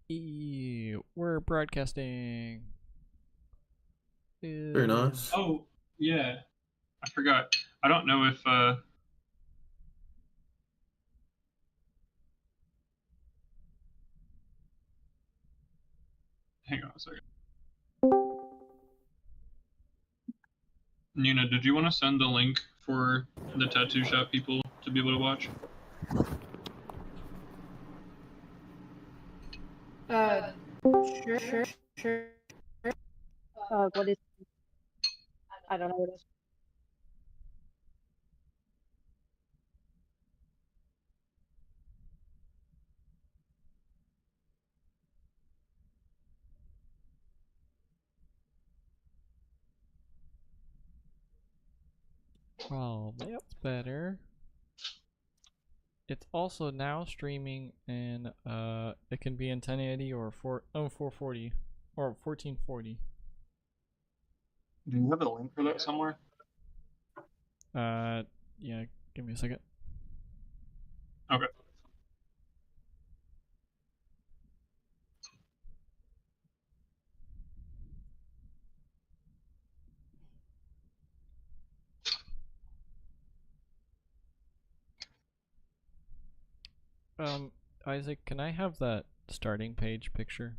We're broadcasting. Very nice. Oh, yeah. I forgot. I don't know if hang on a second. Nina, did you want to send the link for the tattoo shop people to be able to watch? Sure. What is? I don't know what it is. Well, that's better. It's also now streaming in it can be in 1080 or 440 or 1440. Do you have a link for that somewhere? Yeah, give me a second. Okay. Isaac, can I have that starting page picture?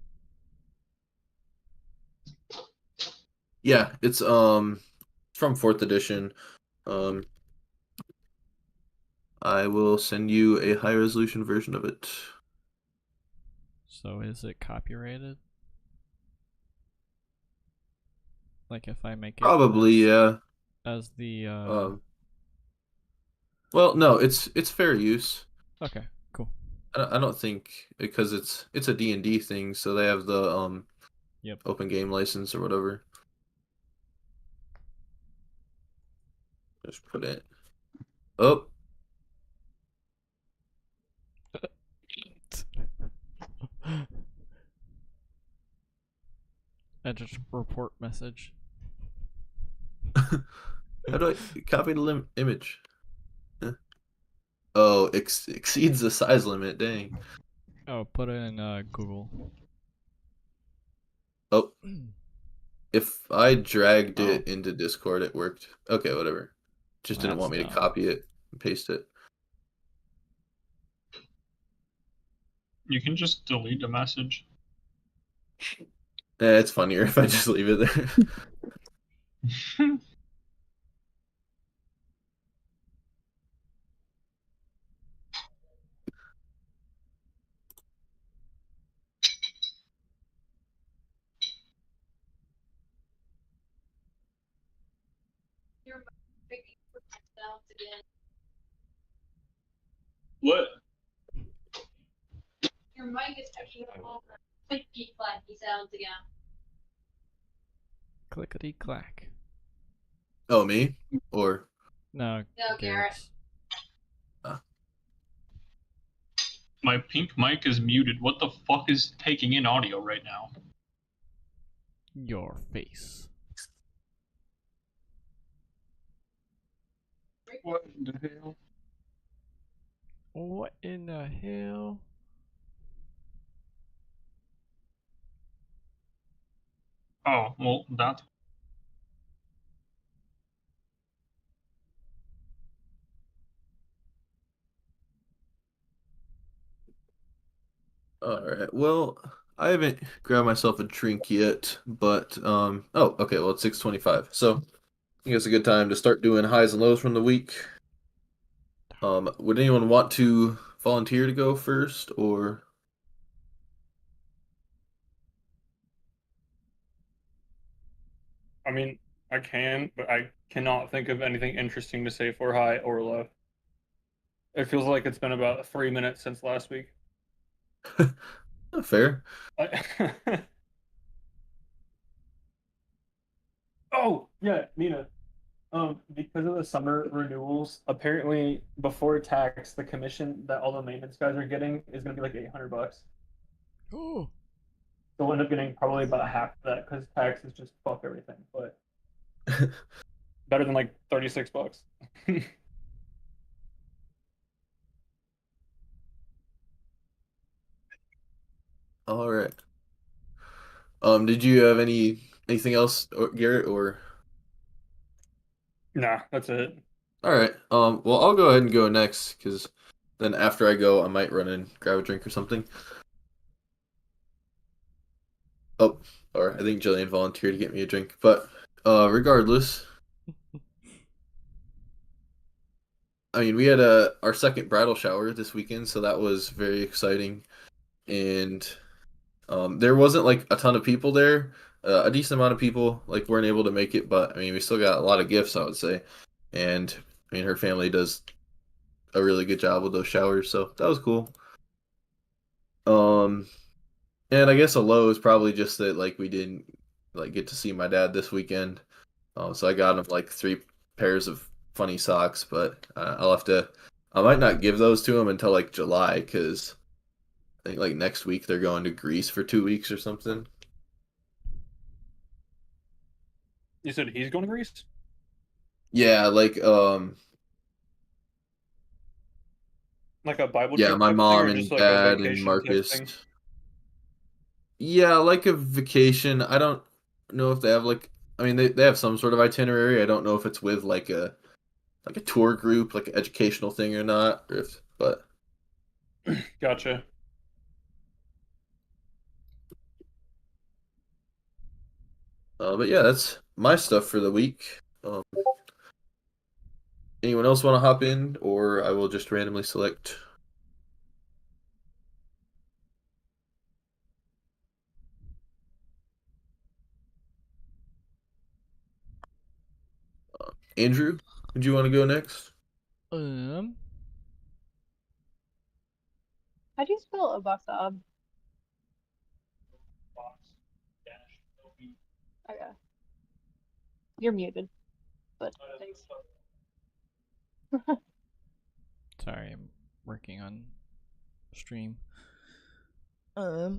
Yeah, it's from fourth edition. Um, I will send you a high resolution version of it. So is it copyrighted? Like if I make it Probably, yeah. as the Well, no, it's fair use. okay, cool. I don't think because it's a D&D thing, so they have the Yep. open game license or whatever. Just put it. Oh, Edit report message. how do I copy the image? Oh, exceeds the size limit. Dang. Oh, put it in Google. Oh, if I dragged Oh. it into Discord, it worked. Okay, whatever. Just didn't That's want me to dumb. copy it and paste it. You can just delete the message. It's funnier if I just leave it there. What? Your mic is picking up clicky clacky sounds again. Clickety clack. Oh, me? Or No, No, Garrett's. My pink mic is muted. What the fuck is taking in audio right now? Your face. What the hell? What in the hell? Oh, well, that's all right. Well, I haven't grabbed myself a drink yet, but oh, okay, well it's 6:25. So, I think it's a good time to start doing highs and lows from the week. Would anyone want to volunteer to go first or I mean, I can, but I cannot think of anything interesting to say for high or low. It feels like it's been about 3 minutes since last week. fair? Oh, yeah, Nina. Because of the summer renewals, apparently before tax, the commission that all the maintenance guys are getting is gonna be like $800. Oh. So we'll end up getting probably about half of that because taxes just fuck everything. But better than like $36. All right. Did you have anything else, Garrett, or? Nah, that's it. All right. Well, I'll go ahead and go next because then after I go, I might run and grab a drink or something. Oh, or I think Jillian volunteered to get me a drink, but regardless, I mean, we had our second bridal shower this weekend, so that was very exciting, and there wasn't like a ton of people there. A decent amount of people like weren't able to make it, but I mean, we still got a lot of gifts, I would say, and I mean, her family does a really good job with those showers, so that was cool. Um, and I guess a low is probably just that like we didn't like get to see my dad this weekend. So I got him like 3 pairs of funny socks, but I'll have to. I might not give those to him until like July because I think like next week they're going to Greece for 2 weeks or something. You said he's going to Greece? Yeah, Like a Bible yeah, trip my type of thing, mom or and just like a dad and vacation type Marcus. thing? Yeah, like a vacation. I don't know if they have like. I mean, they have some sort of itinerary. I don't know if it's with like a tour group, like an educational thing or not, or if, but Gotcha. but yeah, that's my stuff for the week. Anyone else want to hop in, or I will just randomly select? Andrew, would you want to go next? How do you spell Abasab? Okay. You're muted, but thanks. Sorry, I'm working on stream. Hmm.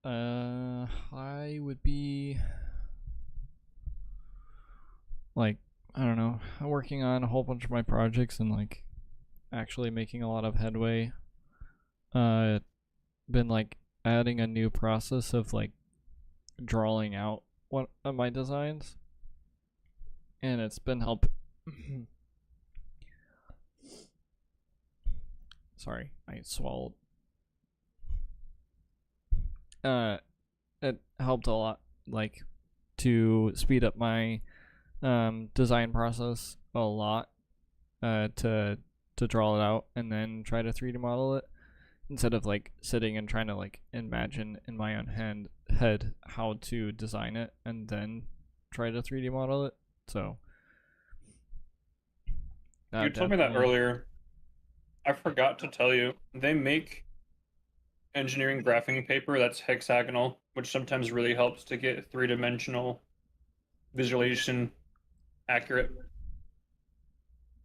I would be like, I don't know, I'm working on a whole bunch of my projects and like actually making a lot of headway. Been like adding a new process of like drawing out one of my designs, and it's been help. Sorry, I swallowed. It helped a lot, like to speed up my design process a lot. To draw it out and then try to 3D model it instead of like sitting and trying to like imagine in my own head how to design it and then try to 3D model it. So You told me that earlier. I forgot to tell you. They make engineering graphing paper that's hexagonal, which sometimes really helps to get 3-dimensional visualization accurate.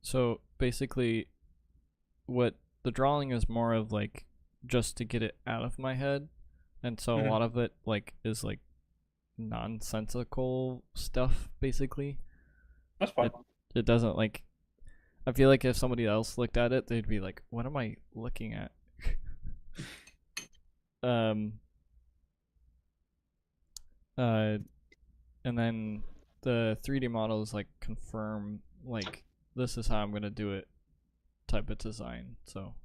So basically, what the drawing is more of like just to get it out of my head, and so a lot of it like is like nonsensical stuff basically. That's fine. It doesn't like, I feel like if somebody else looked at it, they'd be like, what am I looking at? And then the 3D models like confirm like this is how I'm gonna do it type of design. So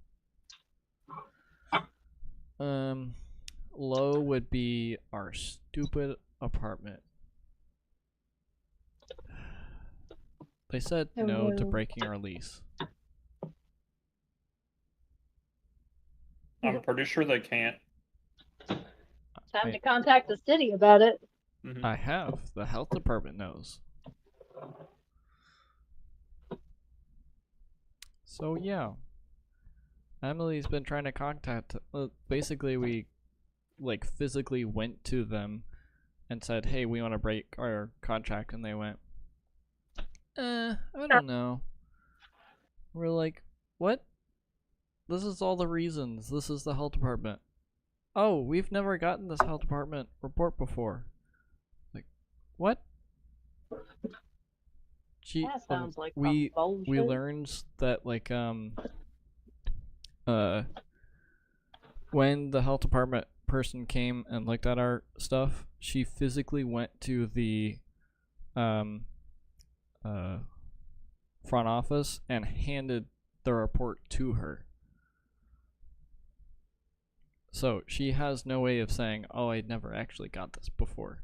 low would be our stupid apartment. They said no to breaking our lease. I'm pretty sure they can't. Time to contact the city about it. I have. The health department knows. So yeah, Emily's been trying to contact. Basically, we like physically went to them and said, "Hey, we want to break our contract," and they went, I don't know. We're like, what? This is all the reasons. This is the health department. Oh, we've never gotten this health department report before. Like, what? That sounds like we bullshit. learned that like when the health department person came and looked at our stuff, she physically went to the um front office and handed the report to her. So she has no way of saying, "Oh, I never actually got this before,"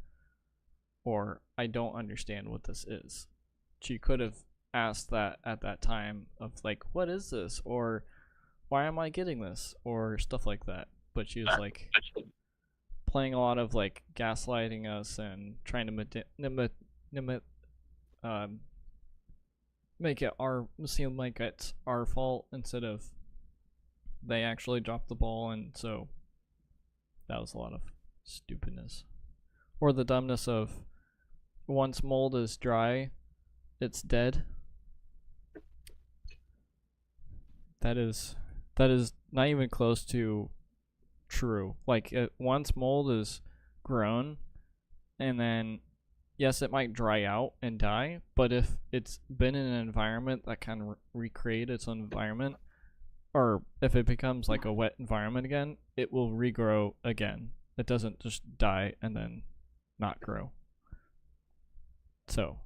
or "I don't understand what this is." She could have asked that at that time of like, "What is this?" or "Why am I getting this?" or stuff like that. But she was like playing a lot of like gaslighting us and trying to make it seem like it's our fault instead of they actually dropped the ball, and so that was a lot of stupidness. Or the dumbness of once mold is dry, it's dead. That is not even close to true. Like once mold is grown, and then yes, it might dry out and die, but if it's been in an environment that can recreate its own environment, or if it becomes like a wet environment again, it will regrow again. It doesn't just die and then not grow. So,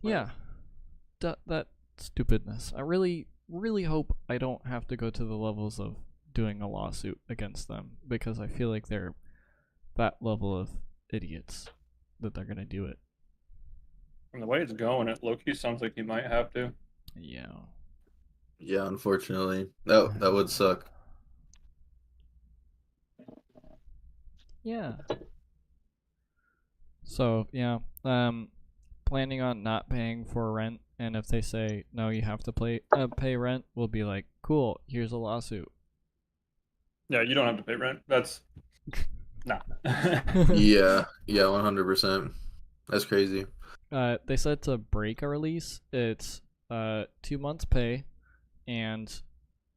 yeah, that stupidness. I really hope I don't have to go to the levels of doing a lawsuit against them, because I feel like they're that level of idiots that they're gonna do it. From the way it's going, it low-key sounds like you might have to. Yeah. Yeah, unfortunately. That would suck. Yeah. So yeah, planning on not paying for rent, and if they say no, you have to pay rent, we'll be like, cool, here's a lawsuit. Yeah, you don't have to pay rent. That's nah. Yeah, 100%. That's crazy. They said to break a release, it's 2 months pay and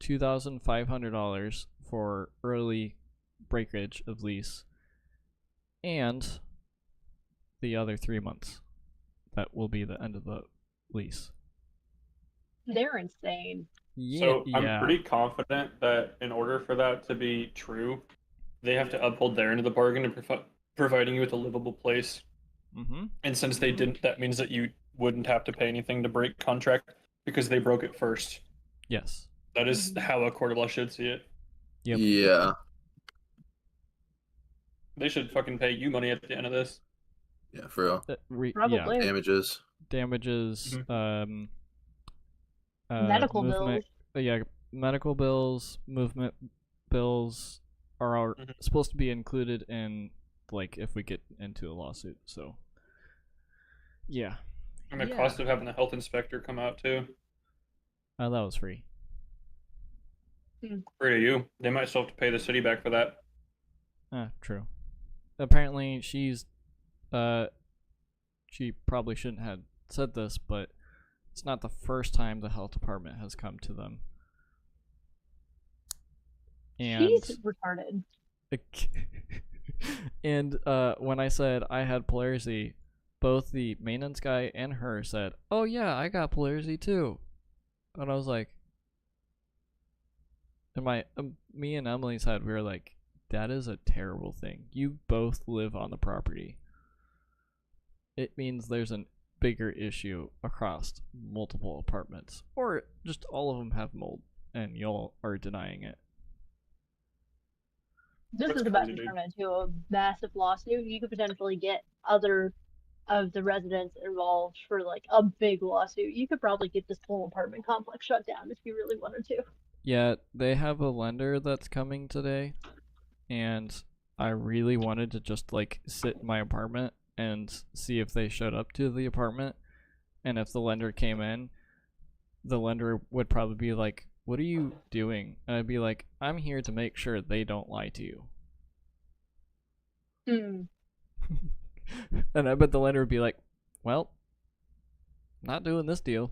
$2,500 for early breakage of lease, and the other 3 months that will be the end of the lease. They're insane. Yeah, So yeah. I'm pretty confident that in order for that to be true, they have to uphold their end of the bargain and providing you with a livable place. Mm-hmm. And since they didn't, that means that you wouldn't have to pay anything to break contract because they broke it first. Yes. That is how a court of law should see it. Yep. Yeah. They should fucking pay you money at the end of this. Yeah, for real. Yeah. Probably. Damages. Damages. Medical movement, bills. Yeah, medical bills, movement bills are supposed to be included in like if we get into a lawsuit. So yeah. And the cost of having the health inspector come out too. That was free. Free to you. They might still have to pay the city back for that. True. Apparently she probably shouldn't have said this, but it's not the first time the health department has come to them. And She's retarded. and when I said I had Polarity, both the maintenance guy and her said, "Oh yeah, I got Polarity too," and I was like, and me and Emily's head, we were like, that is a terrible thing. You both live on the property. It means there's a bigger issue across multiple apartments, or just all of them have mold, and y'all are denying it. This That's is about crazy, to dude. turn into a massive lawsuit. You could potentially get other of the residents involved for like a big lawsuit. You could probably get this whole apartment complex shut down if you really wanted to. Yeah, they have a lender that's coming today, and I really wanted to just like sit in my apartment and see if they showed up to the apartment, and if the lender came in, the lender would probably be like, "What are you doing?" And I'd be like, "I'm here to make sure they don't lie to you." And I bet the lender would be like, "Well, not doing this deal."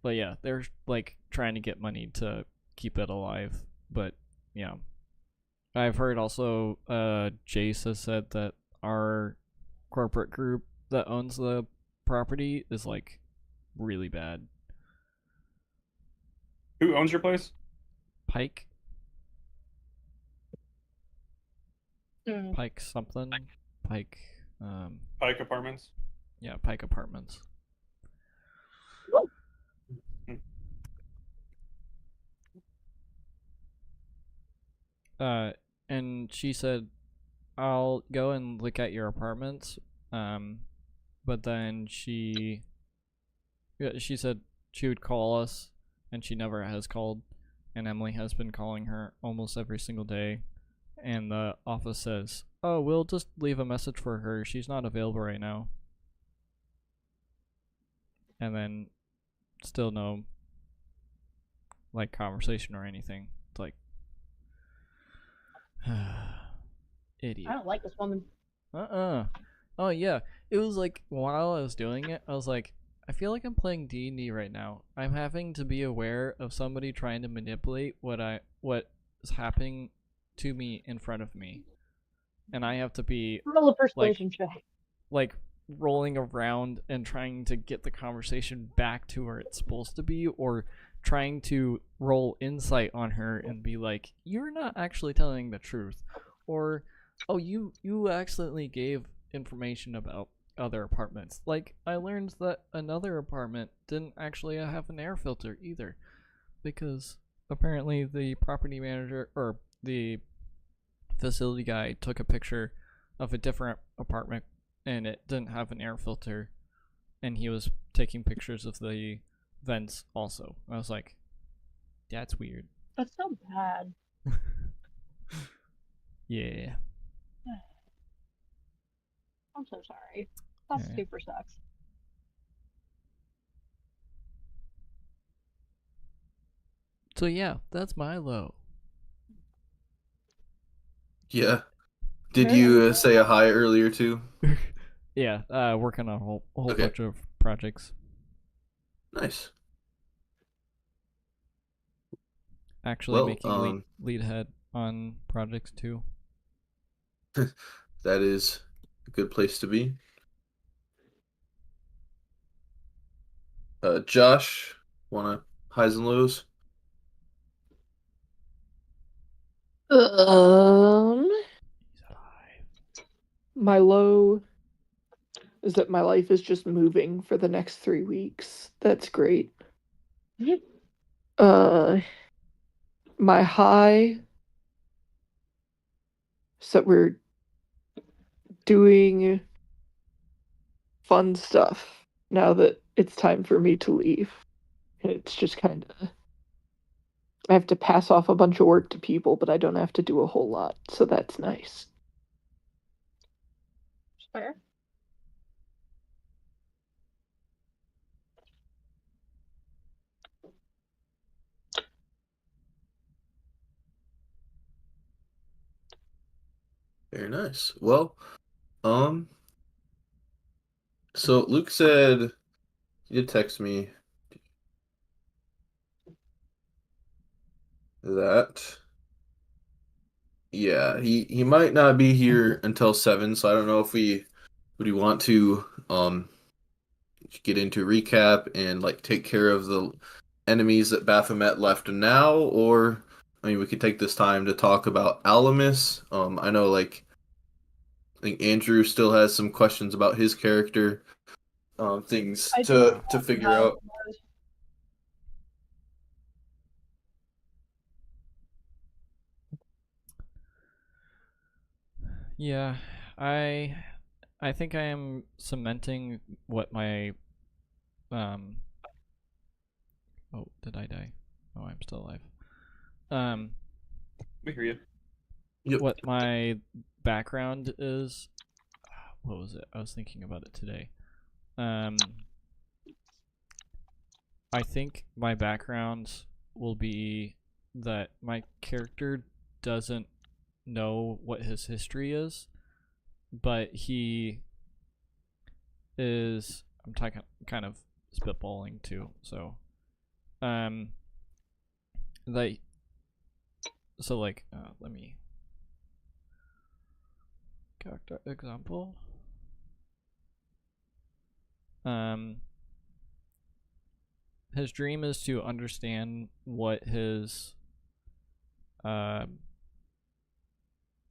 But yeah, they're like trying to get money to keep it alive. But yeah, I've heard also Jace has said that our corporate group that owns the property is like really bad. Who owns your place? Pike? Mm. Pike something? Pike Pike Apartments. yeah, Pike Apartments. And she said, I'll go and look at your apartments. But then she said she would call us, and she never has called. And Emily has been calling her almost every single day. And the office says, oh, we'll just leave a message for her. She's not available right now. And then still no like conversation or anything. It's like idiot. I don't like this woman. Oh yeah. It was like while I was doing it, I was like, I feel like I'm playing D&D right now. I'm having to be aware of somebody trying to manipulate what is happening to me in front of me. And I have to be Roll a persuasion check. like rolling around and trying to get the conversation back to where it's supposed to be, or trying to roll insight on her and be like, you're not actually telling the truth, or oh, you accidentally gave information about other apartments. Like, I learned that another apartment didn't actually have an air filter either, because apparently the property manager or the facility guy took a picture of a different apartment and it didn't have an air filter, and he was taking pictures of the vents also. I was like, that's weird. That's so bad. Yeah. I'm so sorry. That Yeah. super sucks. So yeah, that's my low. Yeah. Did Very you nice. say a hi earlier too? Yeah, working on a whole Okay. bunch of projects. Nice. Actually Well, making lead head on projects too. that is a good place to be. Josh, wanna highs and lows? My low is that my life is just moving for the next 3 weeks. That's great. Mhm. My high is that we're doing fun stuff now that it's time for me to leave. And it's just kind of, I have to pass off a bunch of work to people, but I don't have to do a whole lot, so that's nice. Fair. Very nice. Well, so Luke said he did text me that yeah, he might not be here until 7, so I don't know if we want to get into recap and like take care of the enemies that Baphomet left now, or I mean we could take this time to talk about Alamus. I know like I think Andrew still has some questions about his character, things I to do figure have out. those. Yeah, I think I am cementing what my oh, did I die? Oh, I'm still alive. We hear you. Yep. What my background is. What was it? I was thinking about it today. I think my background will be that my character doesn't know what his history is, but he is. I'm talking kind of spitballing too. So, like, so like, let me Character example. His dream is to understand what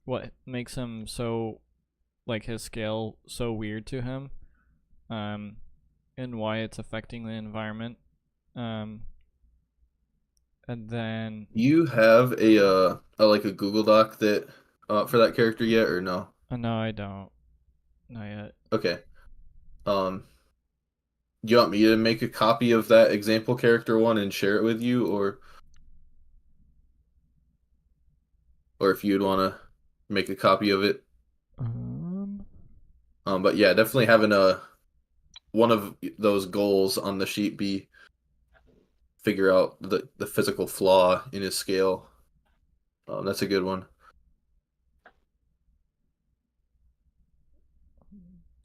what makes him so, like, his scale so weird to him, and why it's affecting the environment. And then You have a like a Google Doc that for that character yet or no? no, I don't, not yet. Okay. Do you want me to make a copy of that example character one and share it with you, or if you'd want to make a copy of it? But yeah, definitely having one of those goals on the sheet be figure out the physical flaw in his scale. That's a good one.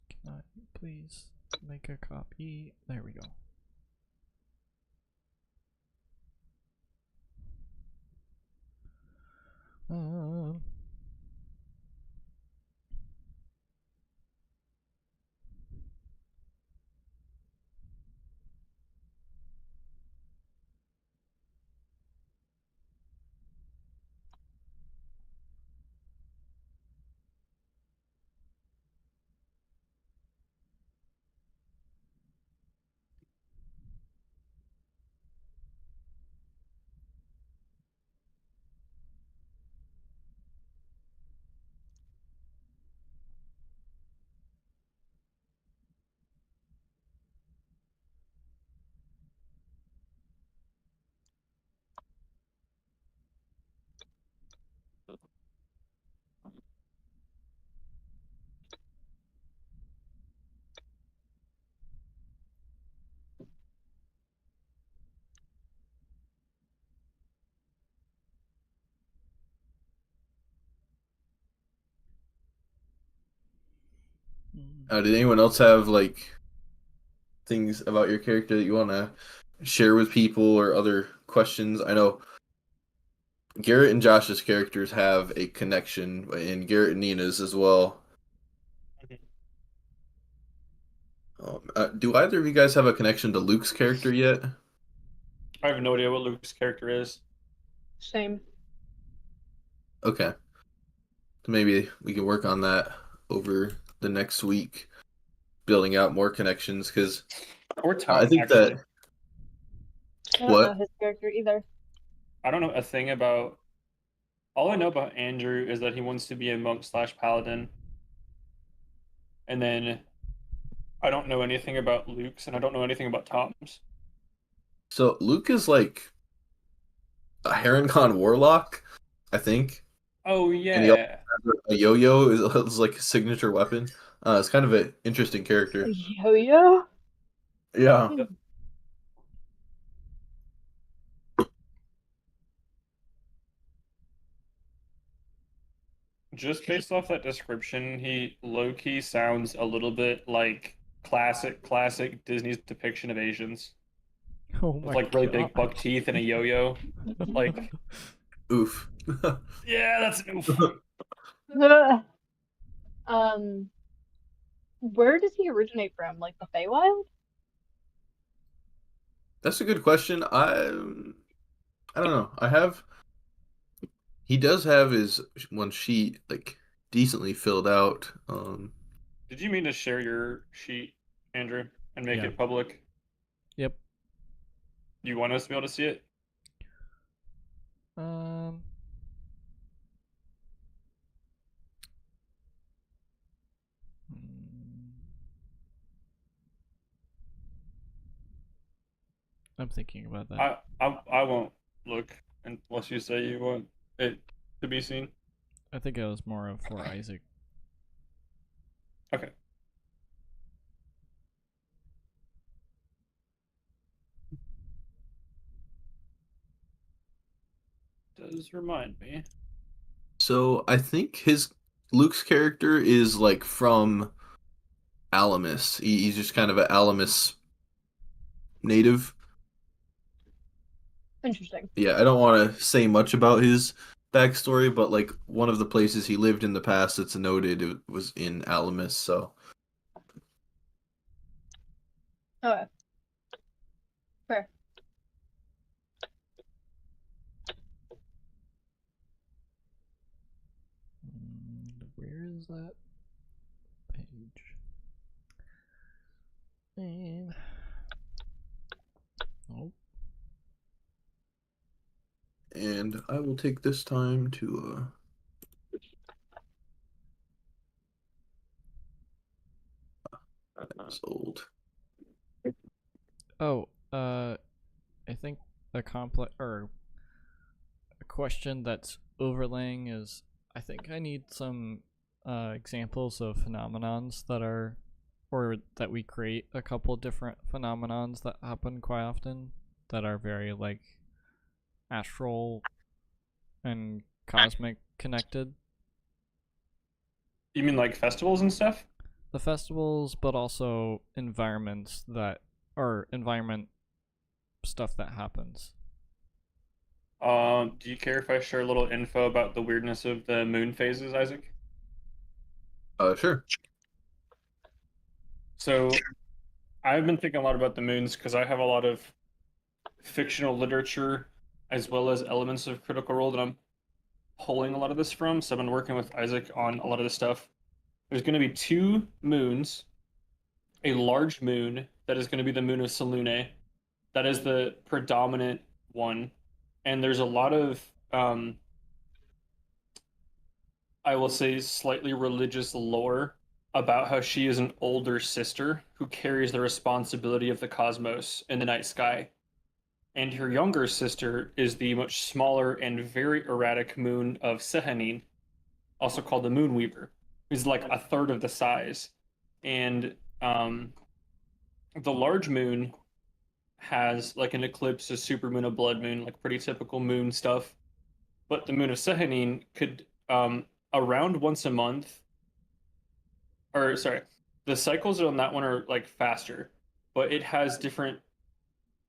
Can I please make a copy? There we go. Did anyone else have like things about your character that you want to share with people or other questions? I know Garrett and Josh's characters have a connection, and Garrett and Nina's as well. Do either of you guys have a connection to Luke's character yet? I have no idea what Luke's character is. Same. Okay. So maybe we can work on that over the next week, building out more connections, because Or Tom, I think actually. that I don't know his character either. I don't know a thing about. All I know about Andrew is that he wants to be a monk / paladin. And then I don't know anything about Luke's, and I don't know anything about Tom's. so Luke is like a Heron warlock, I think. Oh And he also yeah. has a yo-yo is like his signature weapon. It's kind of an interesting character. Yo-yo? Yeah. Yep. Just based off that description, he low-key sounds a little bit like classic Disney's depiction of Asians. Oh With my like really god. big buck teeth and a yo-yo. Like, Oof. yeah, that's an oof. Where does he originate from? Like the Feywild? That's a good question. I don't know. He does have his one sheet like decently filled out. Did you mean to share your sheet, Andrew, and make Yeah. it public? Yep. Do you want us to be able to see it? I'm thinking about that. I won't look unless you say you want it to be seen. I think it was more of for Isaac. Okay. Does remind me. So I think his Luke's character is like from Alamus. He's just kind of an Alamus native. Interesting. Yeah, I don't want to say much about his backstory, but like one of the places he lived in the past that's noted it was in Alamis, so Okay. Fair. Where is that page? And oh, and I will take this time to it's old. oh, I think the complex or a question that's overlaying is I think I need some examples of phenomenons that are or that we create a couple different phenomenons that happen quite often that are very like astral and cosmic connected. You mean like festivals and stuff? The festivals, but also environments that or environment stuff that happens. Do you care if I share a little info about the weirdness of the moon phases, Isaac? Sure. So I've been thinking a lot about the moons because I have a lot of fictional literature as well as elements of Critical Role that I'm pulling a lot of this from. So I've been working with Isaac on a lot of this stuff. There's going to be two moons, a large moon that is going to be the moon of Selene. That is the predominant one. And there's a lot of, I will say, slightly religious lore about how she is an older sister who carries the responsibility of the cosmos in the night sky. And her younger sister is the much smaller and very erratic moon of Sehanin, also called the Moon Weaver, who's like a third of the size. And the large moon has like an eclipse, a supermoon, a blood moon, like pretty typical moon stuff. But the moon of Sehanin could around once a month, or sorry, the cycles on that one are like faster, but it has different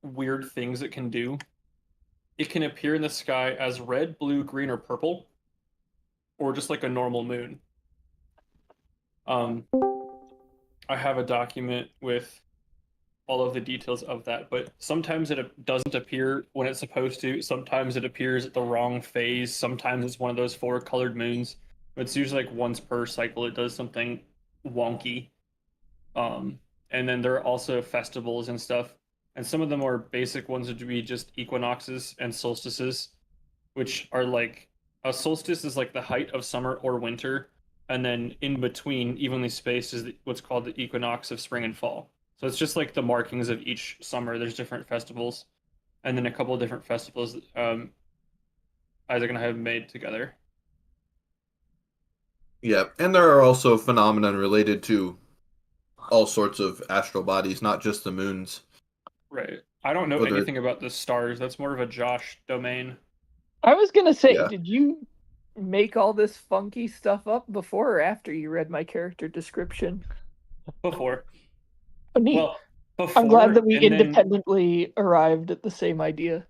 weird things it can do. It can appear in the sky as red, blue, green, or purple, or just like a normal moon. Um, I have a document with all of the details of that, but sometimes it doesn't appear when it's supposed to. Sometimes it appears at the wrong phase. Sometimes it's one of those four colored moons. It's usually like once per cycle it does something wonky. Um, and then there are also festivals and stuff. And some of the more basic ones would be just equinoxes and solstices, which are like a solstice is like the height of summer or winter, and then in between, evenly spaced, is what's called the equinox of spring and fall. So it's just like the markings of each summer. There's different festivals, and then a couple of different festivals Isaac and I have made together. Yeah, and there are also phenomena related to all sorts of astral bodies, not just the moons. Right. I don't know Whether anything about the stars. That's more of a Josh domain. I was gonna say, Yeah. did you make all this funky stuff up before or after you read my character description? Before. Oh, neat. Well, I'm glad before that we and then independently arrived at the same idea.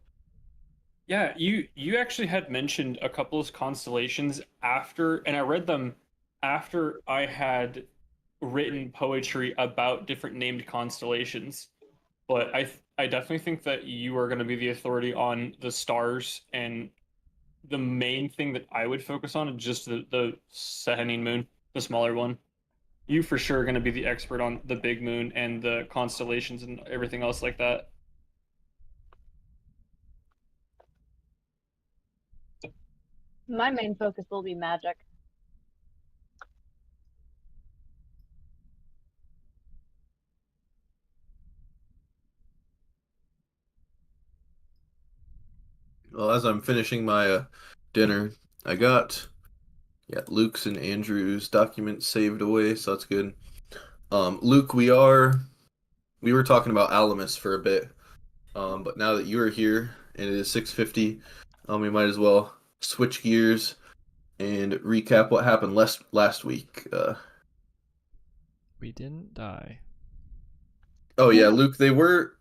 yeah, you actually had mentioned a couple of constellations after, and I read them after I had written poetry about different named constellations. But I definitely think that you are going to be the authority on the stars, and the main thing that I would focus on is just the Sahanin moon, the smaller one. You for sure are going to be the expert on the big moon and the constellations and everything else like that. My main focus will be magic. Well, as I'm finishing my dinner, I got Luke's and Andrew's documents saved away, so that's good. Luke, we were talking about Alamis for a bit, but now that you're here and it is 6:50, we might as well switch gears and recap what happened last week. We didn't die. Oh yeah, Luke, they were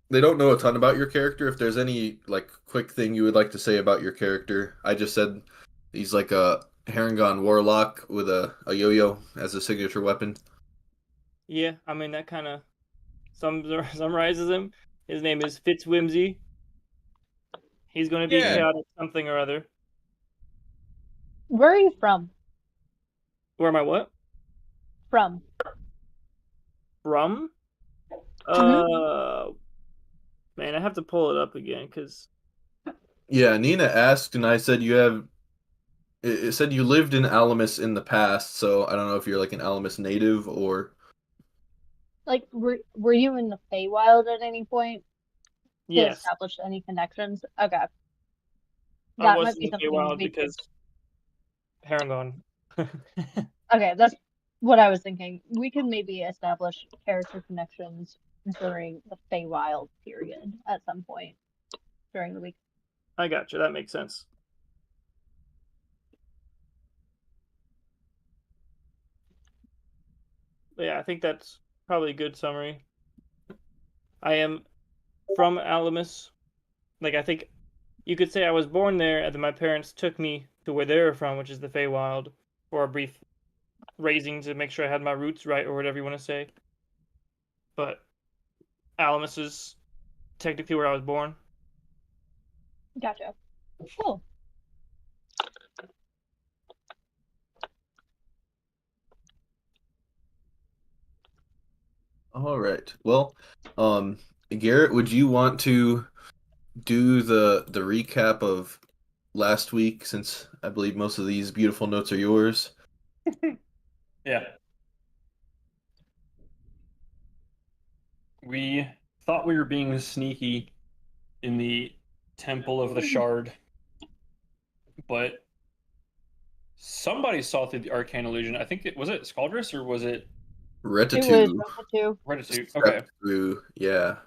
they don't know a ton about your character. If there's any like quick thing you would like to say about your character, I just said he's like a Harengon warlock with a yo-yo as a signature weapon. Yeah, I mean that kind of summarizes him. His name is Fitzwhimsy. He's going to be Yeah. chaotic something or other. Where are you from? Where am I? What? From? From? Mhm. Man, I have to pull it up again because Yeah, Nina asked, and I said you have. It said you lived in Alamus in the past, so I don't know if you're like an Alamus native or. Like, were you in the Feywild at any point to yes, establish any connections? Okay, I that was might in be the something Feywild we could. because Harangon. Okay, that's what I was thinking. We could maybe establish character connections during the Feywild period at some point during the week. I got you. That makes sense. But yeah, I think that's probably a good summary. I am from Alamus. Like, I think you could say I was born there, and then my parents took me to where they were from, which is the Feywild, for a brief raising to make sure I had my roots right, or whatever you want to say. But Alamus is technically where I was born. Gotcha. Cool. All right. Well, Garrett, would you want to do the recap of last week since I believe most of these beautiful notes are yours? Yeah. We thought we were being sneaky in the Temple of the Shard, but somebody saw through the arcane illusion. I think it was it Scaldrus or was it It was Retitude Rota Reditude? stepped Okay. through, yeah,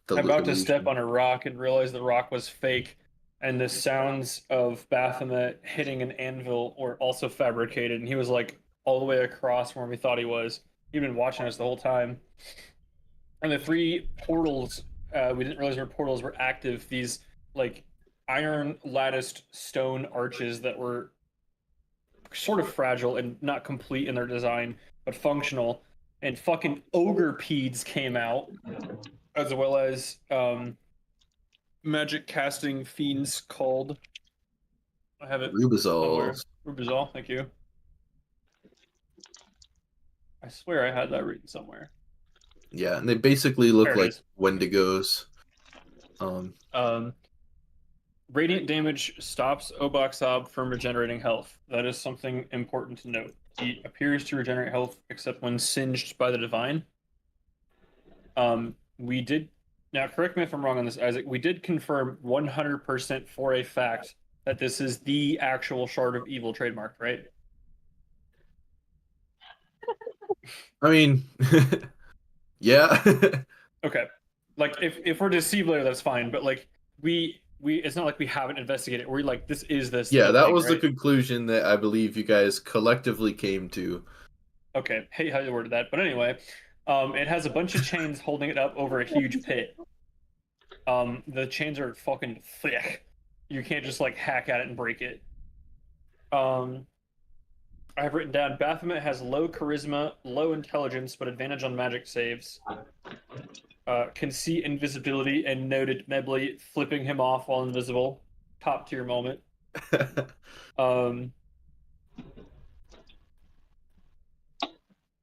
the I'm about to illusion. step on a rock and realize the rock was fake, and the sounds of Baphomet hitting an anvil were also fabricated, and he was like all the way across from where we thought he was. He'd been watching us the whole time. And the three portals, we didn't realize were portals were active. These like iron latticed stone arches that were sort of fragile and not complete in their design, but functional. And fucking ogre pedes came out, as well as magic casting fiends called. I have it somewhere. Rubizols. Rubizol, thank you. I swear I had that written somewhere. Yeah, and they basically look There it like is. Wendigos. Radiant damage stops Oboxob from regenerating health. That is something important to note. He appears to regenerate health except when singed by the divine. We did now correct me if I'm wrong on this, Isaac. We did confirm 100% for a fact that this is the actual Shard of Evil trademark, right? I mean, yeah. Okay. Like if we're deceived later, that's fine. But like we it's not like we haven't investigated. We're like this is this. Yeah, the that thing, was the right? conclusion that I believe you guys collectively came to. Okay, hey, how you worded that? But anyway, it has a bunch of chains holding it up over a huge pit. The chains are fucking thick. You can't just like hack at it and break it. I have written down Baphomet has low charisma, low intelligence, but advantage on magic saves. Can see invisibility and noted Mebley flipping him off while invisible. Top tier moment.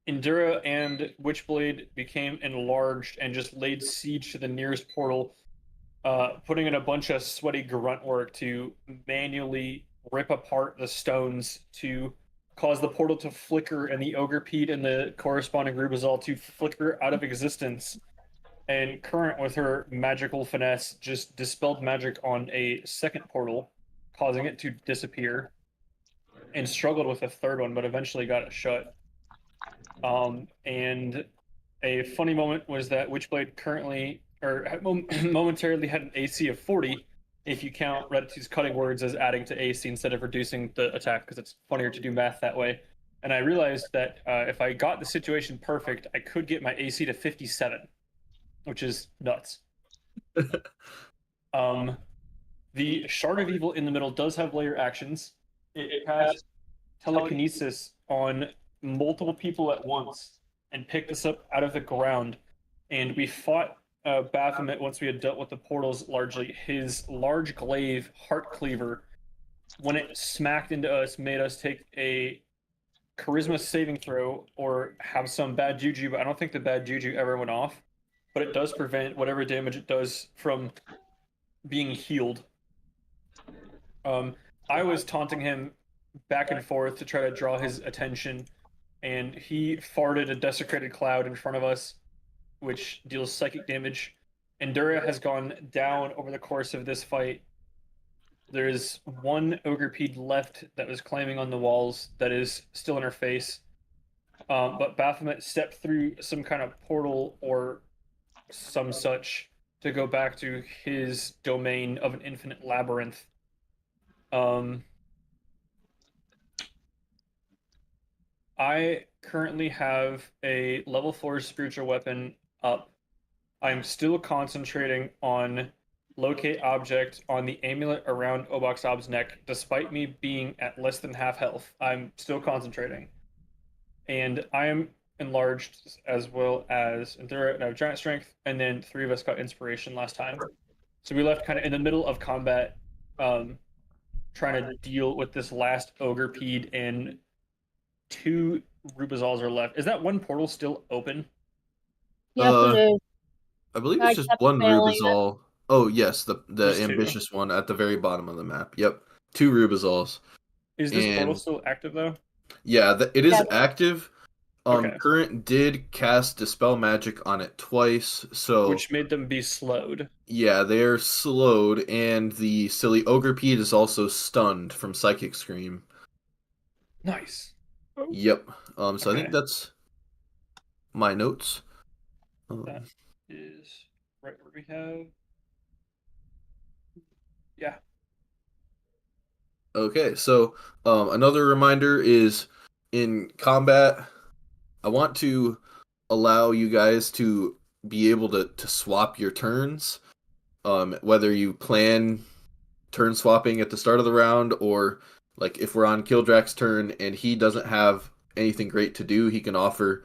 Endura and Witchblade became enlarged and just laid siege to the nearest portal, putting in a bunch of sweaty grunt work to manually rip apart the stones to cause the portal to flicker and the Ogre Pete and the corresponding Rubizol to flicker out of existence. And Current, with her magical finesse, just dispelled magic on a second portal, causing it to disappear, and struggled with a third one, but eventually got it shut. And a funny moment was that Witchblade currently, or momentarily had an AC of 40, if you count Reditude's cutting words as adding to AC instead of reducing the attack, because it's funnier to do math that way. And I realized that if I got the situation perfect, I could get my AC to 57, which is nuts. The Shard of Evil in the middle does have layer actions. It has telekinesis on multiple people at once and picked us up out of the ground. And we fought Baphomet once we had dealt with the portals largely. His large glaive heart cleaver, when it smacked into us, made us take a charisma saving throw or have some bad juju, but I don't think the bad juju ever went off. But it does prevent whatever damage it does from being healed. I was taunting him back and forth to try to draw his attention, and he farted a desecrated cloud in front of us, which deals psychic damage. Endura has gone down over the course of this fight. There's one Ogrepede left that was climbing on the walls that is still in her face. But Baphomet stepped through some kind of portal or some such to go back to his domain of an infinite labyrinth. I currently have a level 4 spiritual weapon up. I'm still concentrating on locate object on the amulet around Oboxob's neck, despite me being at less than half health. I'm still concentrating. And I am enlarged as well as Endura and I have giant strength, and then 3 of us got inspiration last time. So we left kind of in the middle of combat, trying to deal with this last Ogrepede, and 2 Rubizols are left. Is that one portal still open? Yes, it is. I believe I it's just kept one failing it. Rubizol. Oh yes, the There's 2. ambitious one at the very bottom of the map. Yep, 2 Rubizols. Is this portal And still active though? yeah, it is Yes. active. Okay. Current did cast Dispel Magic on it twice, so Which made them be slowed. yeah, they're slowed, and the silly Ogrepede is also stunned from Psychic Scream. Nice. Yep. So I Okay. think that's my notes. That is right where we have. Yeah. Okay, so another reminder is in combat, I want to allow you guys to be able to swap your turns, whether you plan turn swapping at the start of the round, or like if we're on Kildrak's turn and he doesn't have anything great to do, he can offer,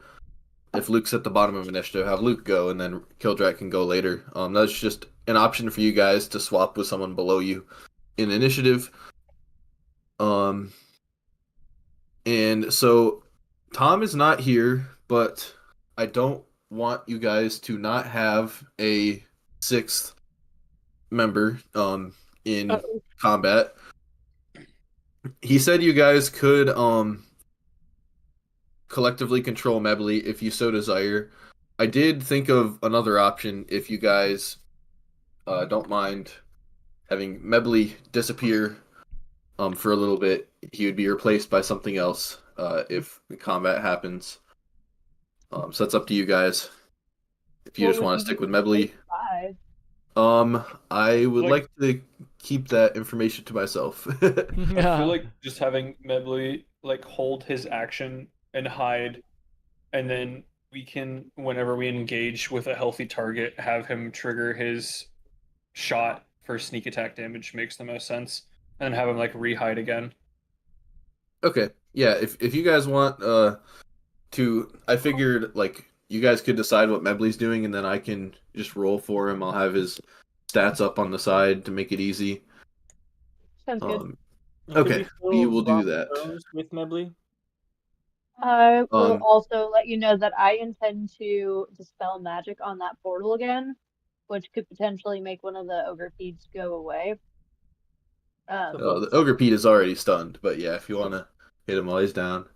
if Luke's at the bottom of initiative, have Luke go, and then Kildrak can go later. That's just an option for you guys to swap with someone below you in initiative. And so Tom is not here, but I don't want you guys to not have a 6th member in combat. He said you guys could collectively control Mebly if you so desire. I did think of another option if you guys don't mind having Mebly disappear for a little bit. He would be replaced by something else if the combat happens. So that's up to you guys. If you just want to stick with Mebly. I would like to keep that information to myself. I feel like just having Mebly like hold his action and hide, and then we can, whenever we engage with a healthy target, have him trigger his shot for sneak attack damage makes the most sense, and then have him like re-hide again. Okay, yeah. If you guys want to, I figured like you guys could decide what Mebly's doing, and then I can just roll for him. I'll have his stats up on the side to make it easy. Sounds good. Okay, we will do that. With Mebly? I will also let you know that I intend to dispel magic on that portal again, which could potentially make one of the Ogrepedes go away. The Ogrepede is already stunned, but yeah, if you want to hit him while he's down.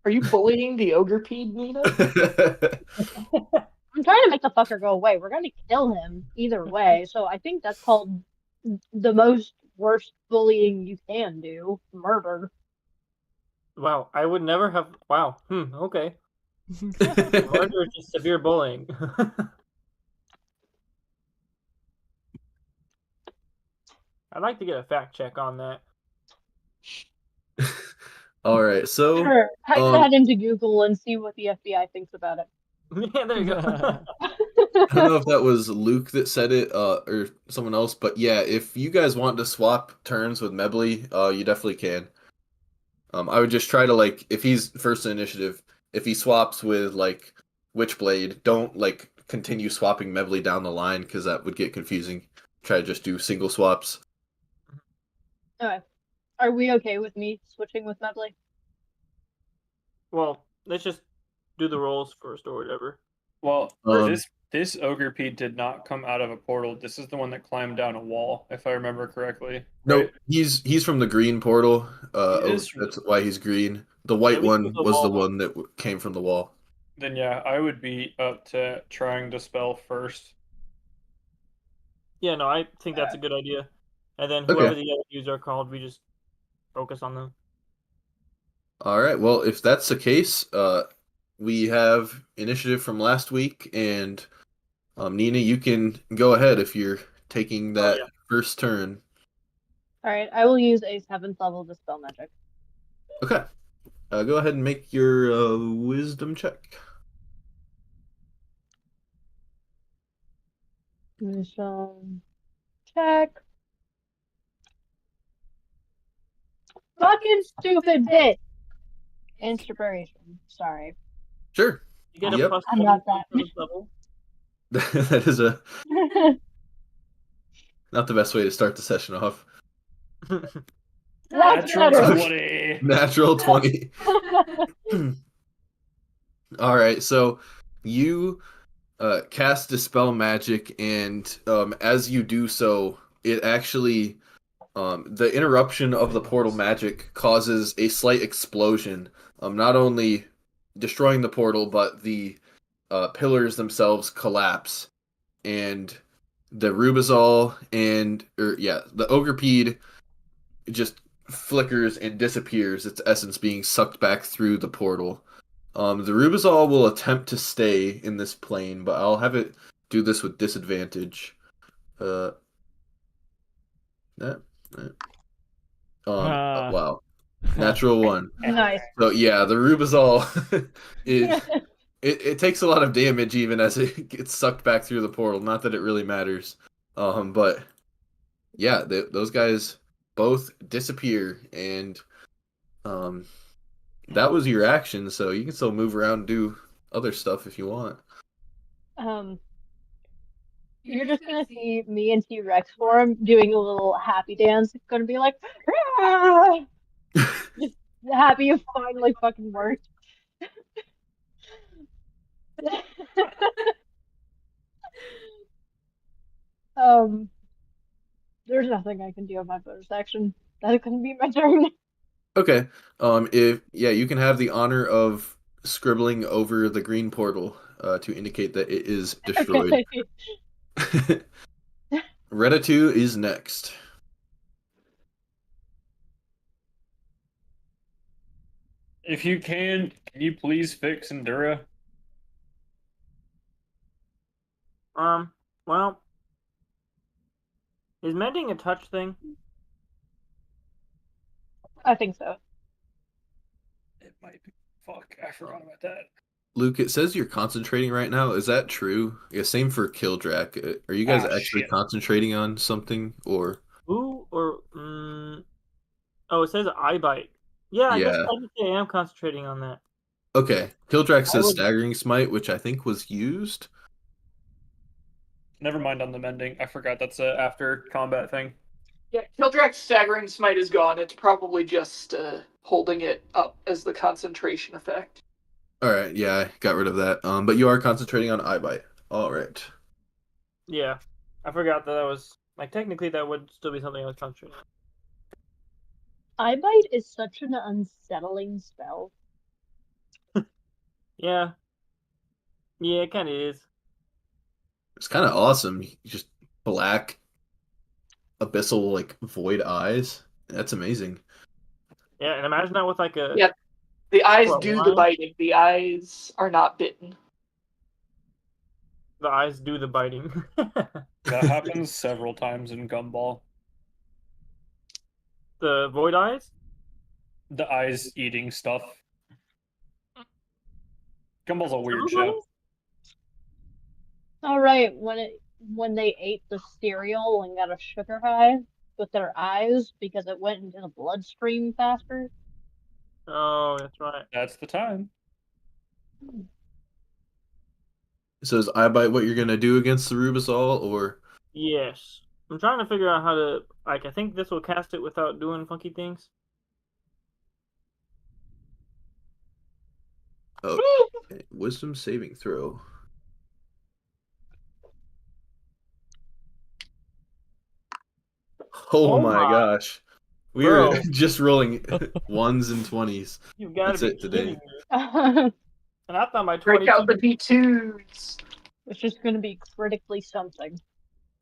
Are you bullying the Ogrepede, Nina? I'm trying to make the fucker go away. We're going to kill him either way, so I think that's called the most worst bullying you can do. Murder. Wow, I would never have. Wow. Okay. Murder is just severe bullying. I'd like to get a fact check on that. All right, so Sure. I can head into Google and see what the FBI thinks about it. Yeah, there you go. I don't know if that was Luke that said it, or someone else, but yeah, if you guys want to swap turns with Mebley, you definitely can. I would just try to like, if he's first in initiative, if he swaps with like Witchblade, don't like continue swapping Mebley down the line because that would get confusing. Try to just do single swaps. Okay. Are we okay with me switching with Medley? Well, let's just do the rolls first or whatever. Well, Um, this ogre Pete did not come out of a portal. This is the one that climbed down a wall, if I remember correctly. No, Right? he's from the green portal. He is from That's why he's green. The white At least with one the was the wall. one that came from the wall. Then yeah, I would be up to trying to spell first. Yeah, no, I think that's a good idea. And then Okay. whoever the other dudes are called, we just focus on them. All right. Well, if that's the case, we have initiative from last week, and Nina, you can go ahead if you're taking that yeah. first turn. Alright, I will use a 7th level Dispel Magic. Okay. Go ahead and make your wisdom check. Wisdom check. Fucking stupid bit! Inspiration. Sorry. Sure. You get a Yep. plus I'm 7 not for that. the first level. That is not the best way to start the session off. That's Natural better. 20. Natural 20. All right, so you cast Dispel Magic, and as you do so, it actually the interruption of the portal magic causes a slight explosion, not only destroying the portal, but the pillars themselves collapse, and the Rubizol the Ogrepede just flickers and disappears, its essence being sucked back through the portal. The Rubizol will attempt to stay in this plane, but I'll have it do this with disadvantage. Uh, that, that. Wow. Natural 1. Nice. So yeah, the Rubizol is it takes a lot of damage even as it gets sucked back through the portal. Not that it really matters. But yeah, those guys both disappear, and that was your action, so you can still move around and do other stuff if you want. You're just gonna see me in T-Rex form doing a little happy dance. It's gonna be like, "Ah!" Just happy it finally fucking worked. um, there's nothing I can do on my bonus action. That's gonna be my turn. Okay. If you can have the honor of scribbling over the green portal to indicate that it is destroyed. Reta2 is next. If you can you please fix Endura? Well, is mending a touch thing? I think so. It might be. Fuck, I forgot about that. Luke, it says you're concentrating right now. Is that true? Yeah, same for Kildrak. Are you guys actually Shit. concentrating on something, or? Ooh, or oh, it says eye bite. Yeah, I guess Yeah. technically I am concentrating on that. Okay. Kildrak I says would- Staggering Smite, which I think was used. Never mind on the mending. I forgot that's a after combat thing. Yeah, Kildrak's Staggering Smite is gone. It's probably just holding it up as the concentration effect. All right. Yeah, I got rid of that. But you are concentrating on Eye Bite. All right. Yeah, I forgot that was like technically that would still be something I was concentrating on. Eye bite is such an unsettling spell. Yeah, it kind of is. It's kind of awesome. Just black, abyssal, like void eyes. That's amazing. Yeah, and imagine that with like a Yeah. The eyes What, do line? the biting. The eyes are not bitten. the eyes do the biting. That happens several times in Gumball. The void eyes. The eyes eating stuff. Gumball's a weird Void show. eyes? All right, when they ate the cereal and got a sugar high with their eyes because it went into the bloodstream faster. Oh, that's right. That's the time. So is iBite what you're gonna do against the Rubisol, or Yes. I'm trying to figure out how to like. I think this will cast it without doing funky things. oh, okay, Wisdom saving throw? Oh Oh my my, gosh, we are bro! just rolling ones and 20s. You've got to That's be it kidding today. me! And I thought my Break 22. out the D2s. It's just going to be critically something.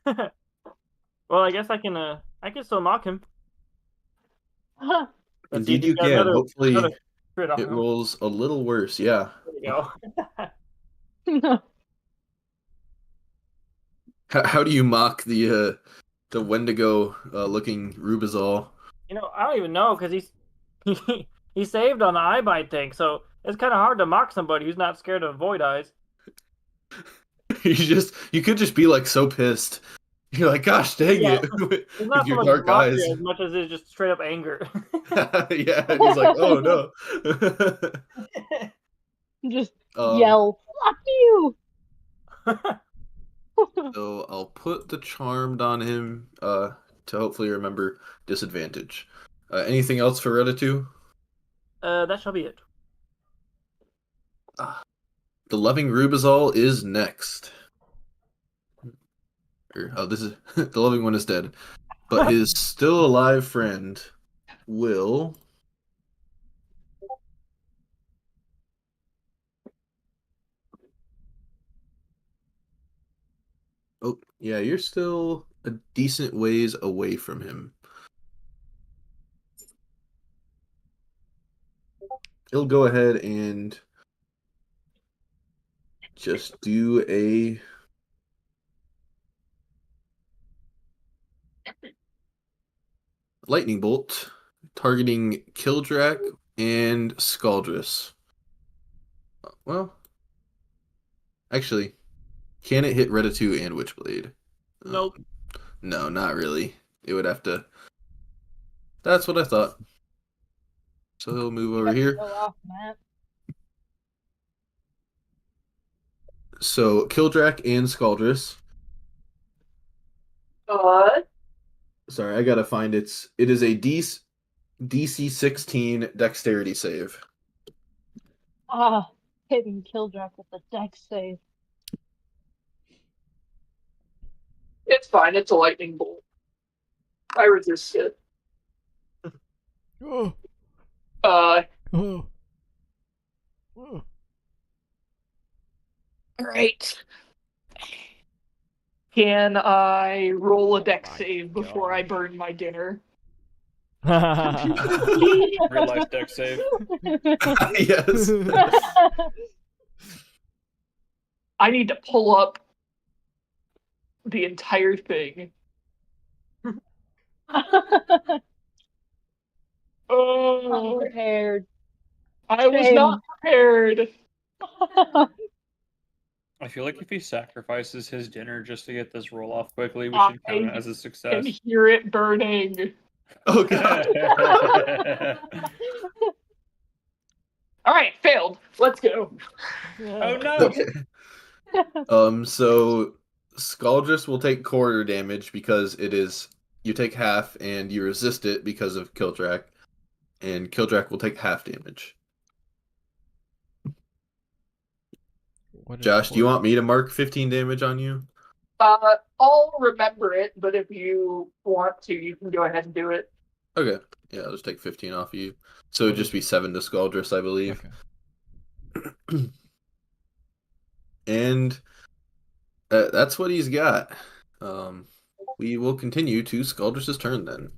Well, I guess I can still mock him. Let's see if Indeed, he's you got can. Hopefully, another crit on it him. rolls a little worse. Yeah. There we go. How do you mock the Wendigo looking Rubizol? I don't even know because he saved on the eye bite thing, so it's kind of hard to mock somebody who's not scared of void eyes. You could just be like so pissed. You're like, gosh dang Yeah, it, it's with not so your much dark mockery eyes. as much as it's just straight up anger. Yeah, and he's like, oh no. Just Um, yell, "Fuck you!" so I'll put the charmed on him to hopefully remember disadvantage. Anything else for Reddit? That shall be it. The loving Rubizol is next. This is the loving one is dead, but his still alive friend will. Oh yeah, you're still a decent ways away from him. He'll go ahead and just do a lightning bolt targeting Kildrak and Scaldrus. Well, actually, can it hit Reddit and Witchblade? Nope. No, not really. It would have to. That's what I thought. So he'll move over here. Go off, Matt. So Kildrak and Scaldrus. Sorry, I gotta find it. It is a DC 16 dexterity save. Ah, hitting Killdrack with the dex save. It's fine. It's a lightning bolt. I resist it. Oh, Uh, oh, oh. all right. Can I roll a dex My save before I gosh. burn my dinner? Real life deck save. Yes. I need to pull up the entire thing. Oh, Unprepared. I was Shame. not prepared. I feel like if he sacrifices his dinner just to get this roll off quickly, we should count it as a Can success. hear it burning. Oh god. All right, failed. Let's go. Oh no! Okay. So Scaldrus will take quarter damage because it is you take half and you resist it because of Kildrak, and Kildrak will take half damage. What is Josh, do you quarter? want me to mark 15 damage on you? I'll remember it, but if you want to, you can go ahead and do it. Okay. Yeah, I'll just take 15 off of you. So it'd just be 7 to Scaldrus, I believe. Okay. And that's what he's got. We will continue to Scaldrus's turn then.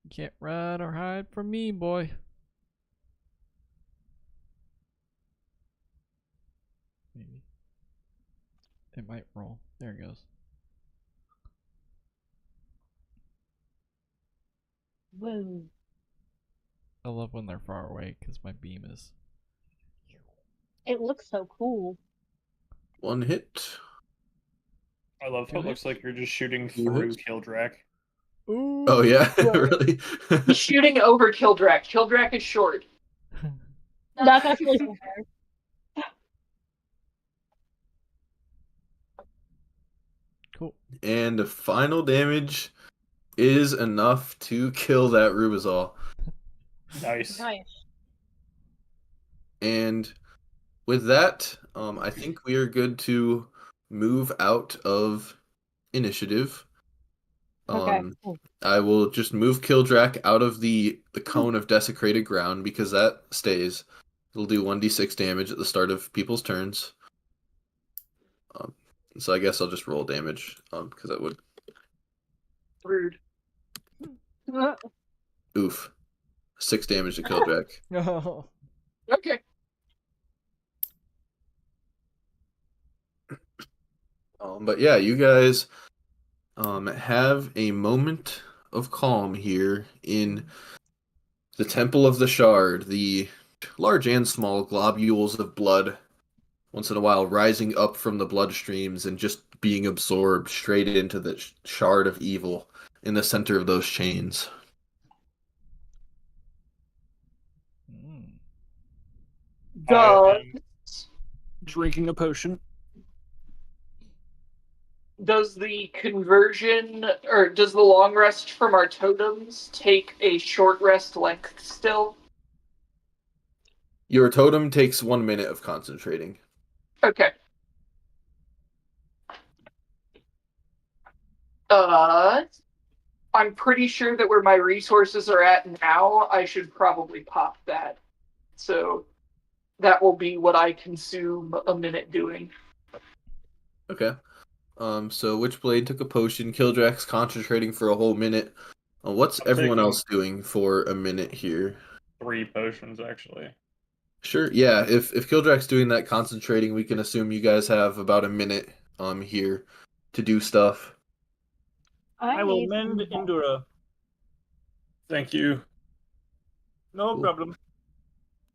You can't run or hide from me, boy. Maybe. It might roll. There it goes. Whoa. I love when they're far away because my beam is. It looks so cool. 1 hit. I love how it Two looks like you're just shooting Two through hits. Kildrak. Ooh. Oh yeah, Right. really? He's shooting over Kildrak. Kildrak is short. That's actually so fair. Cool. And the final damage is enough to kill that Rubizol. Nice. Nice. And with that, I think we are good to move out of initiative. Okay. Cool. I will just move Kildrak out of the cone of desecrated ground because that stays. It'll do 1d6 damage at the start of people's turns. So I guess I'll just roll damage because that would. Rude. Oof. 6 damage to Kildrak. Oh. Okay. But yeah, you guys have a moment of calm here in the Temple of the Shard. The large and small globules of blood, once in a while, rising up from the bloodstreams and just being absorbed straight into the Shard of Evil in the center of those chains. Mm. Duh. I am drinking a potion. Does the conversion, or does the long rest from our totems take a short rest length still? Your totem takes 1 minute of concentrating. Okay. I'm pretty sure that where my resources are at now, I should probably pop that. So that will be what I consume a minute doing. Okay. So Witchblade took a potion. Kildrak's concentrating for a whole minute. What's I'm everyone taking- else doing for a minute here? 3 potions, actually. Sure. Yeah. If Kildrak's doing that concentrating, we can assume you guys have about a minute here to do stuff. I will need mend some- Indura. Thank you. No Cool. problem.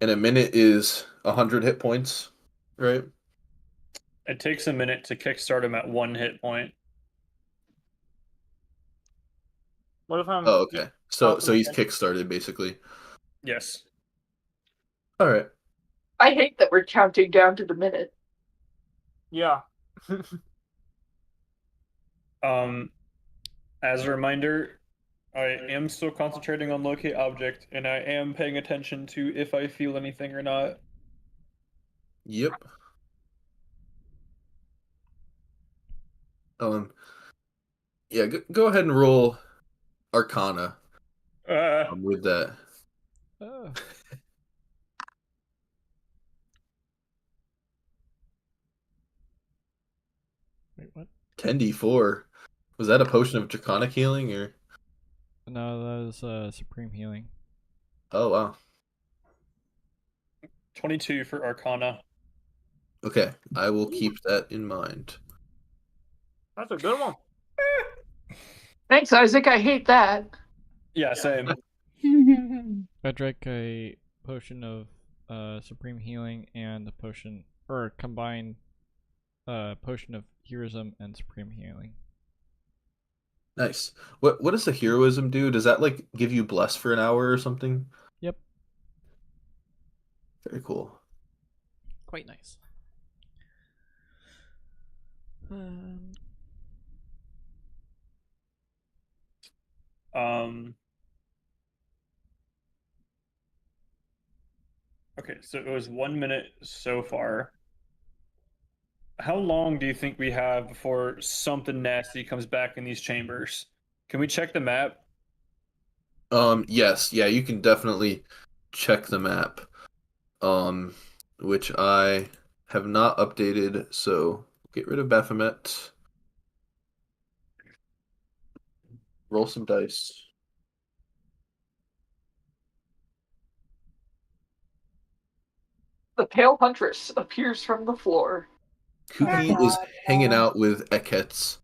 And a minute is 100 hit points, right? It takes a minute to kickstart him at 1 hit point. What if I'm? Oh, okay. So Awesome. he's kickstarted basically. Yes. All right. I hate that we're counting down to the minute. Yeah. As a reminder, I am still concentrating on locate object, and I am paying attention to if I feel anything or not. Yep. Yeah. Go ahead and roll Arcana with that. Oh. Wait, what? 10d4. Was that a potion of draconic healing or? No, that was supreme healing. Oh wow. 22 for Arcana. Okay, I will keep that in mind. That's a good one. Thanks, Isaac. I hate that. Yeah, same. I drank a potion of supreme healing and a potion, or a combined potion of heroism and supreme healing. Nice. What does the heroism do? Does that like give you bless for an hour or something? Yep. Very cool. Quite nice. Okay, so it was 1 minute so far. How long do you think we have before something nasty comes back in these chambers? Can we check the map? Yes, yeah, you can definitely check the map. Which I have not updated, so get rid of Baphomet. Roll some dice. The Pale Huntress appears from the floor. Kuki is hanging out with Ekets.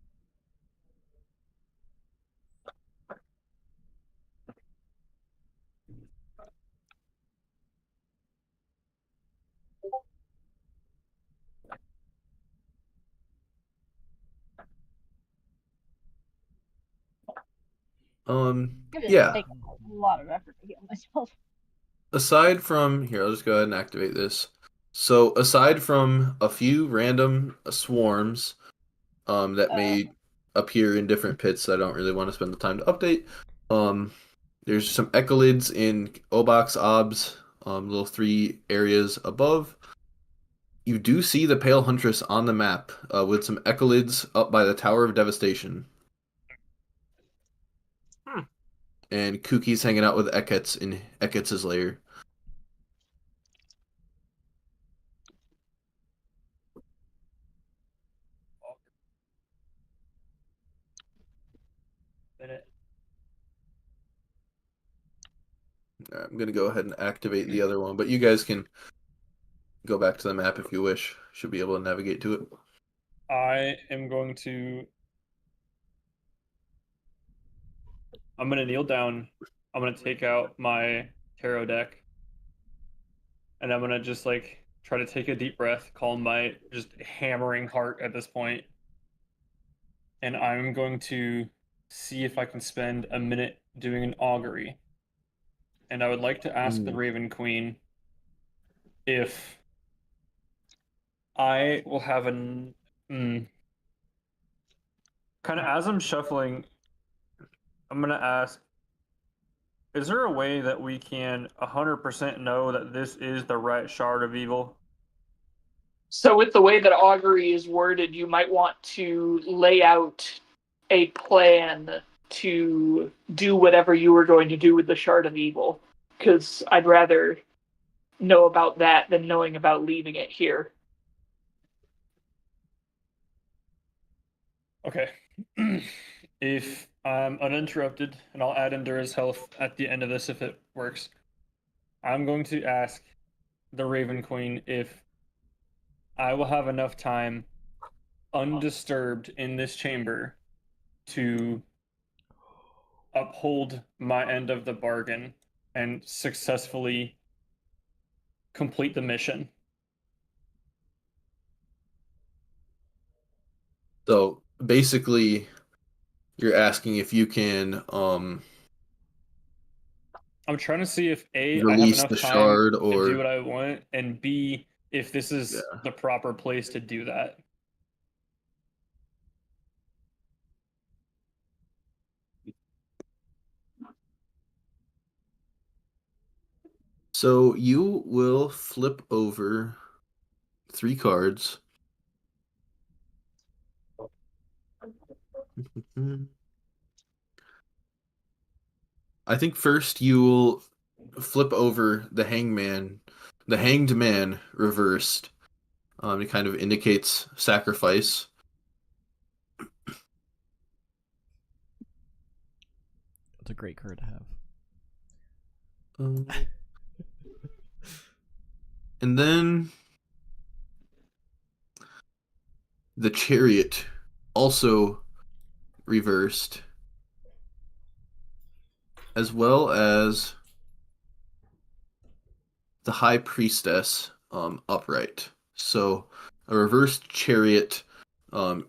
It's Yeah. take a lot of effort to heal myself. Aside from here, I'll just go ahead and activate this. So aside from a few random swarms, that may appear in different pits that I don't really want to spend the time to update. There's some echolids in Obox Obs, little 3 areas above. You do see the Pale Huntress on the map, with some echolids up by the Tower of Devastation. And Kuki's hanging out with Eketz in Eketz's lair. I'm gonna go ahead and activate the other one, but you guys can go back to the map if you wish. Should be able to navigate to it. I am going to. I'm gonna kneel down. I'm gonna take out my tarot deck, and I'm gonna just like try to take a deep breath, calm my just hammering heart at this point, and I'm going to see if I can spend a minute doing an augury. And I would like to ask the Raven Queen if I will have an kind of as I'm shuffling. I'm gonna ask, is there a way that we can 100% know that this is the right shard of evil? So, with the way that augury is worded, you might want to lay out a plan to do whatever you were going to do with the shard of evil. Because I'd rather know about that than knowing about leaving it here. Okay. If I'm uninterrupted, and I'll add Endura's health at the end of this if it works, I'm going to ask the Raven Queen if I will have enough time undisturbed in this chamber to uphold my end of the bargain and successfully complete the mission. So basically, you're asking if you can I'm trying to see if A, I have release enough the time shard, to do or what I want, and B, if this is Yeah. the proper place to do that. so you will flip over 3 cards. I think first you will flip over the Hanged Man reversed. It kind of indicates sacrifice. It's a great card to have. Um, and then the Chariot, also reversed, as well as the High Priestess, upright. So a reversed Chariot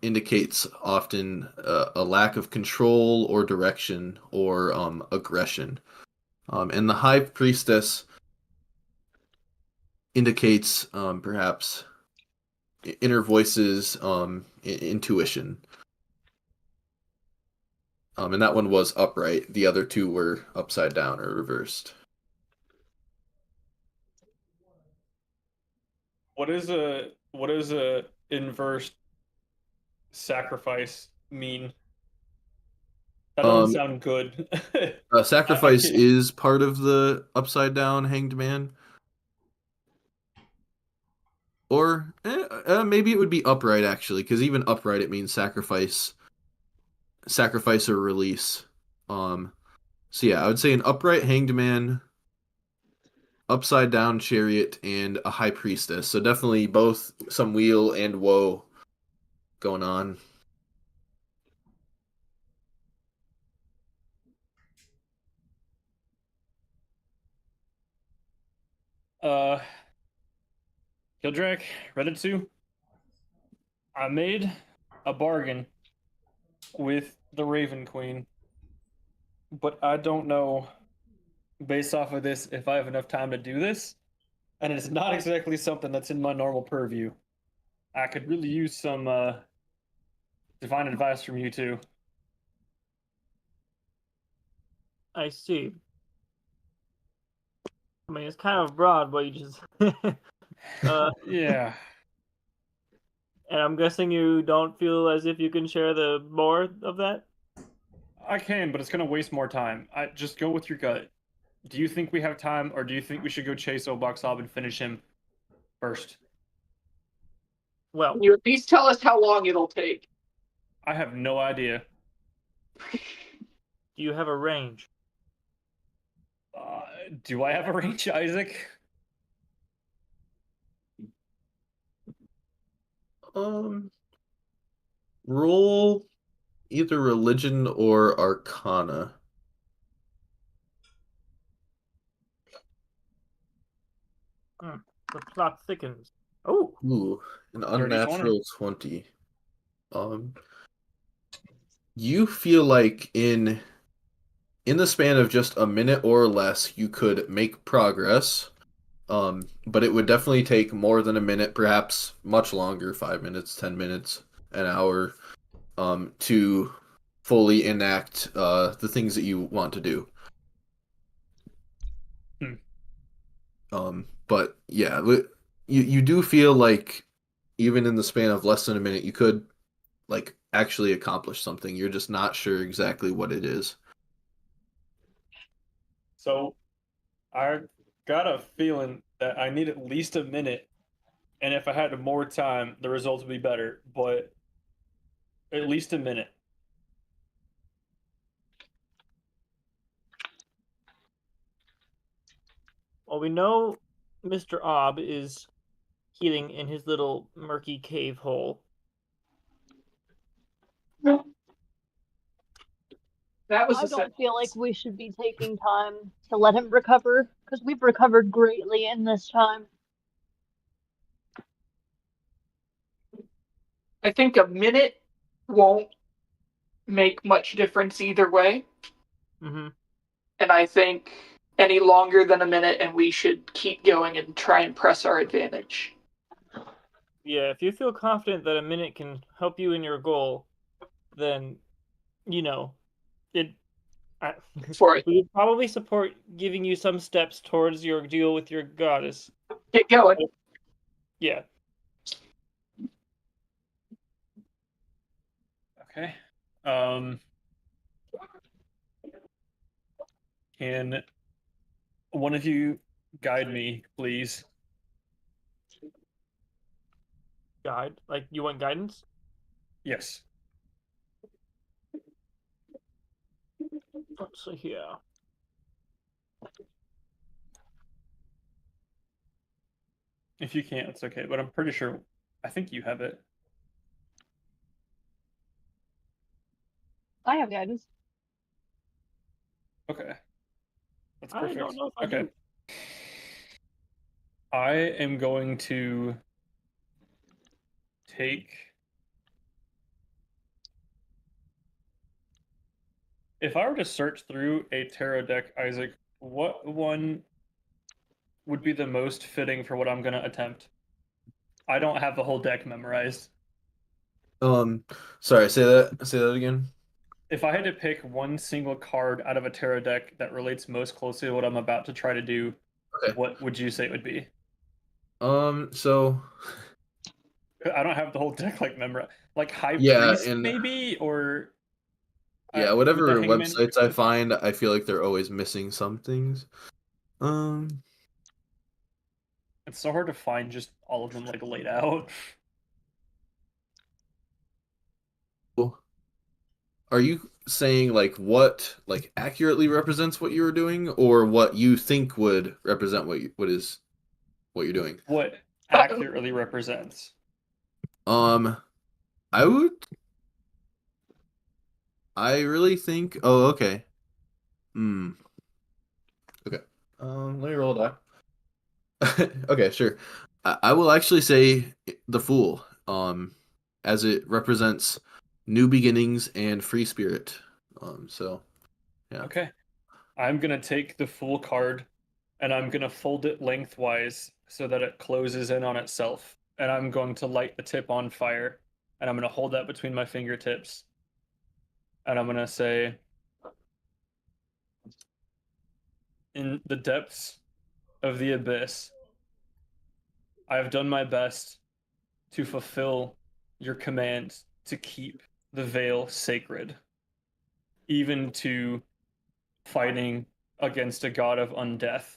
indicates often a lack of control or direction or aggression. And the High Priestess indicates perhaps inner voices, intuition. And that one was upright. The other 2 were upside down or reversed. What is a inverse sacrifice mean? That doesn't sound good. Sacrifice can't- is part of the upside down Hanged Man. Or maybe it would be upright, actually, because even upright it means sacrifice or release. So yeah, I would say an upright Hanged Man, upside down Chariot, and a High Priestess. So definitely both some wheel and woe going on. Gildrake, Reddit 2. I made a bargain with the Raven Queen but I don't know, based off of this, if I have enough time to do this. And it's not exactly something that's in my normal purview. I could really use some divine advice from you two. I see. I mean, it's kind of broad, but you just. Yeah. And I'm guessing you don't feel as if you can share the more of that? I can, but it's gonna waste more time. I just go with your gut. Do you think we have time, or do you think we should go chase Obaxab and finish him first? Well, Can you at least tell us how long it'll take? I have no idea. do you have a range? Do I have a range, Isaac? Roll either religion or arcana. The plot thickens. Oh, Ooh, an Dirty 20. unnatural 20. You feel like in the span of just a minute or less, you could make progress. But it would definitely take more than a minute, perhaps much longer, 5 minutes, 10 minutes, an hour, to fully enact the things that you want to do. But yeah, you do feel like even in the span of less than a minute, you could like actually accomplish something. You're just not sure exactly what it is. So, I got a feeling that I need at least a minute, and if I had more time, the results would be better. But at least a minute. well, we know Mr. Ob is healing in his little murky cave hole. That was I a don't feel like we should be taking time to let him recover, because we've recovered greatly in this time. I think a minute won't make much difference either way. Mm-hmm. And I think any longer than a minute, and we should keep going and try and press our advantage. Yeah, if you feel confident that a minute can help you in your goal, then, it. For it. We would probably support giving you some steps towards your deal with your goddess. Get going. Yeah. Okay. Can one of you guide me, please? Guide? Like, you want guidance? Yes. Let's see here. If you can't, it's okay. But I'm pretty sure. I think you have it. I have guidance. Okay. That's I perfect. don't know if I Okay. do. I am going to take. If I were to search through a tarot deck, Isaac, what one would be the most fitting for what I'm going to attempt? I don't have the whole deck memorized. Sorry, say that again. If I had to pick one single card out of a tarot deck that relates most closely to what I'm about to try to do, Okay. what would you say it would be? So I don't have the whole deck like memorized. Like High yeah, Priest, and maybe, or yeah, would the whatever Hangman- websites I find, I feel like they're always missing some things. It's so hard to find just all of them like laid out. Are you saying like what like accurately represents what you were doing, or what you think would represent what you're doing? What accurately represents? I really think. Oh, okay. Okay. Let me roll a die. Okay, sure. I will actually say the Fool. As it represents new beginnings and free spirit. So Yeah. Okay. I'm gonna take the full card and I'm gonna fold it lengthwise so that it closes in on itself. And I'm going to light the tip on fire. And I'm gonna hold that between my fingertips. And I'm gonna say, in the depths of the abyss, I have done my best to fulfill your command to keep the veil sacred, even to fighting against a god of undeath.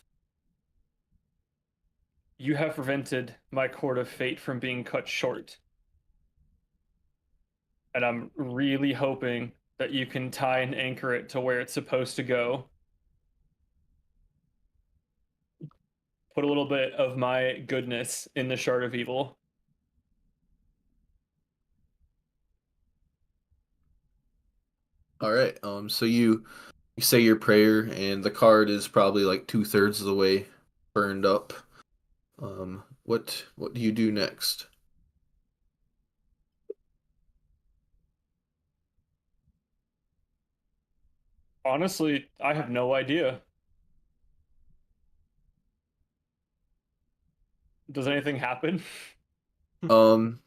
You have prevented my cord of fate from being cut short. And I'm really hoping that you can tie and anchor it to where it's supposed to go. Put a little bit of my goodness in the Shard of Evil. All right. So you say your prayer, and the card is probably like 2/3 of the way burned up. What do you do next? Honestly, I have no idea. Does anything happen? Um,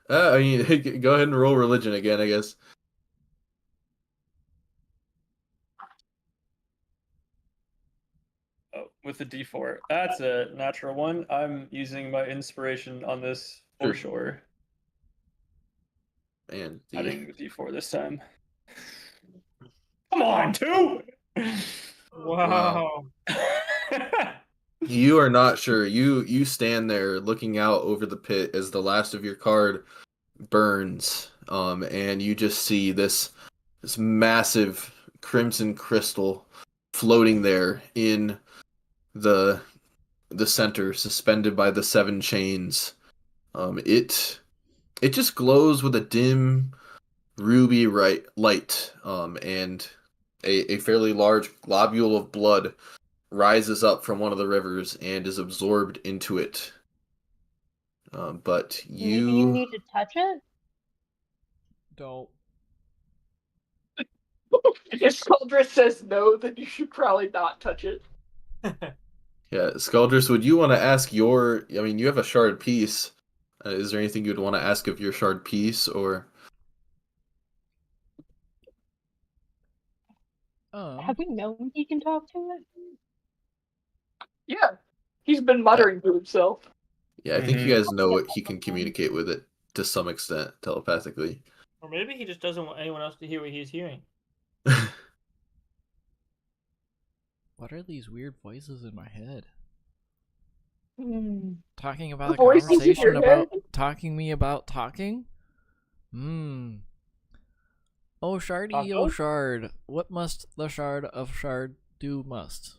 I mean, go ahead and roll religion again, I guess. Oh, with the D4. That's a natural one. I'm using my inspiration on this for sure. And Adding the D4 this time. Come on, 2! Wow. you are not sure. You stand there looking out over the pit as the last of your card burns, and you just see this massive crimson crystal floating there in the center, suspended by the 7 chains. It just glows with a dim ruby light, and a fairly large globule of blood rises up from one of the rivers and is absorbed into it. But Maybe you need to touch it? Don't. If Skuldress says no, then you should probably not touch it. Yeah, Skuldress, would you want to ask your... I mean, you have a shard piece. Is there anything you'd want to ask of your shard piece, or... Have we known he can talk to it? Yeah. He's been muttering to himself. Yeah, I think you guys know he can communicate with it to some extent, telepathically. Or maybe he just doesn't want anyone else to hear what he's hearing. What are these weird voices in my head? Talking The about a voices in conversation your about head? talking me about talking? Oh Shardy, oh Shard, what must the Shard of Shard do must?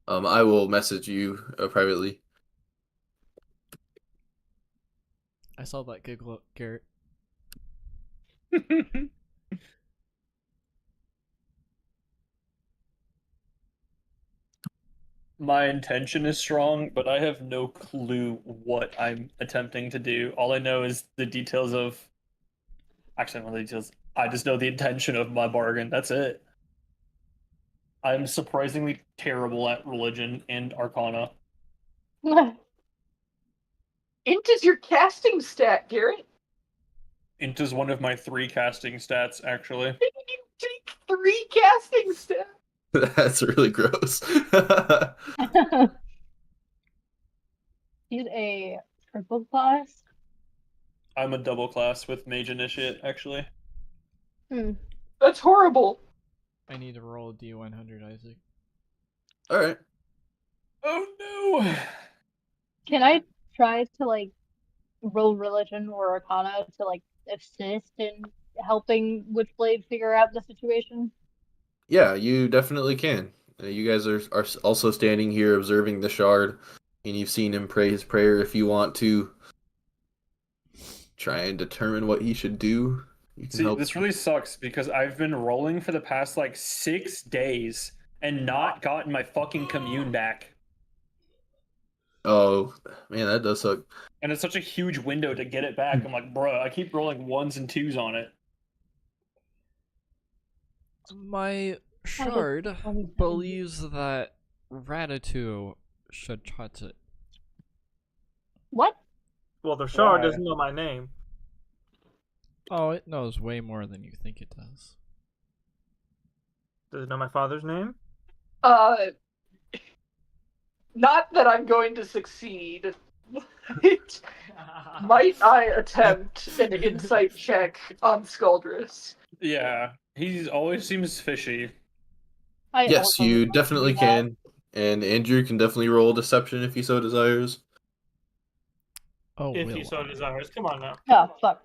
I will message you privately. I saw that giggle, Garrett. My intention is strong, but I have no clue what I'm attempting to do. All I know is the details of... Actually, I don't know the details. I just know the intention of my bargain. That's it. I'm surprisingly terrible at religion and arcana. Int is your casting stat, Garrett. Int is one of my 3 casting stats, actually. You take 3 casting stats. That's really gross. He's a triple class. I'm a double class with Mage Initiate, actually. That's horrible. I need to roll a D100, Isaac. Alright. Oh no! Can I try to like roll religion or arcana to like assist in helping Witchblade figure out the situation? Yeah, you definitely can. You guys are also standing here observing the shard, and you've seen him pray his prayer. If you want to try and determine what he should do, you can help. This really sucks because I've been rolling for the past like 6 days and not gotten my fucking commune back. Oh, man, that does suck. And it's such a huge window to get it back. I'm like, bruh, I keep rolling 1s and 2s on it. My shard believes that Ratatouille should touch it. What? Well, the shard Why? doesn't know my name. Oh, it knows way more than you think it does. Does it know my father's name? Not that I'm going to succeed. Might I attempt an insight check on Skuldrus? Yeah, he always seems fishy. I Yes, also you would like to definitely do that. can. And Andrew can definitely roll deception if he so desires. Oh, If will he so I? desires. Come on now. Oh, fuck.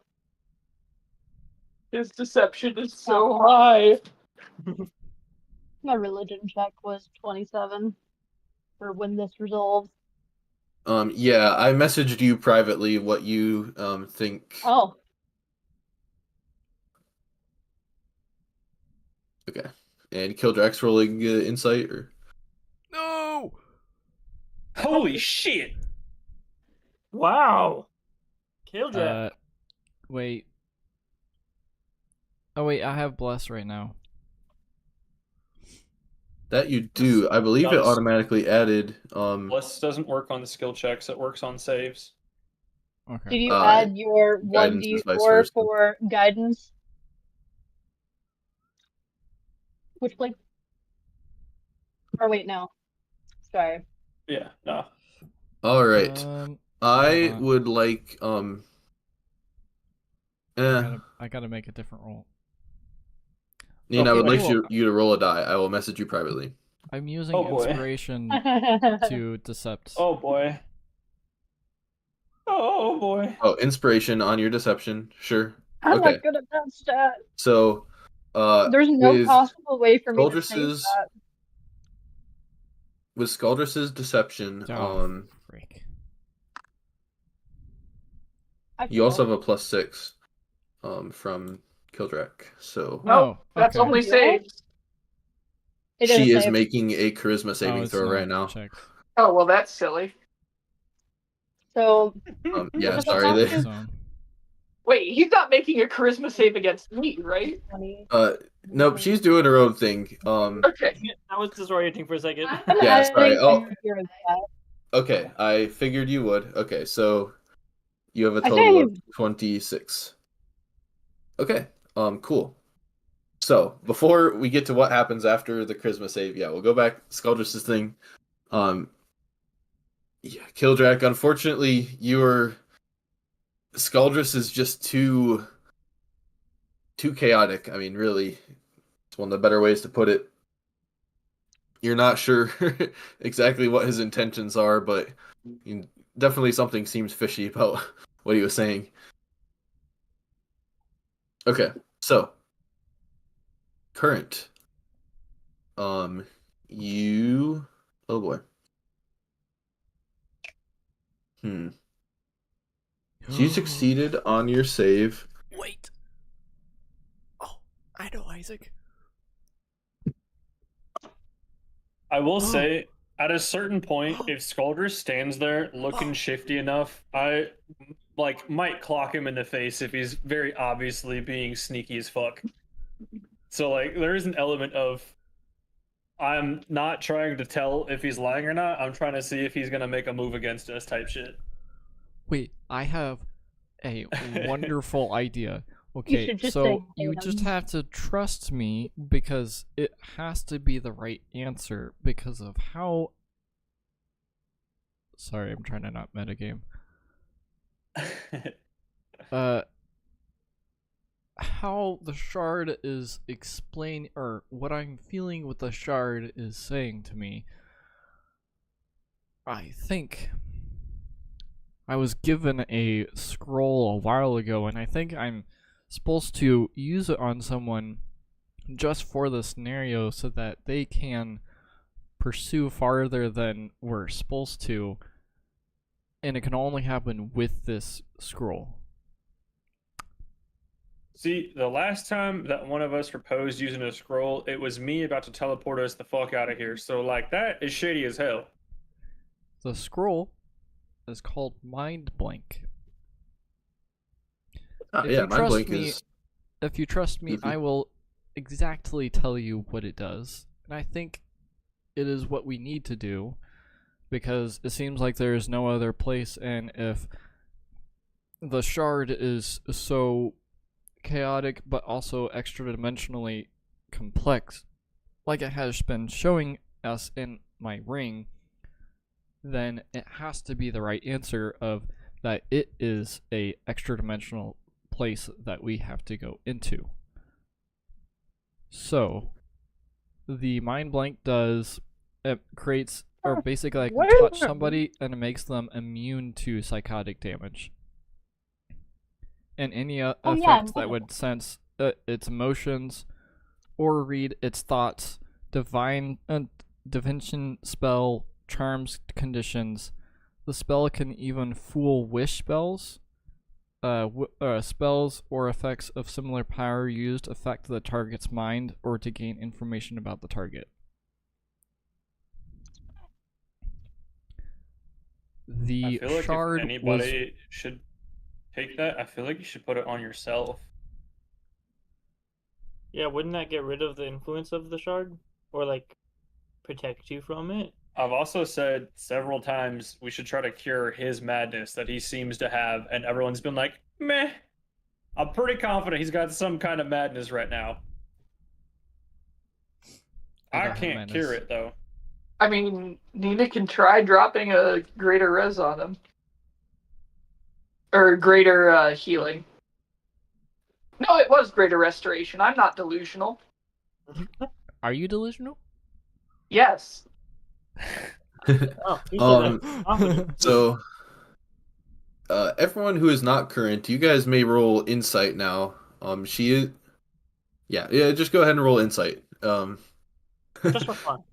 His deception is so high. My religion check was 27 for when this resolves. Yeah, I messaged you privately what you think. Oh, Okay. And Kildrax rolling insight or No! Holy shit! Wow. Killjack. Wait. Oh wait, I have bless right now. that you do. I believe it Does. automatically added Bless doesn't work on the skill checks, it works on saves. Okay. did you Uh, add your guidance is vice 1d4 versa. for guidance? Which blade? Or wait, no. Sorry. Yeah, no. all right. I hold on. would like I gotta make a different roll. Nina, I Okay, would like cool. you to roll a die. I will message you privately. I'm using Oh, boy. inspiration I'm to decept. Oh boy. Oh boy. Oh, inspiration on your deception. Sure. not Okay. good at that stat. So There's no with possible way for me to save Skuldrus's that. with Skuldrus's deception, Oh, freak. I you also have failed. a +6 from Kildrak. So Nope, that's okay. only saves. It didn't she is save. making a charisma saving it's throw not right now. checked. Oh, well, that's silly. So, Yeah, What's sorry. up, They, Doctor? So, Wait, he's not making a charisma save against me, right? 20. nope, she's doing her own thing. Okay. I was disorienting for a second. Yeah, sorry. I Oh, hear that. okay. I figured you would. Okay, so you have a I total of saved. 26. Okay. Cool. So before we get to what happens after the charisma save, yeah, we'll go back Skuldrus's thing. Yeah, Kildrak, unfortunately, your Skuldrus is just too chaotic. I mean, really, it's one of the better ways to put it. You're not sure exactly what his intentions are, but definitely something seems fishy about what he was saying. Okay, so current. You. Oh boy. So you succeeded on your save. Wait. Oh, I know Isaac. I will say, at a certain point, if Skuldrus stands there looking shifty enough, I might clock him in the face if he's very obviously being sneaky as fuck. So there is an element of I'm not trying to tell if he's lying or not. I'm trying to see if he's gonna make a move against us type shit. Wait, I have a wonderful idea. Okay, should just so say you just Tatum. have to trust me because it has to be the right answer because of how. Sorry, I'm trying to not metagame. How the shard is explain or what I'm feeling with the shard is saying to me. I think I was given a scroll a while ago, and I think I'm supposed to use it on someone just for the scenario so that they can pursue farther than we're supposed to, and it can only happen with this scroll. See, the last time that one of us proposed using a scroll, it was me about to teleport us the fuck out of here. So that is shady as hell. The scroll is called Mind Blank. If Yeah, you Mind trust Blank me, is. if you trust me, I will exactly tell you what it does. And I think it is what we need to do because it seems like there is no other place, and if the shard is so chaotic but also extra dimensionally complex, like it has been showing us in my ring, then it has to be the right answer of that it is a extra dimensional place that we have to go into. So the mind blank does, it creates, or basically I can Where- touch somebody and it makes them immune to psychotic damage and any Oh, effect yeah, that would sense its emotions or read its thoughts, divination spell, charms, conditions. The spell can even fool wish spells. Spells or effects of similar power used affect the target's mind or to gain information about the target. I The feel like shard if anybody should take that, I feel like you should put it on yourself. Yeah, wouldn't that get rid of the influence of the shard? Or, like, protect you from it? I've also said several times we should try to cure his madness that he seems to have, and everyone's been like, meh. I'm pretty confident he's got some kind of madness right now. I I don't have can't cure madness. it, though. I mean, Nina can try dropping a greater res on him. Or greater healing. No, it was greater restoration. I'm not delusional. Are you delusional? Yes. Oh, he said that Um. confident. So, everyone who is not current, you guys may roll insight now. She is. Yeah. Just go ahead and roll insight. Just for fun.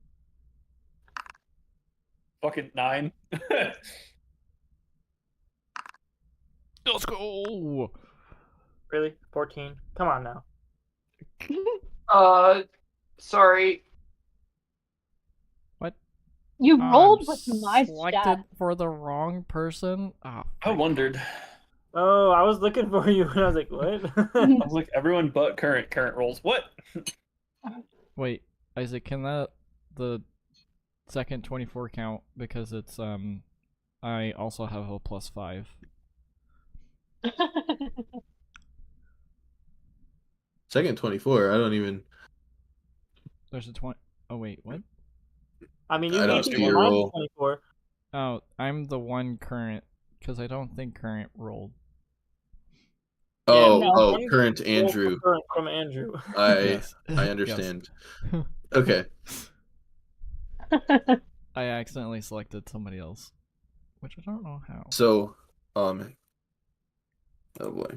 Fucking 9. Let's go. Really? 14? Come on now. Sorry. You I'm rolled with my selected stat. for the wrong person. Oh, I wondered. Oh, I was looking for you, and I was like, what? I was like, everyone but current rolls. What? wait, Isaac, can the second 24 count because it's I also have a +5. Second 24. I don't even. There's a 20. Oh wait, what? I mean, you I don't can see do your mine roll. 24. Oh, I'm the one current because I don't think current rolled. Oh, no, oh, one current roll for Andrew. current from Andrew. I Yes. I understand. Okay. I accidentally selected somebody else, which I don't know how. So, oh boy.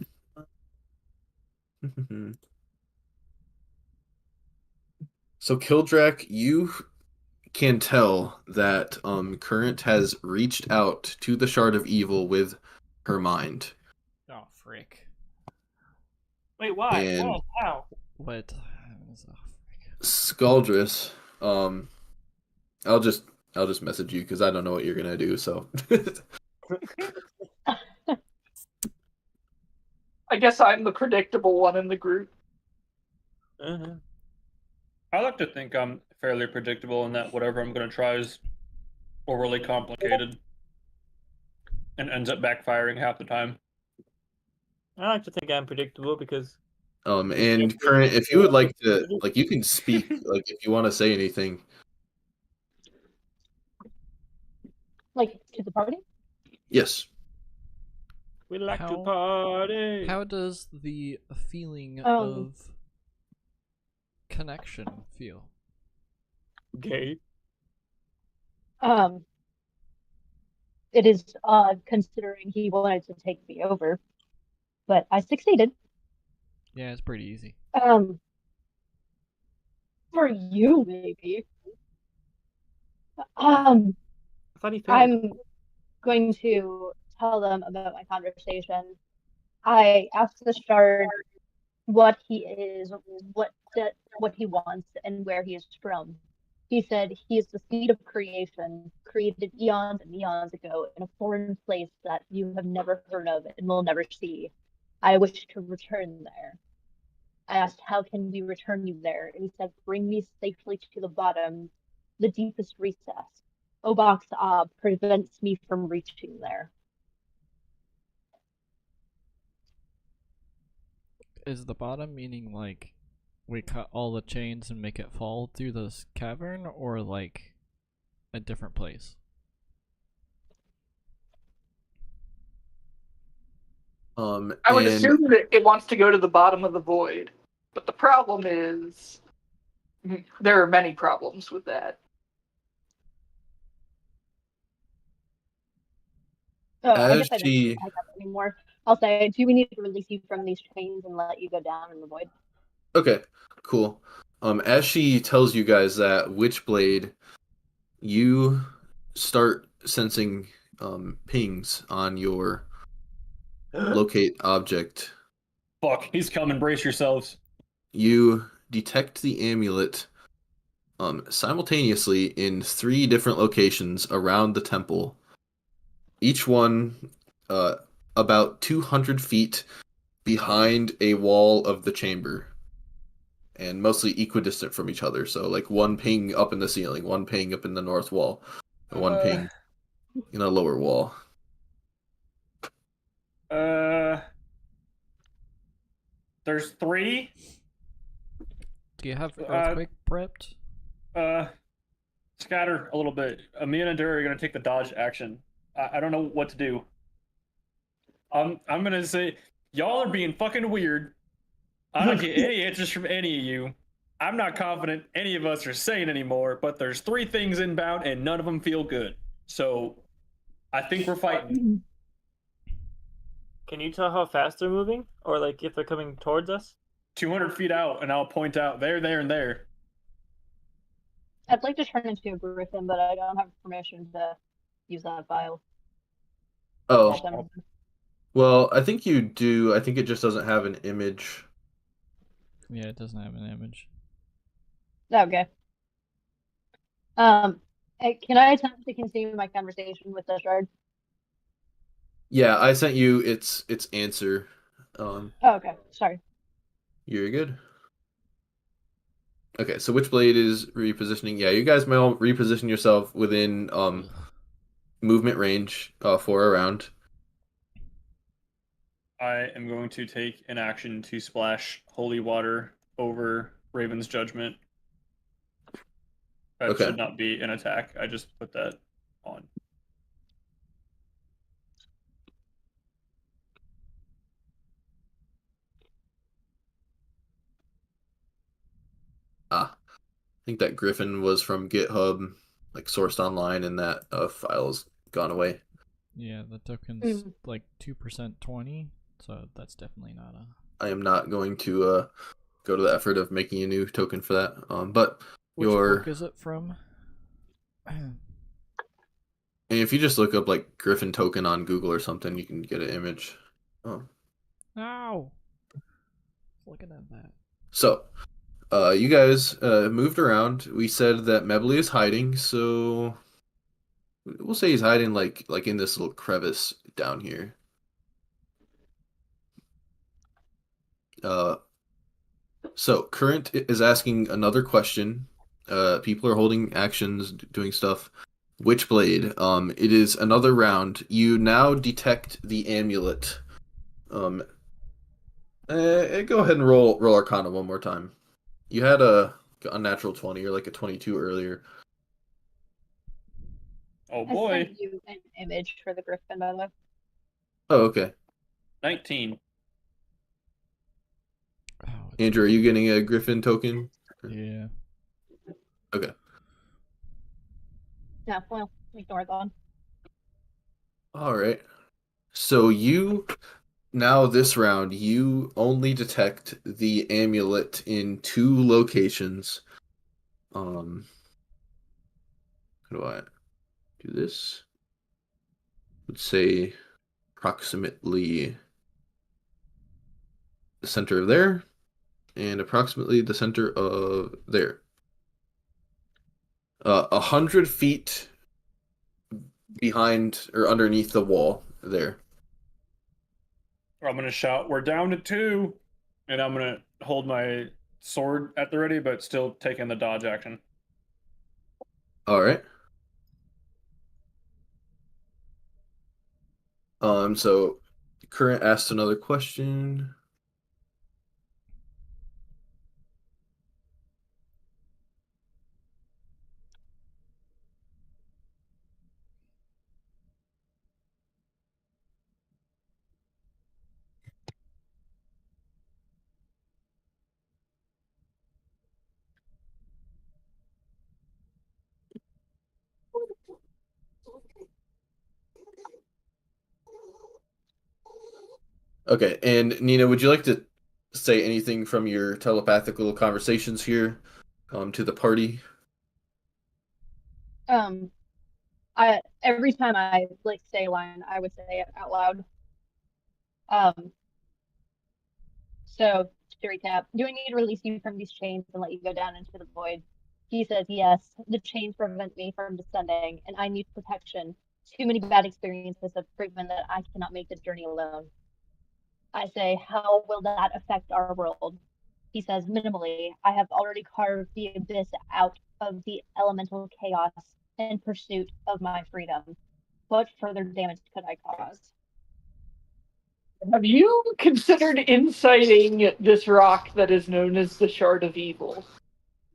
So Kildrak, you can tell that Current has reached out to the Shard of Evil with her mind. Oh frick! Wait, why? And Why? How? What? Oh, frick. Scaldrus, I'll just message you because I don't know what you're gonna do. So I guess I'm the predictable one in the group. Uh-huh. I like to think I'm fairly predictable in that whatever I'm going to try is overly complicated and ends up backfiring half the time. I like to think I'm predictable because and Current, if you would like to, like, you can speak, like, if you want to say anything. Like to the party? Yes. we like to How- party. How does the feeling Um. of connection feel? Gay. It is considering he wanted to take me over, but I succeeded. Yeah, it's pretty easy. For you maybe. I thought he failed. I'm going to tell them about my conversation. I asked the shard what he is, what he wants, and where he is from. He said he is the seed of creation, created eons and eons ago in a foreign place that you have never heard of and will never see. I wish to return there. I asked, how can we return you there? And he said, bring me safely to the bottom, the deepest recess. Obak's prevents me from reaching there. Is the bottom meaning like we cut all the chains and make it fall through this cavern, or like a different place? I would And assume that it wants to go to the bottom of the void, but the problem is there are many problems with that. Oh, I as guess I don't she, like that anymore. I'll say, do we need to release you from these chains and let you go down in the void? okay, cool. As she tells you guys that Witchblade, you start sensing pings on your locate object. Fuck, he's coming. Brace yourselves. You detect the amulet simultaneously in 3 different locations around the temple. Each one about 200 feet behind a wall of the chamber, and mostly equidistant from each other. So like one ping up in the ceiling, one ping up in the north wall, and one ping in a lower wall. There's 3. Do you have earthquake prepped? Scatter a little bit. Me and Adura are gonna take the dodge action. I don't know what to do. I'm gonna say y'all are being fucking weird. I don't get any answers from any of you. I'm not confident any of us are saying anymore, but there's 3 things inbound and none of them feel good. So I think we're fighting. Can you tell how fast they're moving, or like if they're coming towards us? 200 feet out, and I'll point out there, and there. I'd like to turn into a griffin, but I don't have permission to use that file. Oh, well, I think you do. I think it just doesn't have an image. Yeah, it doesn't have an image. Okay. Can I attempt to continue my conversation with the shard? Yeah, I sent you its answer. Oh, okay. Sorry. You're good. Okay, so Witchblade is repositioning. Yeah, you guys may all reposition yourself within movement range for a round. I am going to take an action to splash holy water over Raven's judgment. That Okay. should not be an attack. I just put that on. I think that Griffin was from GitHub, like sourced online, and that file's gone away. Yeah, the token's like 2% 20, so that's definitely not a. I am not going to go to the effort of making a new token for that. But Which book is it from? and if you just look up like Griffin token on Google or something, you can get an image. Ow! Looking at that. So, you guys moved around. We said that Mebly is hiding, so we'll say he's hiding like in this little crevice down here. So Current is asking another question. People are holding actions, doing stuff. Witchblade. It is another round. You now detect the amulet. Go ahead and roll Arcana one more time. You had a unnatural 20 or like a 22 earlier. Oh I boy. sent you an image for the griffin, by the way. Oh, okay. 19. Oh, Andrew, are you getting a Griffin token? Yeah. Okay. No, well, ignore that. All right. So you now this round you only detect the amulet in 2 locations. How do I do this? Let's say approximately the center of there and approximately the center of there. 100 feet behind or underneath the wall there. I'm gonna shout, "We're down to 2," and I'm gonna hold my sword at the ready, but still taking the dodge action. All right. So Current asked another question. Okay, and Nina, would you like to say anything from your telepathic little conversations here to the party? I every time I like say a line, I would say it out loud. Um, so to recap, do I need to release you from these chains and let you go down into the void? He says yes. The chains prevent me from descending, and I need protection. Too many bad experiences have proven that I cannot make the journey alone. I say, how will that affect our world? He says, minimally. I have already carved the abyss out of the elemental chaos in pursuit of my freedom. What further damage could I cause? Have you considered inciting this rock that is known as the Shard of Evil?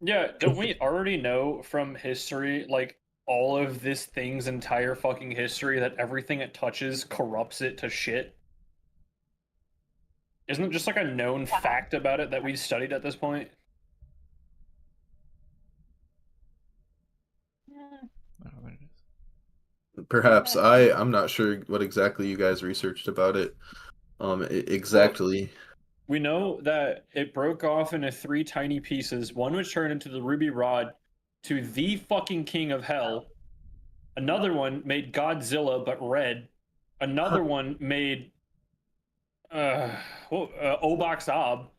Yeah, don't we already know from history, like, all of this thing's entire fucking history, that everything it touches corrupts it to shit? Isn't it just like a known fact about it that we've studied at this point? I don't know what it is. Perhaps I'm not sure what exactly you guys researched about it. Exactly. We know that it broke off into 3 tiny pieces, one which turned into the ruby rod to the fucking king of hell. Another one made Godzilla but red. Another one made Obox Ob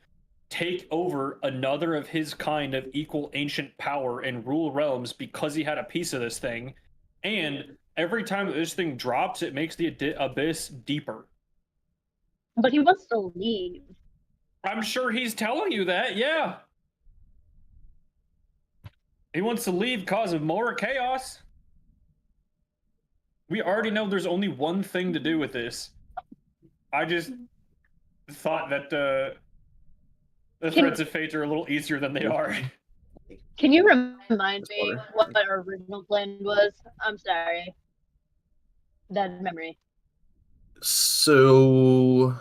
take over another of his kind of equal ancient power and rule realms because he had a piece of this thing. And every time that this thing drops, it makes the abyss deeper. But he wants to leave. I'm sure he's telling you that, yeah. He wants to leave cause of more chaos. We already know there's only one thing to do with this. I just thought that the threads of fate are a little easier than they are. Can you remind me what our original plan was? I'm sorry. That memory. So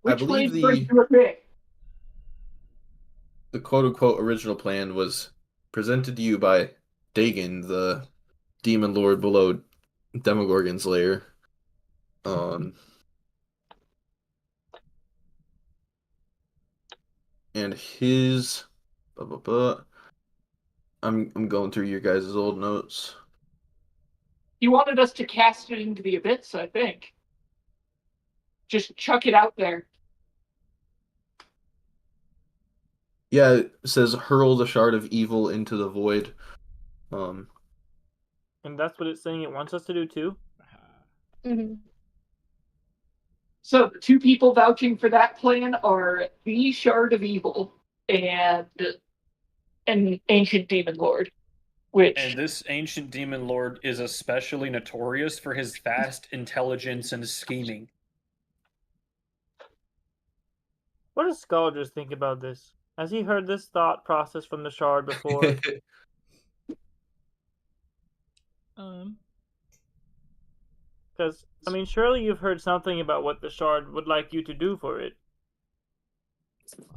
I believe the quote unquote original plan was presented to you by Dagon, the demon lord below Demogorgon's lair. And his I'm going through your guys' old notes. He wanted us to cast it into the abyss, I think. Just chuck it out there. Yeah, it says hurl the shard of evil into the void. And that's what it's saying it wants us to do too? Mm-hmm. So the 2 people vouching for that plan are the Shard of Evil and an ancient demon lord. And this ancient demon lord is especially notorious for his vast intelligence and scheming. What does Scaldrus think about this? Has he heard this thought process from the Shard before? Because, I mean, surely you've heard something about what the Shard would like you to do for it.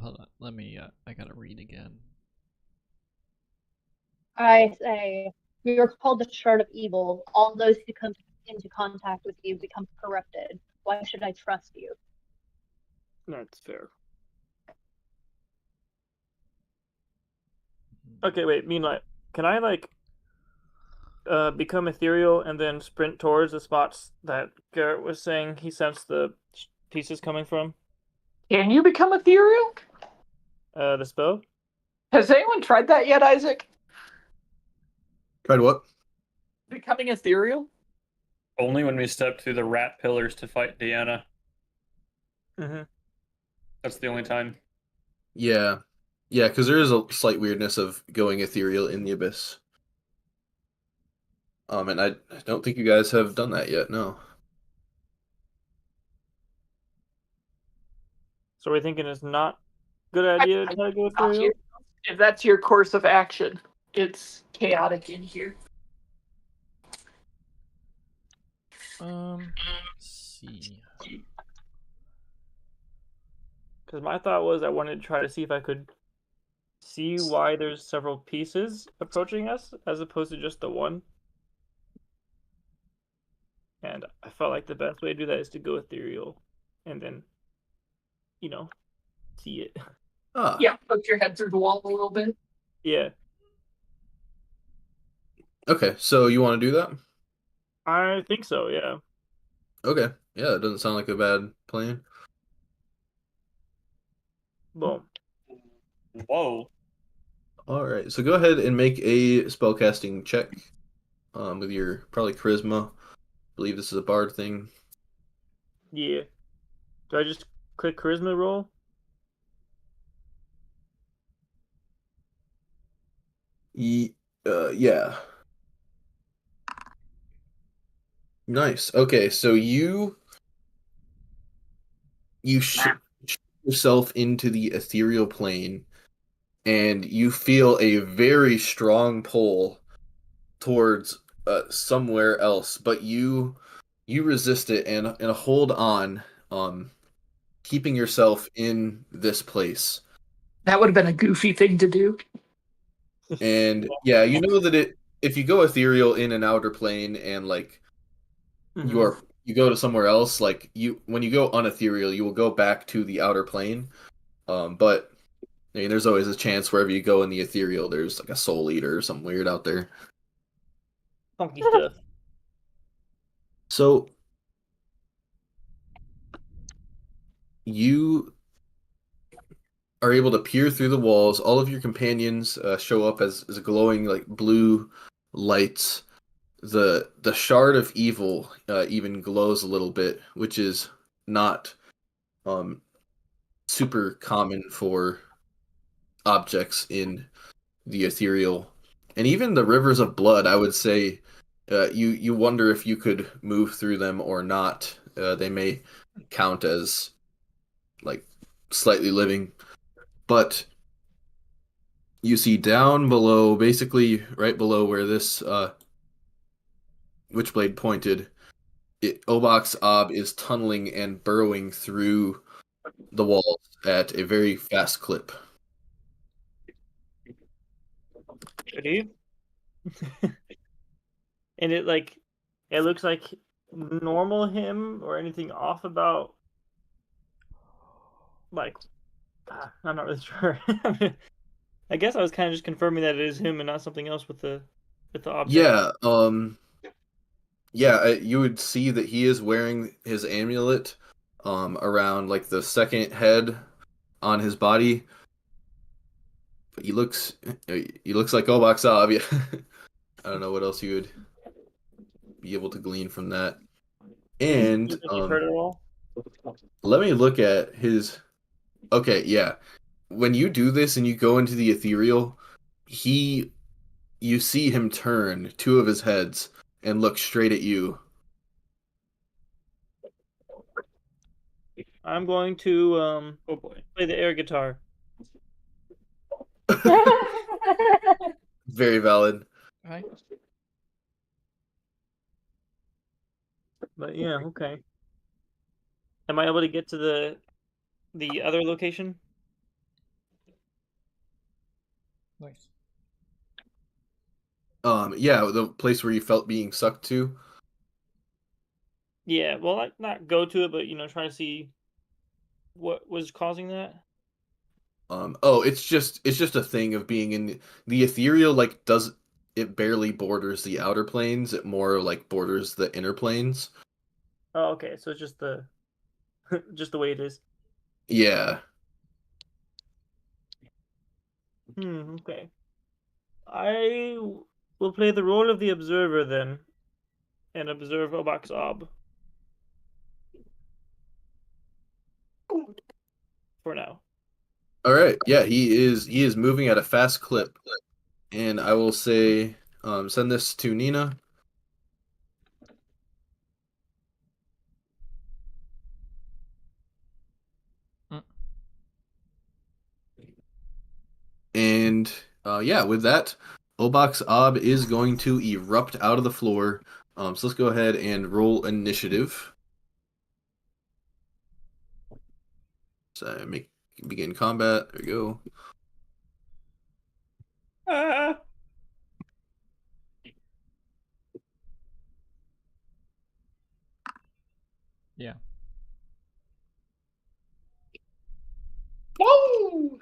Hold on, let me, I gotta read again. I say, we are called the Shard of Evil. All those who come into contact with you become corrupted. Why should I trust you? That's fair. Okay, wait, meanwhile, can I, like, become ethereal and then sprint towards the spots that Garrett was saying he sensed the pieces coming from? Can you become ethereal? The spell? Has anyone tried that yet, Isaac? Tried what? Becoming ethereal? Only when we step through the rat pillars to fight Deanna. Mm-hmm. That's the only time. Yeah. Yeah, because there is a slight weirdness of going ethereal in the abyss. And I don't think you guys have done that yet, no. So we're thinking it's not a good idea to try to go through. If that's your course of action, it's chaotic in here. Let's see. Because my thought was I wanted to try to see if I could see why there's several pieces approaching us as opposed to just the one. And I felt like the best way to do that is to go ethereal and then, see it. Ah, Yeah, poke your head through the wall a little bit. Yeah, okay, so you want to do that? I think so, yeah. Okay, yeah, that doesn't sound like a bad plan. Boom. Whoa. All right, so go ahead and make a spellcasting check with your probably charisma. I believe this is a bard thing. Yeah. Do I just click charisma roll? Yeah. Nice. Okay, so you shoot yourself into the ethereal plane, and you feel a very strong pull towards somewhere else, but you resist it and hold on, keeping yourself in this place. That would have been a goofy thing to do. And yeah, you know that if you go ethereal in an outer plane and like you go to somewhere else, like you when you go unethereal, you will go back to the outer plane. But I mean, there's always a chance wherever you go in the ethereal, there's like a soul eater or something weird out there. Funky stuff. So you are able to peer through the walls. All of your companions show up as glowing like blue lights. The shard of evil even glows a little bit, which is not um, super common for objects in the ethereal. And even the rivers of blood, I would say, you wonder if you could move through them or not. They may count as like slightly living, but you see down below, basically right below where this witchblade pointed, Obox Ob is tunneling and burrowing through the walls at a very fast clip. Ready? And it looks like normal him or anything off about like I'm not really sure. I guess I was kind of just confirming that it is him and not something else with the object. Yeah, you would see that he is wearing his amulet around like the second head on his body. But he looks like Obox Ob. Yeah. I don't know what else you would be able to glean from that. You And think you've heard it all? let me look at his. Okay, yeah. When you do this and you go into the ethereal, you see him turn two of his heads and look straight at you. I'm going to Oh boy. play the air guitar. Very valid. Hi. But yeah, okay. Am I able to get to the other location? Nice. Yeah, the place where you felt being sucked to. Yeah, well, like not go to it, but try to see what was causing that. Oh, it's just a thing of being in the ethereal. Like, does it barely borders the outer planes? It more like borders the inner planes. Oh, okay. So it's just the just the way it is. Yeah. Okay. I will play the role of the observer then, and observe Obak's Ob. For now. All right. Yeah, he is moving at a fast clip, and I will say, send this to Nina. And yeah, with that, Obak's Ob is going to erupt out of the floor. So let's go ahead and roll initiative. So begin combat. There we go. Ah! Yeah. Woo!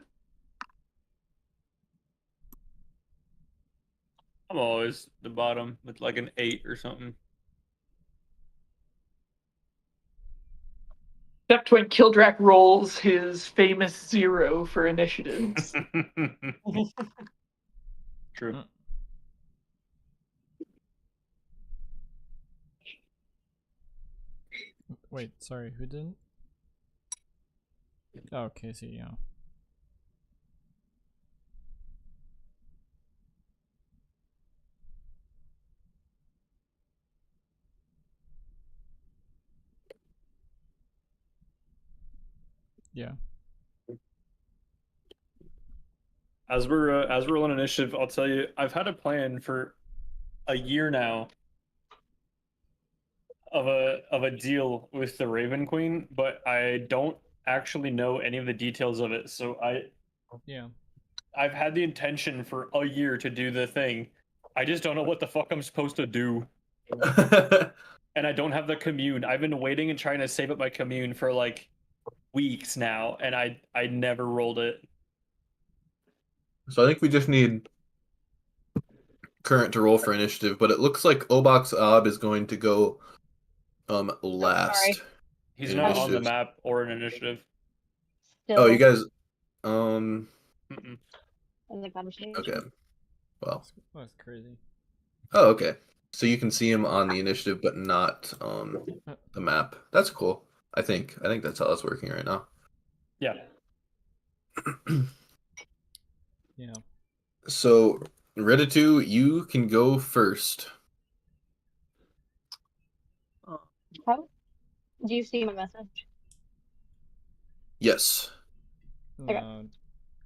I'm always the bottom with like an 8 or something. Except when Kildrak rolls his famous 0 for initiatives. True. Wait, sorry, who didn't? Oh, Casey, yeah. Yeah. As we're rolling initiative, I'll tell you, I've had a plan for a year now of a deal with the Raven Queen, but I don't actually know any of the details of it. So Yeah. I've had the intention for a year to do the thing. I just don't know what the fuck I'm supposed to do. And I don't have the commune. I've been waiting and trying to save up my commune for like weeks now, and I never rolled it. So I think we just need current to roll for initiative, but it looks like Obak's Ob is going to go last. sorry. He's in not on the initiatives. map or an initiative. Still Oh, you guys Mm-mm. in the conversation. okay. Well. That's crazy. Oh, okay. So you can see him on the initiative but not the map. That's cool. I think that's how it's working right now. Yeah. Yeah. So, Redditu, you can go first. How? Do you see my message? Yes. No,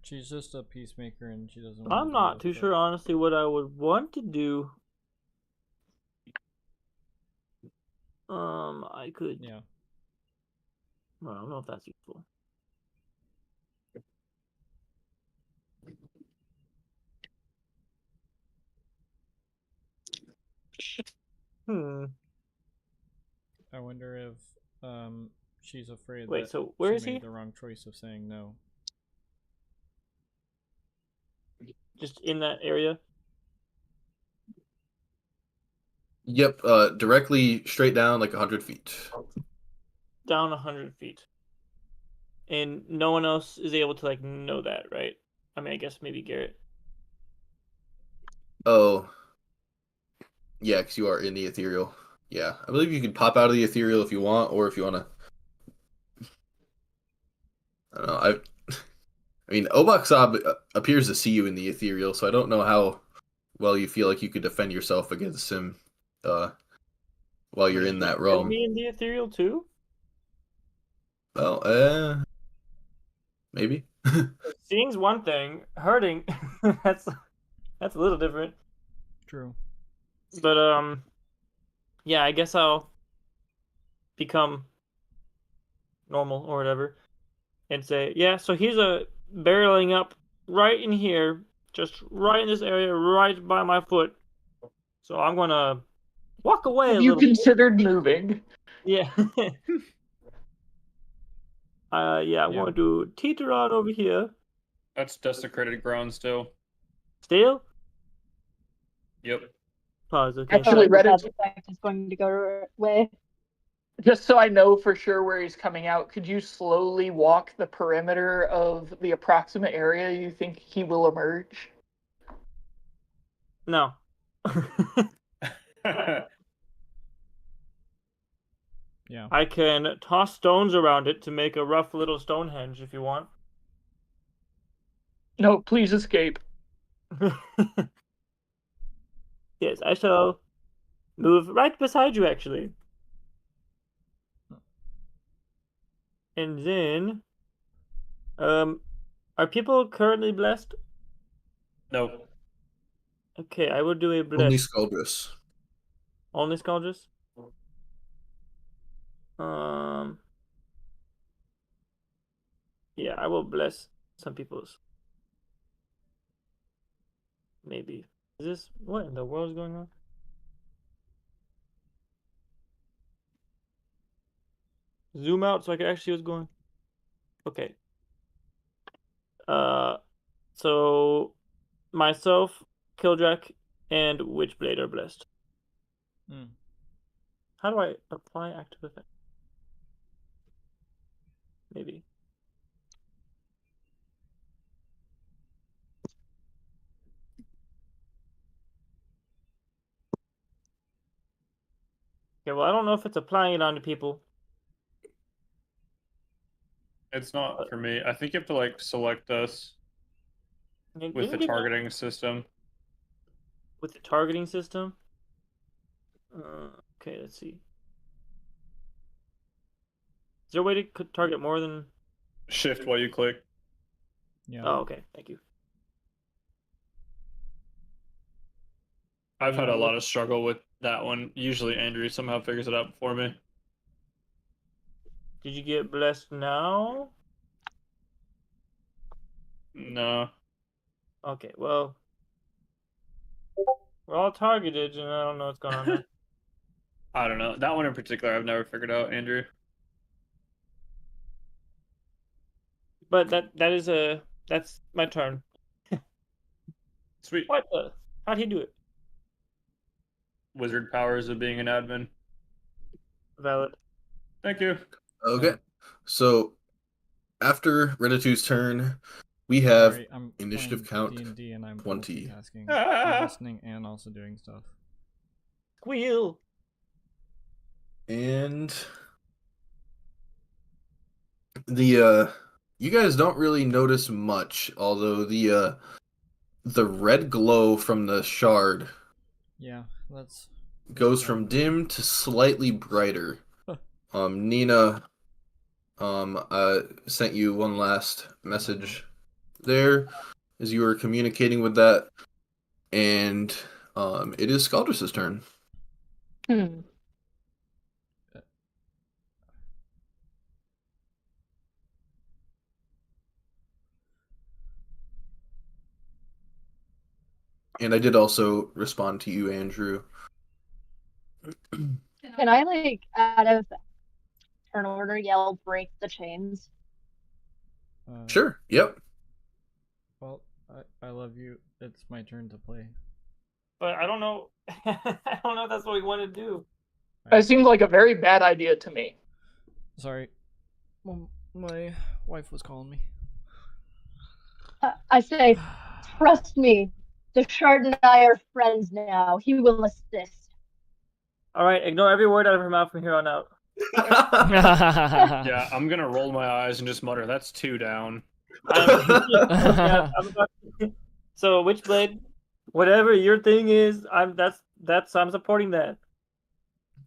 she's just a peacemaker and she doesn't want I'm not too sure, honestly, what I would want to do. I could. Yeah. Well, I don't know if that's useful. I wonder if she's afraid Wait, that so where she is made he? the wrong choice of saying no. Just in that area? Yep, directly straight down like 100 feet. Down 100 feet. And no one else is able to, like, know that, right? I mean, I guess maybe Garrett. Oh. Yeah, because you are in the ethereal. Yeah, I believe you can pop out of the ethereal if you want, or if you want to. I don't know. I mean, Obaxab appears to see you in the ethereal, so I don't know how well you feel like you could defend yourself against him while you're in that Is realm. me in the ethereal too? Well, maybe. Seeing's one thing. Hurting, that's a little different. True. But yeah, I guess I'll become normal or whatever, and say, yeah. So he's barreling up right in here, just right in this area, right by my foot. So I'm gonna walk away Have a you little. considered moving? Yeah. Yeah, I'm going to teeter on over here. That's desecrated ground still. Still? Yep. Pause. Okay. Actually, Reddit, That effect is going to go away. just so I know for sure where he's coming out, could you slowly walk the perimeter of the approximate area you think he will emerge? No. Yeah. I can toss stones around it to make a rough little Stonehenge if you want. No, please escape. Yes, I shall move right beside you, actually. And then, are people currently blessed? No. Okay, I will do a bless. Only Skuldress. Only Scaldress? Yeah, I will bless some people's. Maybe. Is this what in the world is going on? Zoom out so I can actually see what's going. Okay. So myself, Kildrak, and Witchblade are blessed. Mm. How do I apply active effect? Maybe. Okay, well, I don't know if it's applying it onto people. It's not for me. I think you have to like select us Can with you the give me- targeting system. with the targeting system. Okay, let's see. Is there a way to target more than? Shift while you click. Yeah. Oh, okay. Thank you. I've had a lot of struggle with that one. Usually Andrew somehow figures it out for me. Did you get blessed now? No. Okay, well, we're all targeted, and I don't know what's going on there. I don't know. That one in particular I've never figured out, Andrew. But that's my turn. Sweet. What the? How'd he do it? Wizard powers of being an admin. Valid. Thank you. Okay. So after Reditu's turn, we have Sorry, I'm initiative playing count D&D and I'm 20. multitasking. Ah! I'm listening and also doing stuff. Squeal. And the you guys don't really notice much, although the red glow from the shard Yeah, that's goes bad. from dim to slightly brighter. Nina sent you one last message there as you were communicating with that, and it is Scaldress's turn. Hmm. And I did also respond to you, Andrew. Can I, like, out of turn order, yell break the chains? Sure. Yep. Well, I love you. It's my turn to play. But I don't know. I don't know if that's what we want to do. That seemed like a very bad idea to me. Sorry. Well, my wife was calling me. I say, trust me, the Shard and I are friends now. He will assist. All right, ignore every word out of her mouth from here on out. Yeah, I'm gonna roll my eyes and just mutter, that's 2 down. Yeah, so Witchblade, whatever your thing is, I'm supporting that.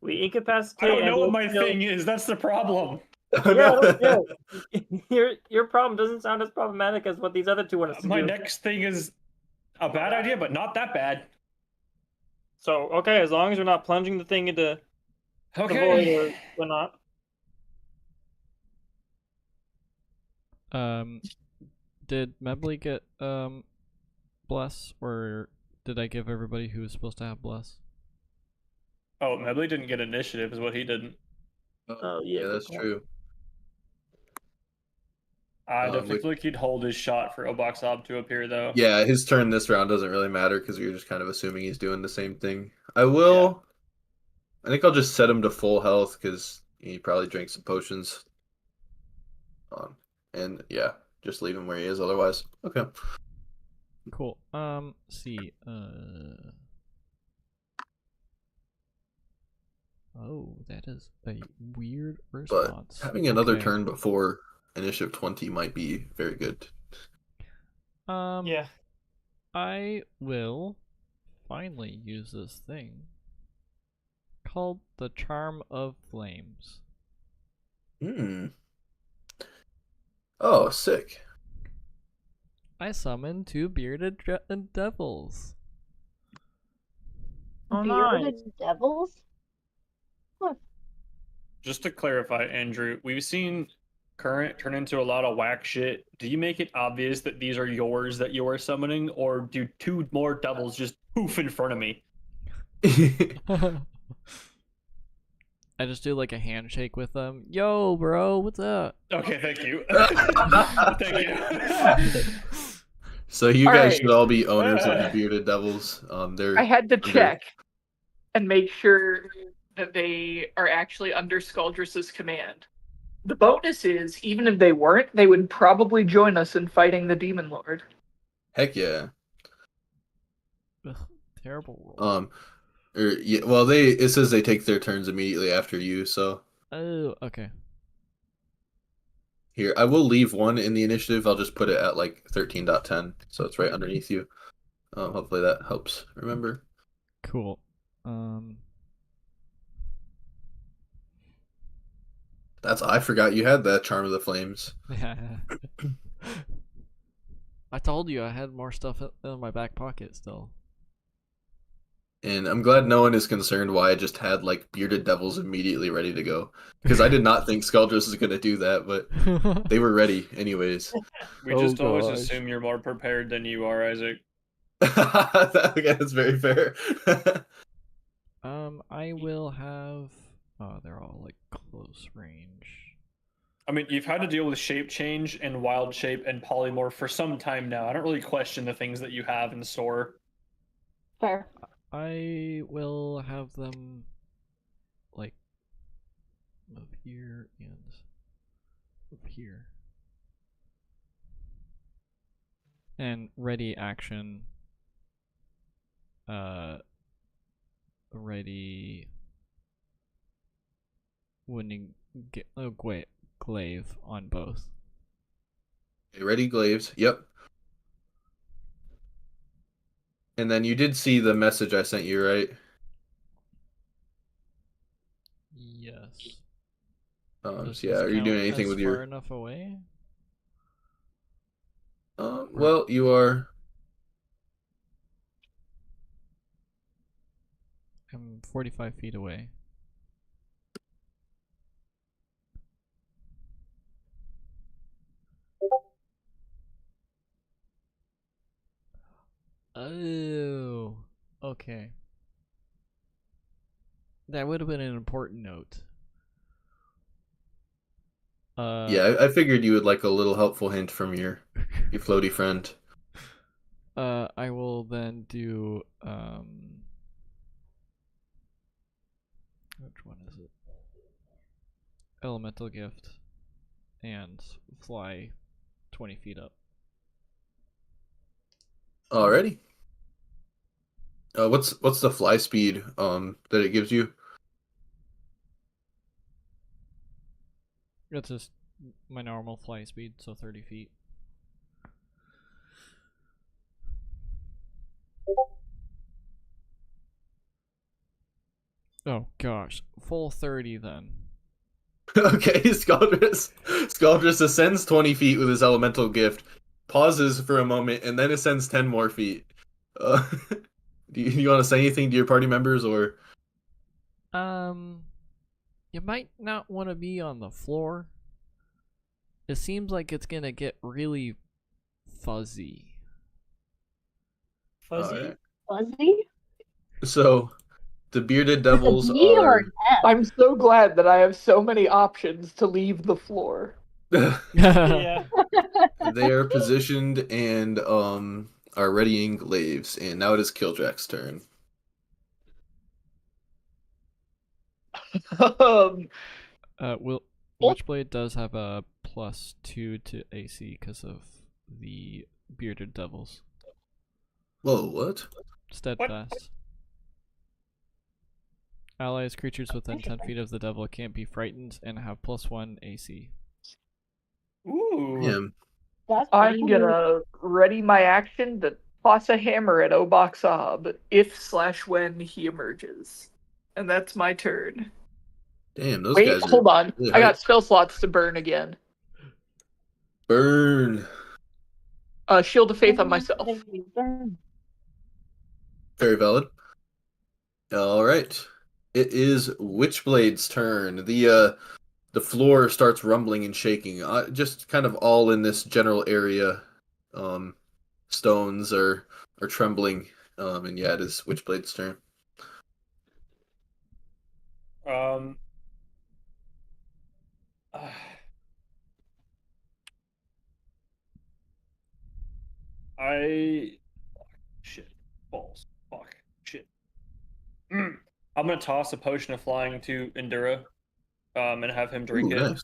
We incapacitate. I don't know what my kill. thing is, that's the problem. Yeah, your problem doesn't sound as problematic as what these other two want us to My do. next thing is a bad idea, but not that bad. So okay, as long as we're not plunging the thing into the void or whatnot. Did Mebley get bless, or did I give everybody who was supposed to have bless? Oh, Medley didn't get initiative, is what he didn't. Oh yeah, that's true. I definitely feel like he'd hold his shot for Oboxob to appear, though. Yeah, his turn this round doesn't really matter because we were just kind of assuming he's doing the same thing. I will. Yeah. I think I'll just set him to full health because he probably drank some potions. And yeah, just leave him where he is otherwise. Okay. Cool. See. Oh, that is a weird But response. having another Okay. turn before initiative 20 might be very good. Yeah. I will finally use this thing called the Charm of Flames. Hmm. Oh, sick. I summon 2 bearded devils. Oh, Bearded nice. devils? Huh. Just to clarify, Andrew, we've seen Current turn into a lot of whack shit. Do you make it obvious that these are yours that you are summoning, or do 2 more devils just poof in front of me? I just do like a handshake with them. Yo, bro, what's up? Okay, thank you. Thank you. So you All guys right. should all be owners of the bearded devils. They're I had to under- check and make sure that they are actually under Skuldrus's command. The bonus is, even if they weren't, they would probably join us in fighting the Demon Lord. Heck yeah. Ugh, terrible roll. Yeah, well, it says they take their turns immediately after you. So Oh, okay. here, I will leave one in the initiative. I'll just put it at like 13.10, so it's right underneath you. Hopefully that helps. Remember. Cool. I forgot you had that Charm of the Flames. I told you I had more stuff in my back pocket still. And I'm glad no one is concerned why I just had like bearded devils immediately ready to go. Because I did not think Skuldrus was gonna do that, but they were ready anyways. We Oh, just always gosh. assume you're more prepared than you are, Isaac. That's very fair. I will have. Oh, they're all like close range. I mean, you've had to deal with shape change and wild shape and polymorph for some time now. I don't really question the things that you have in store. Fair. I will have them like move here and move here. And ready action. Ready winning glaive on both. Okay, ready, glaives. Yep. And then you did see the message I sent you, right? Yes. So Does yeah, this are you count doing anything as with far your? enough away? Well, you are. I'm 45 feet away. Oh, okay. That would have been an important note. Yeah, I figured you would like a little helpful hint from your floaty friend. I will then do which one is it? Elemental gift and fly 20 feet up. Alrighty. What's the fly speed that it gives you? That's just my normal fly speed, so 30 feet. Oh gosh, full 30 then. Okay, Scaldrus ascends 20 feet with his elemental gift, pauses for a moment, and then ascends 10 more feet. Do you want to say anything to your party members, or? You might not want to be on the floor. It seems like it's gonna get really fuzzy. Fuzzy? Alright. Fuzzy? So, the bearded devils Me or are. them? I'm so glad that I have so many options to leave the floor. Yeah. They are positioned and are readying glaives, and now it is Killjack's turn. um, Witchblade does have a +2 to AC because of the bearded devils. Whoa, what? Steadfast. Allies, creatures within 10 Interesting. feet of the devil can't be frightened and have +1 AC. Ooh. Damn. That's I'm pretty cool. gonna ready my action to toss a hammer at Oboxob if/when he emerges. And that's my turn. Damn, those Wait, guys are hold on. really I got hype. spell slots to burn again. Burn. Shield of Faith on myself. Very valid. All right. It is Witchblade's turn. The floor starts rumbling and shaking. Just kind of all in this general area. Stones are trembling. And yeah, it is Witchblade's turn. Um. Shit. Balls. Fuck. Shit. I'm gonna toss a potion of flying to Endura, and have him drink Ooh, it. nice.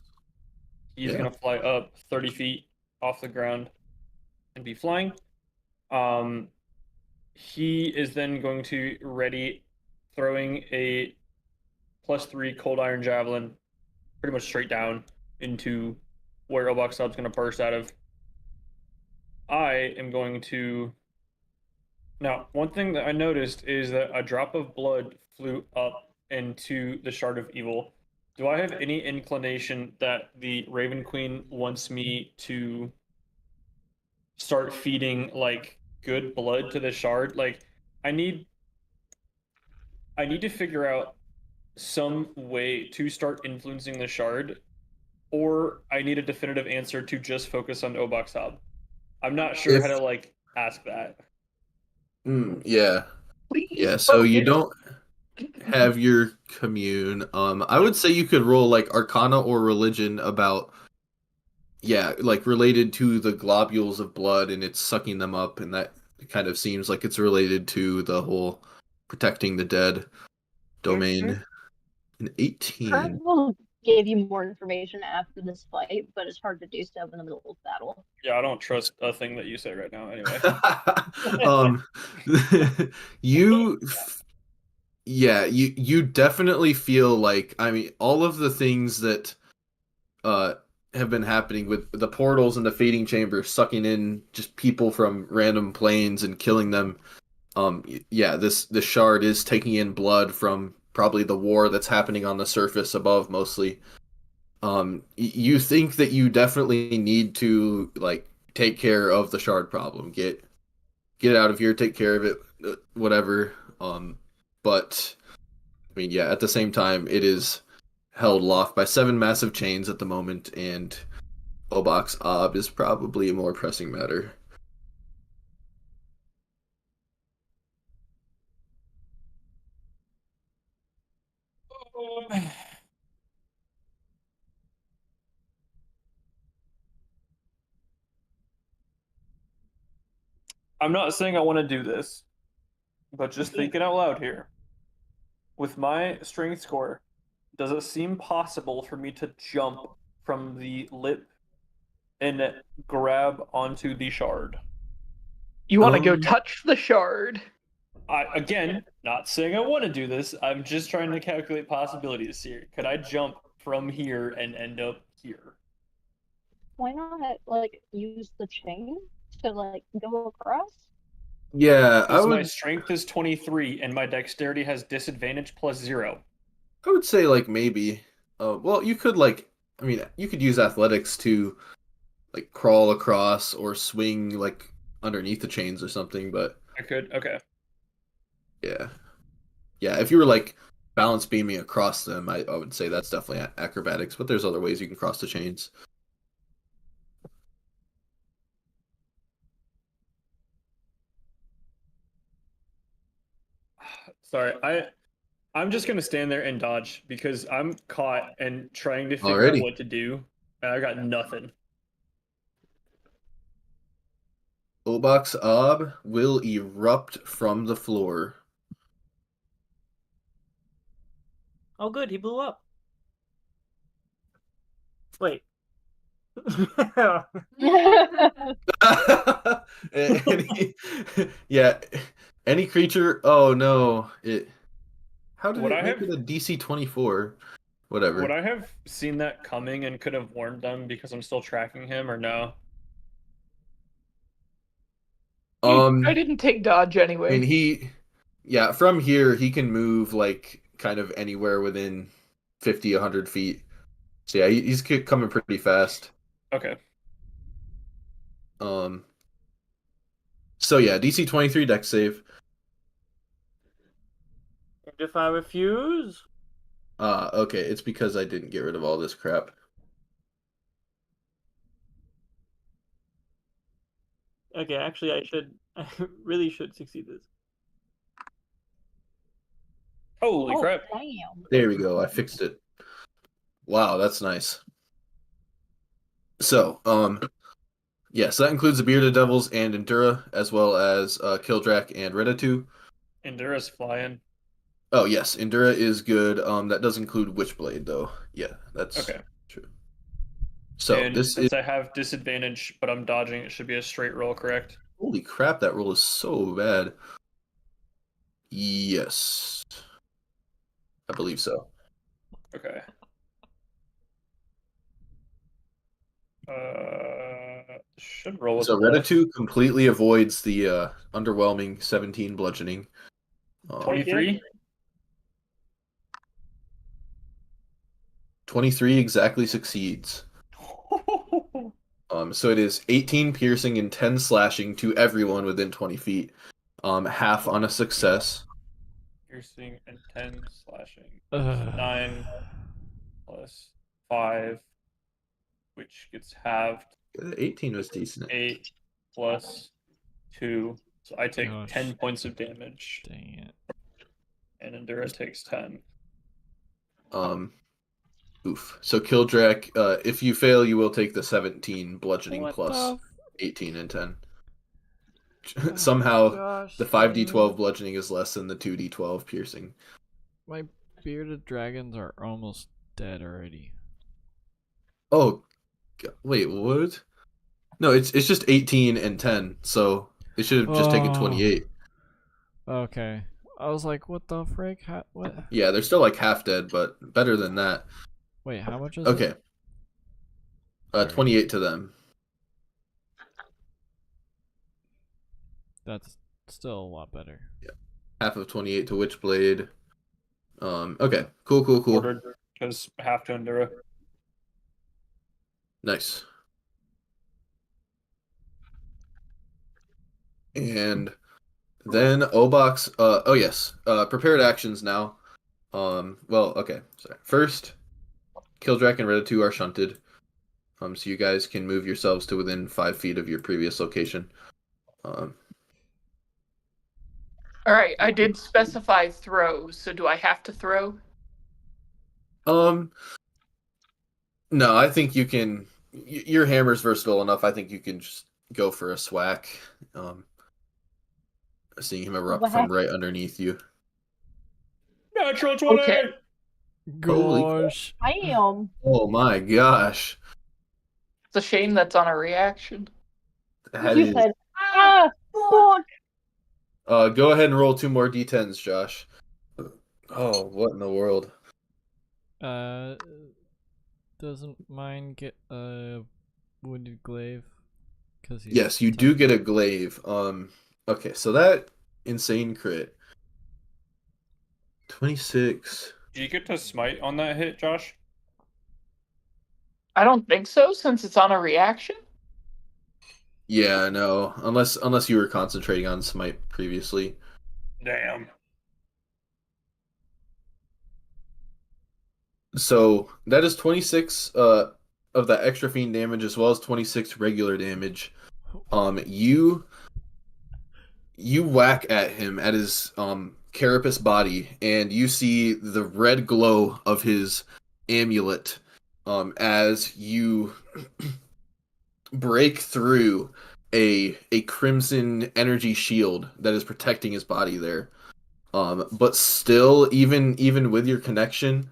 He's Yeah. gonna fly up 30 feet off the ground and be flying. He is then going to ready throwing a +3 cold iron javelin pretty much straight down into where Oboxob's going to burst out of. I am going to. Now, one thing that I noticed is that a drop of blood flew up into the Shard of Evil. Do I have any inclination that the Raven Queen wants me to start feeding like good blood to the shard? Like, I need to figure out some way to start influencing the shard, or I need a definitive answer to just focus on Oboxob. I'm not sure how to like ask that. Yeah. Please Yeah, so you focus. don't have your commune. I would say you could roll like Arcana or Religion about, yeah, like related to the globules of blood and it's sucking them up, and that kind of seems like it's related to the whole protecting the dead domain. An 18. We'll give you more information after this fight, but it's hard to do so in the middle of battle. Yeah, I don't trust a thing that you say right now. Anyway, um, you, yeah, you definitely feel like, I mean, all of the things that have been happening with the portals and the fading chamber sucking in just people from random planes and killing them. Yeah, this shard is taking in blood from probably the war that's happening on the surface above mostly. You think that you definitely need to like take care of the shard problem. Get it out of here, take care of it, whatever. But I mean, yeah, at the same time, it is held aloft by 7 massive chains at the moment, and Obox Ob is probably a more pressing matter. I'm not saying I want to do this, but just thinking out loud here. With my strength score, does it seem possible for me to jump from the lip and grab onto the shard? You want to go Um, touch the shard? Again, not saying I want to do this. I'm just trying to calculate possibilities here. Could I jump from here and end up here? Why not like use the chain to like go across? Yeah, Because my strength is 23 and my dexterity has disadvantage +0. I would say like maybe. Well, you could like, I mean, you could use athletics to like crawl across or swing like underneath the chains or something, but I could? Okay. yeah. Yeah, if you were like balance beaming across them, I would say that's definitely acrobatics, but there's other ways you can cross the chains. Sorry, I'm just gonna stand there and dodge because I'm caught and trying to figure out Alrighty. what to do, and I got nothing. Obox Ob will erupt from the floor. Oh, good, he blew up. Wait. Any, yeah, any creature. Oh no, it How did Would it I make have- it a DC 24? Whatever. Would I have seen that coming and could have warned them because I'm still tracking him, or no? I didn't take dodge I anyway. mean, yeah, from here he can move like kind of anywhere within 50, 100 feet. So yeah, he's coming pretty fast. Okay. So yeah, DC 23 deck save. And if I refuse, Okay, it's because I didn't get rid of all this crap. okay, actually, I really should succeed this. Holy Oh, crap! damn. There we go. I fixed it. Wow, that's nice. So, yes, that includes the Bearded Devils and Endura, as well as Kildrak and Redatu. Endura's flying. Oh yes, Endura is good. That does include Witchblade though. Yeah, that's Okay. true. So And this since is I have disadvantage, but I'm dodging, it should be a straight roll, correct? holy crap, that roll is so bad. Yes. I believe so. Okay. Should roll with So bluff. Redatu completely avoids the underwhelming 17 bludgeoning. 23? 23 exactly succeeds. So it is 18 piercing and 10 slashing to everyone within 20 feet. Half on a success. Piercing and 10 slashing. Ugh. 9 plus 5, which gets halved. 18 was decent. 8 plus 2. So I take Gosh. 10 points of damage, Dang it. and Endura takes 10. Oof. So Kildrak, if you fail, you will take the 17 bludgeoning What plus the 18 and 10. f- Somehow, Gosh, the dang 5d12 it. bludgeoning is less than the 2d12 piercing. My bearded dragons are almost dead already. Oh, wait, what? No, it's just 18 and 10, so it should have just taken Oh. 28. Okay. I was like, what the frick? What? Yeah, they're still like half dead, but better than that. Wait, how much is Okay, it? Sorry. 28 to them. That's still a lot better. Half of 28 to Witchblade. Okay, cool. Ordered because half to Endura. Nice. And then Obox, oh yes, prepared actions now. Well, okay, sorry. First, Kildrak and Redatu are shunted. So you guys can move yourselves to within 5 feet of your previous location. All right, I did specify throw, so do I have to throw? No, I think you can. Your hammer's versatile enough. I think you can just go for a swack. Seeing him erupt What from happened? right underneath you. Natural 20! Okay. Holy crap. Gosh. Damn. Oh my gosh. It's a shame that's on a reaction. That You is- said, ah, fuck. Go ahead and roll 2 more d10s, Josh. Oh, what in the world? Doesn't mine get a wounded glaive? Cause he's Yes, you do get a glaive. Okay, so that insane crit. 26. Do you get to smite on that hit, Josh? I don't think so, since it's on a reaction. Yeah, no. Unless you were concentrating on smite previously. Damn. So that is 26 of that extra fiend damage as well as 26 regular damage. You whack at him at his carapace body, and you see the red glow of his amulet as you break through a crimson energy shield that is protecting his body there. But still, even with your connection,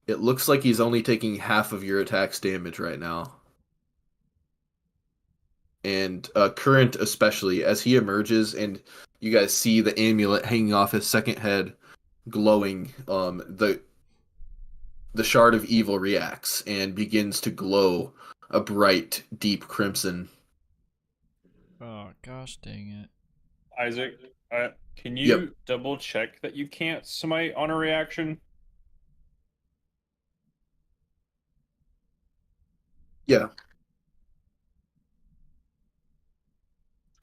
it looks like he's only taking half of your attack's damage right now. And Current especially, as he emerges and you guys see the amulet hanging off his second head, glowing. The shard of evil reacts and begins to glow a bright, deep crimson. Oh gosh, dang it. Isaac, can you Yep. double check that you can't smite on a reaction? Yeah.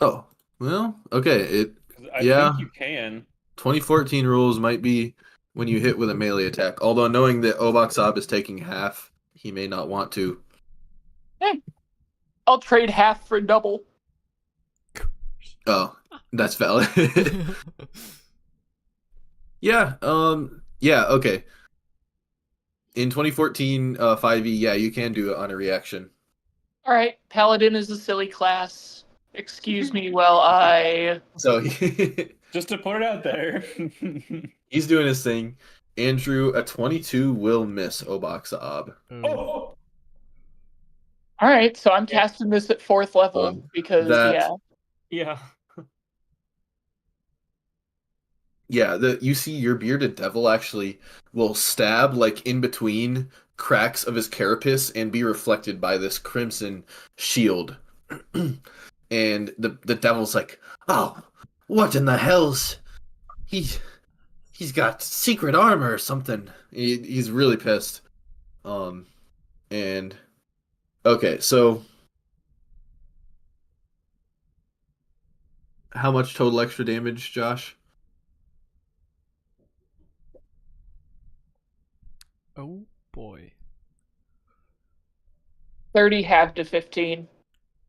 Oh, well, okay. 'Cause I Yeah. think you can. 2014 rules might be when you hit with a melee attack. Although knowing that Obaxab is taking half, he may not want to. I'll trade half for double. Oh, that's valid. Yeah, yeah, okay. In 2014 5e, yeah, you can do it on a reaction. All right, Paladin is a silly class. Excuse me while I. So Just to put it out there. he's doing his thing. Andrew, a 22 will miss Obaxab. Oh, All right, so I'm casting this at 4th level because that yeah. yeah, you see your bearded devil actually will stab like in between cracks of his carapace and be reflected by this crimson shield. And the devil's like, "Oh, what in the hell's he's got secret armor or something." He's really pissed. And okay, so how much total extra damage, Josh? Oh boy. 30 half to 15.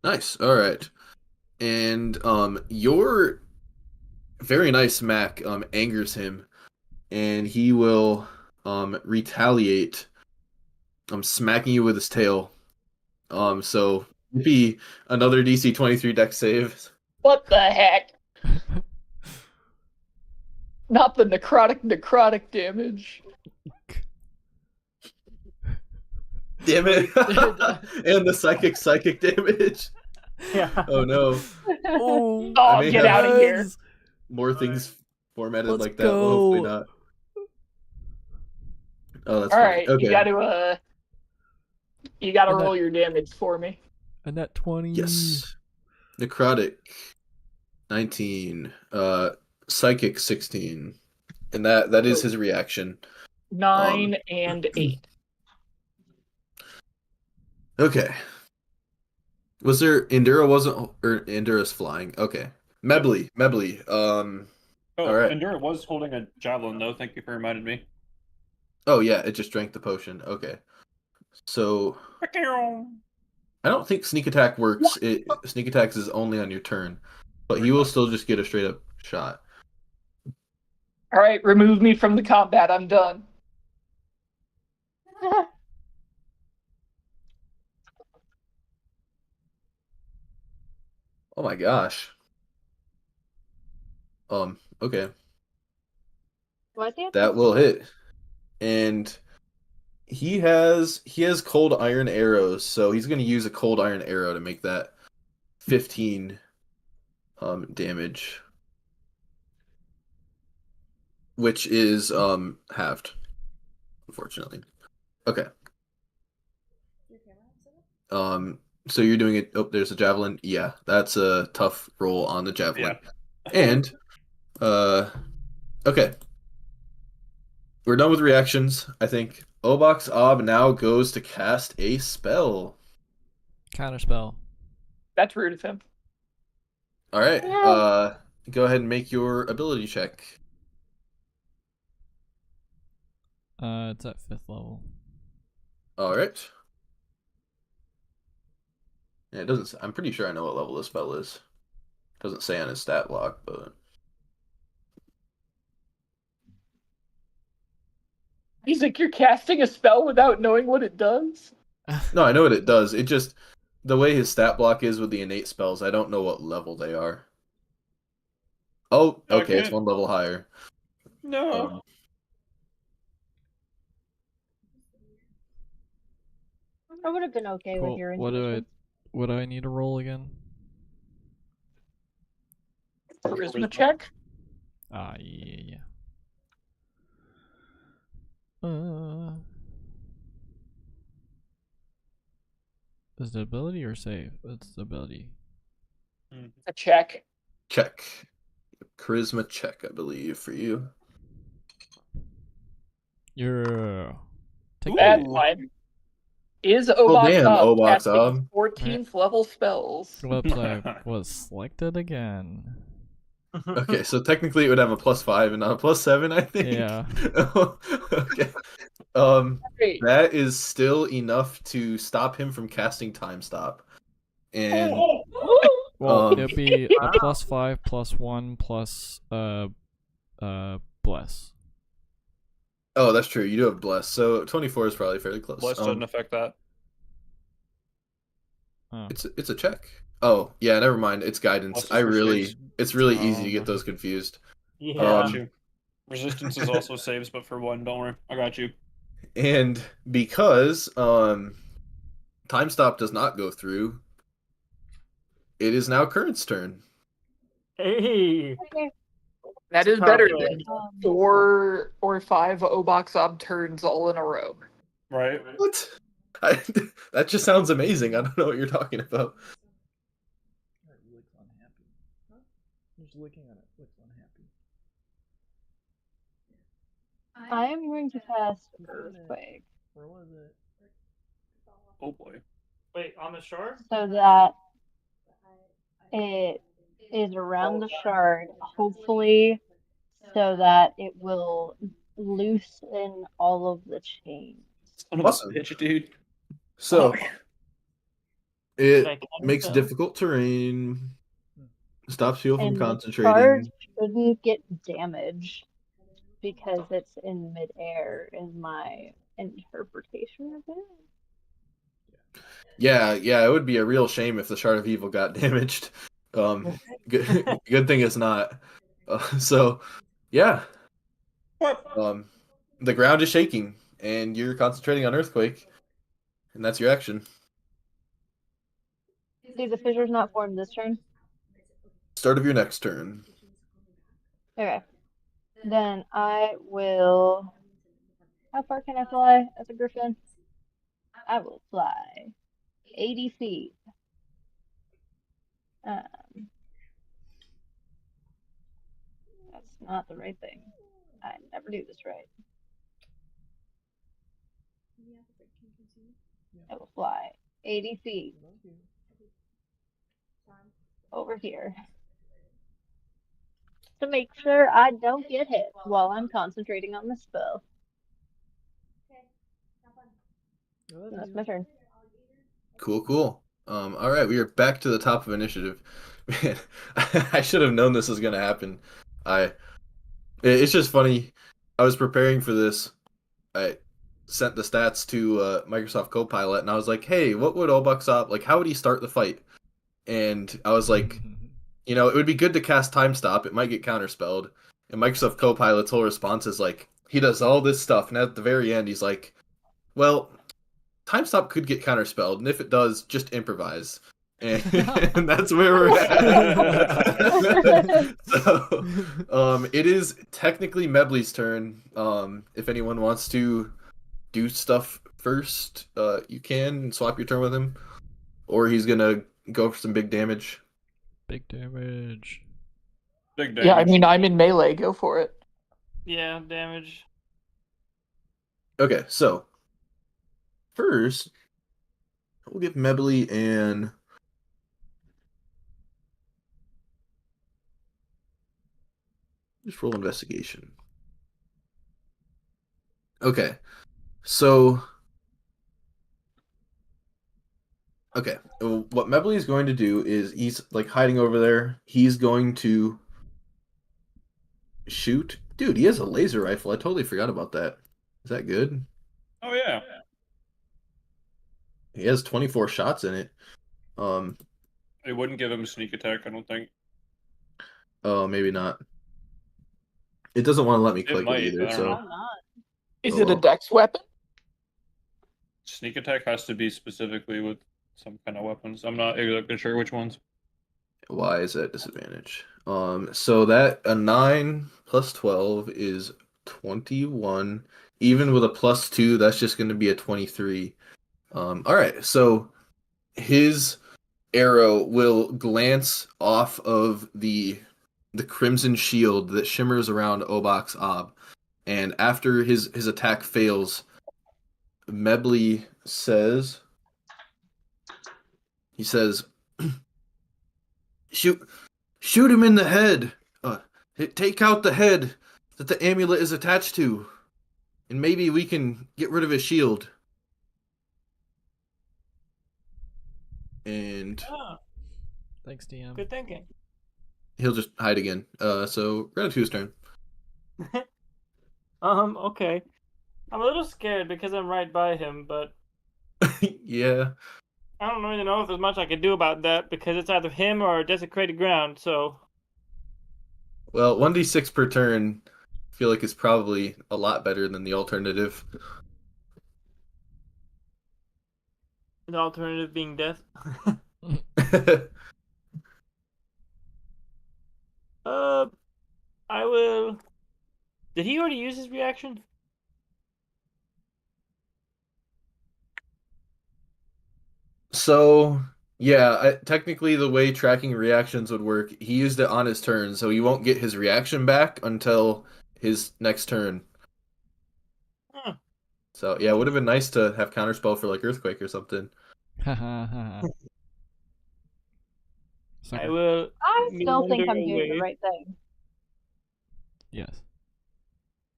Nice. All right. And your very nice Mac angers him, and he will retaliate, smacking you with his tail. So it'd be another DC 23 dex save. What the heck? Not the necrotic damage. Damn it! And the psychic damage. Yeah. Oh no! Oh, Oh, may get have- out of here. More things formatted Let's like that. Well, hopefully go. not. Oh, that's All funny. right, Okay. you gotta And that- roll your damage for me. a net 20. Yes. Necrotic 19. Psychic 16. And that is his reaction. 9 and 8. Okay. Was there Endura wasn't or Endura's flying? Okay. Mebly. Oh, All right. Endura was holding a javelin, though. Thank you for reminding me. Oh yeah, it just drank the potion. Okay. So I don't think sneak attack works. Sneak attacks is only on your turn, but he will still just get a straight up shot. All right, remove me from the combat. I'm done. Oh my gosh. Okay. What the That will hit. And he has cold iron arrows, so he's going to use a cold iron arrow to make that 15 damage, which is halved, unfortunately. Okay. So you're doing it. Oh, there's a javelin. Yeah, that's a tough roll on the javelin. Yeah. And okay. We're done with reactions, I think. Obox Ob now goes to cast a spell. Counterspell. That's rude of him. All right. Yeah. Go ahead and make your ability check. It's at 5th level. All right. Yeah, it doesn't. I'm pretty sure I know what level this spell is. Doesn't say on his stat block, but He's like, you're casting a spell without knowing what it does? no, I know what it does. It just the way his stat block is with the innate spells. I don't know what level they are. Oh, okay, it's Okay. one level higher. No. I would have been okay with Cool. your What intuition. do I need to roll again? Charisma check? Yeah. Is it ability or save? It's ability. A check. Check. Charisma check, I believe, for you. Yeah. Take That it. one is Oh, Obak damn, Ob Obak casting Ob. 14th level spells. Whoops, I was selected again. Okay, so technically it would have a +5 and not a +7, I think. Yeah. Okay. Great. That is still enough to stop him from casting Time Stop. And Well, Um, it'd be a +5 +1 plus bless. oh, that's true. You do have Bless, so 24 is probably fairly close. Bless doesn't affect that. Oh. It's a check. Oh, yeah, never mind. It's guidance. Bless is for saves. It's really Oh, easy to get okay. those confused. I Yeah. got you. Resistance is also saves, but for 1. Don't worry. I got you. And because Time Stop does not go through, it is now Current's turn. Hey. That is better Powerful. than 4 or 5 Obak Ob turns all in a row. Right? What? That just sounds amazing. I don't know what you're talking about. Just looking at it, looks unhappy. I am going to cast Earthquake Where was it? Oh boy. Wait, on the shore? so that it is around the shard, hopefully, so that it will loosen all of the chains. Son of Awesome. a bitch, dude. So Fuck. it Like, makes so- difficult terrain, stops people from And the concentrating. shard shouldn't get damaged because it's in midair, in my interpretation of it. Yeah, it would be a real shame if the Shard of Evil got damaged. Good thing it's not. So, yeah. The ground is shaking, and you're concentrating on Earthquake, and that's your action. See, the fissure's not formed this turn. Start of your next turn. Okay. Then I will. How far can I fly as a griffin? I will fly 80 feet. That's not the right thing. I never do this right. I will fly 80 feet over here to make sure I don't get hit while I'm concentrating on the spell. And that's my turn. Cool. All right, we are back to the top of initiative. Man, I should have known this was gonna happen. It's just funny. I was preparing for this. I sent the stats to Microsoft Copilot, and I was like, "Hey, what would Obak like? How would he start the fight?" And I was like, "You know, it would be good to cast Time Stop. It might get counterspelled." And Microsoft Copilot's whole response is like, he does all this stuff, and at the very end, he's like, "Well, Time Stop could get counterspelled, and if it does, just improvise." And, and that's where we're at. So, it is technically Mebley's turn. If anyone wants to do stuff first, you can swap your turn with him, or he's gonna go for some big damage. Big damage. Big damage. Yeah, I mean, I'm in melee. Go for it. Yeah, damage. Okay, so first we'll give Mebley and just roll investigation. Okay, so what Mebley is going to do is he's like hiding over there. He's going to shoot. Dude, he has a laser rifle. I totally forgot about that. Is that good? Oh yeah. He has 24 shots in it. It wouldn't give him a sneak attack, I don't think. Oh, maybe not. It doesn't want to let me It either. might, but I don't So know. I'm not. Is Oh, it a well. dex weapon? Sneak attack has to be specifically with some kind of weapons. I'm not exactly sure which ones. Why is that disadvantage? So that a 9 plus 12 is 21. even with a +2, that's just going to be a 23. All right, so his arrow will glance off of the crimson shield that shimmers around Obak's Ob, and after his attack fails, Mebley says, he says, shoot shoot him in the head. Take out the head that the amulet is attached to, and maybe we can get rid of his shield. And Ah, Thanks, DM. good thinking. he'll just hide again. So Ratatouille's turn. Okay. I'm a little scared because I'm right by him, but Yeah. I don't really know if there's much I can do about that because it's either him or desecrated ground, so Well, 1d6 per turn, I feel like is probably a lot better than the alternative. the alternative being death. Uh, I will. Did he already use his reaction? So, yeah, technically the way tracking reactions would work, he used it on his turn, so he won't get his reaction back until his next turn. Huh. So, yeah, it would have been nice to have counterspell for like Earthquake or something. I Sucker. will. I still think meander I'm doing the away. right thing. Yes.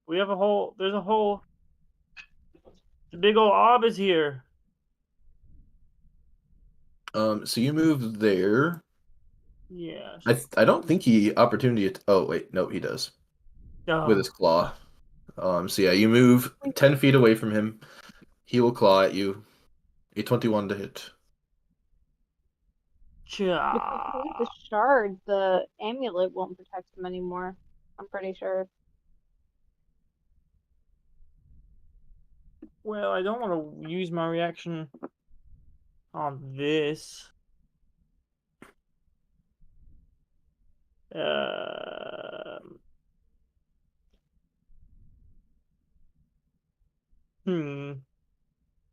We have a whole. There's a whole. The big old orb is here. So you move there. Yes. I don't think he opportunity. Oh wait, no, he does with his claw. So yeah, you move 10 feet away from him. He will claw at you. A 21 to hit. If I create the shard, the amulet won't protect him anymore. I'm pretty sure. Well, I don't want to use my reaction on this. Um.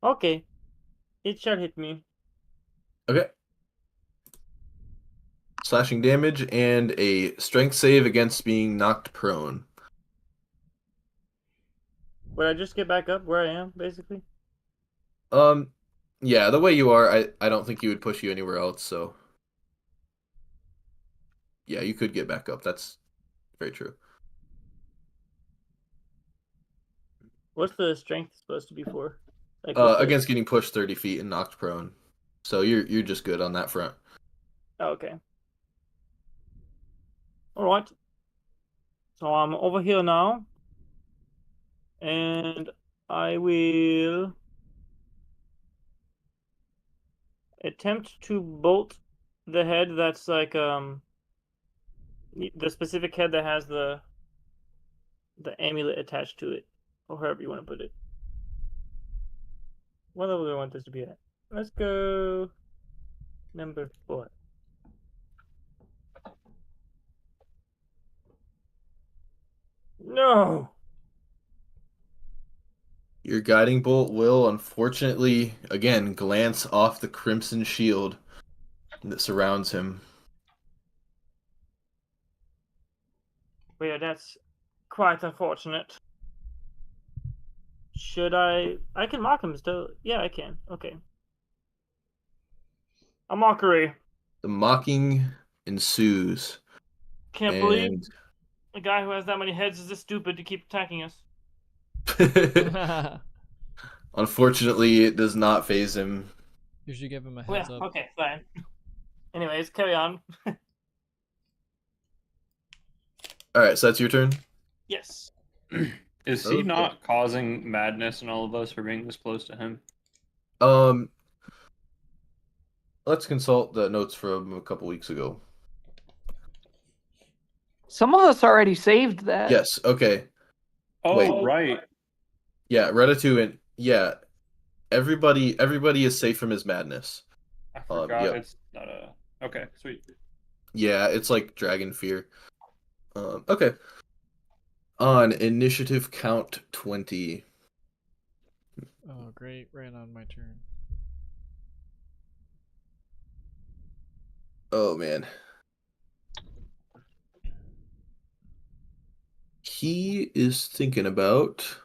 Okay. It shall hit me. Okay. Slashing damage and a strength save against being knocked prone. Would I just get back up where I am, basically? Yeah, the way you are, I don't think he would push you anywhere else, so yeah, you could get back up. That's very true. What's the strength supposed to be for? Like what's the... Against getting pushed 30 feet and knocked prone. So you're just good on that front. Oh, okay. Alright. So I'm over here now. And I will attempt to bolt the head that's like the specific head that has the amulet attached to it, or however you want to put it. What level do I want this to be at? Let's go number 4. No. Your guiding bolt will unfortunately again glance off the crimson shield that surrounds him. Well, that's quite unfortunate. Should I can mock him still. Yeah, I can. Okay. A mockery. The mocking ensues. Can't believe a guy who has that many heads is this stupid to keep attacking us. Unfortunately, it does not phase him. You should give him a Well, heads up. okay, fine. Anyways, carry on. Alright, so that's your turn? Is he Okay. not causing madness in all of us for being this close to him? Let's consult the notes from a couple weeks ago. Some of us already saved that. Yes, okay. Oh, Wait. right. Yeah, Ratatouille and yeah. Everybody is safe from his madness. I forgot yep. it's not a... Okay, sweet. Yeah, it's like Dragon Fear. Okay. On initiative count 20, Oh, great. Right on my turn. Oh man. He is thinking about.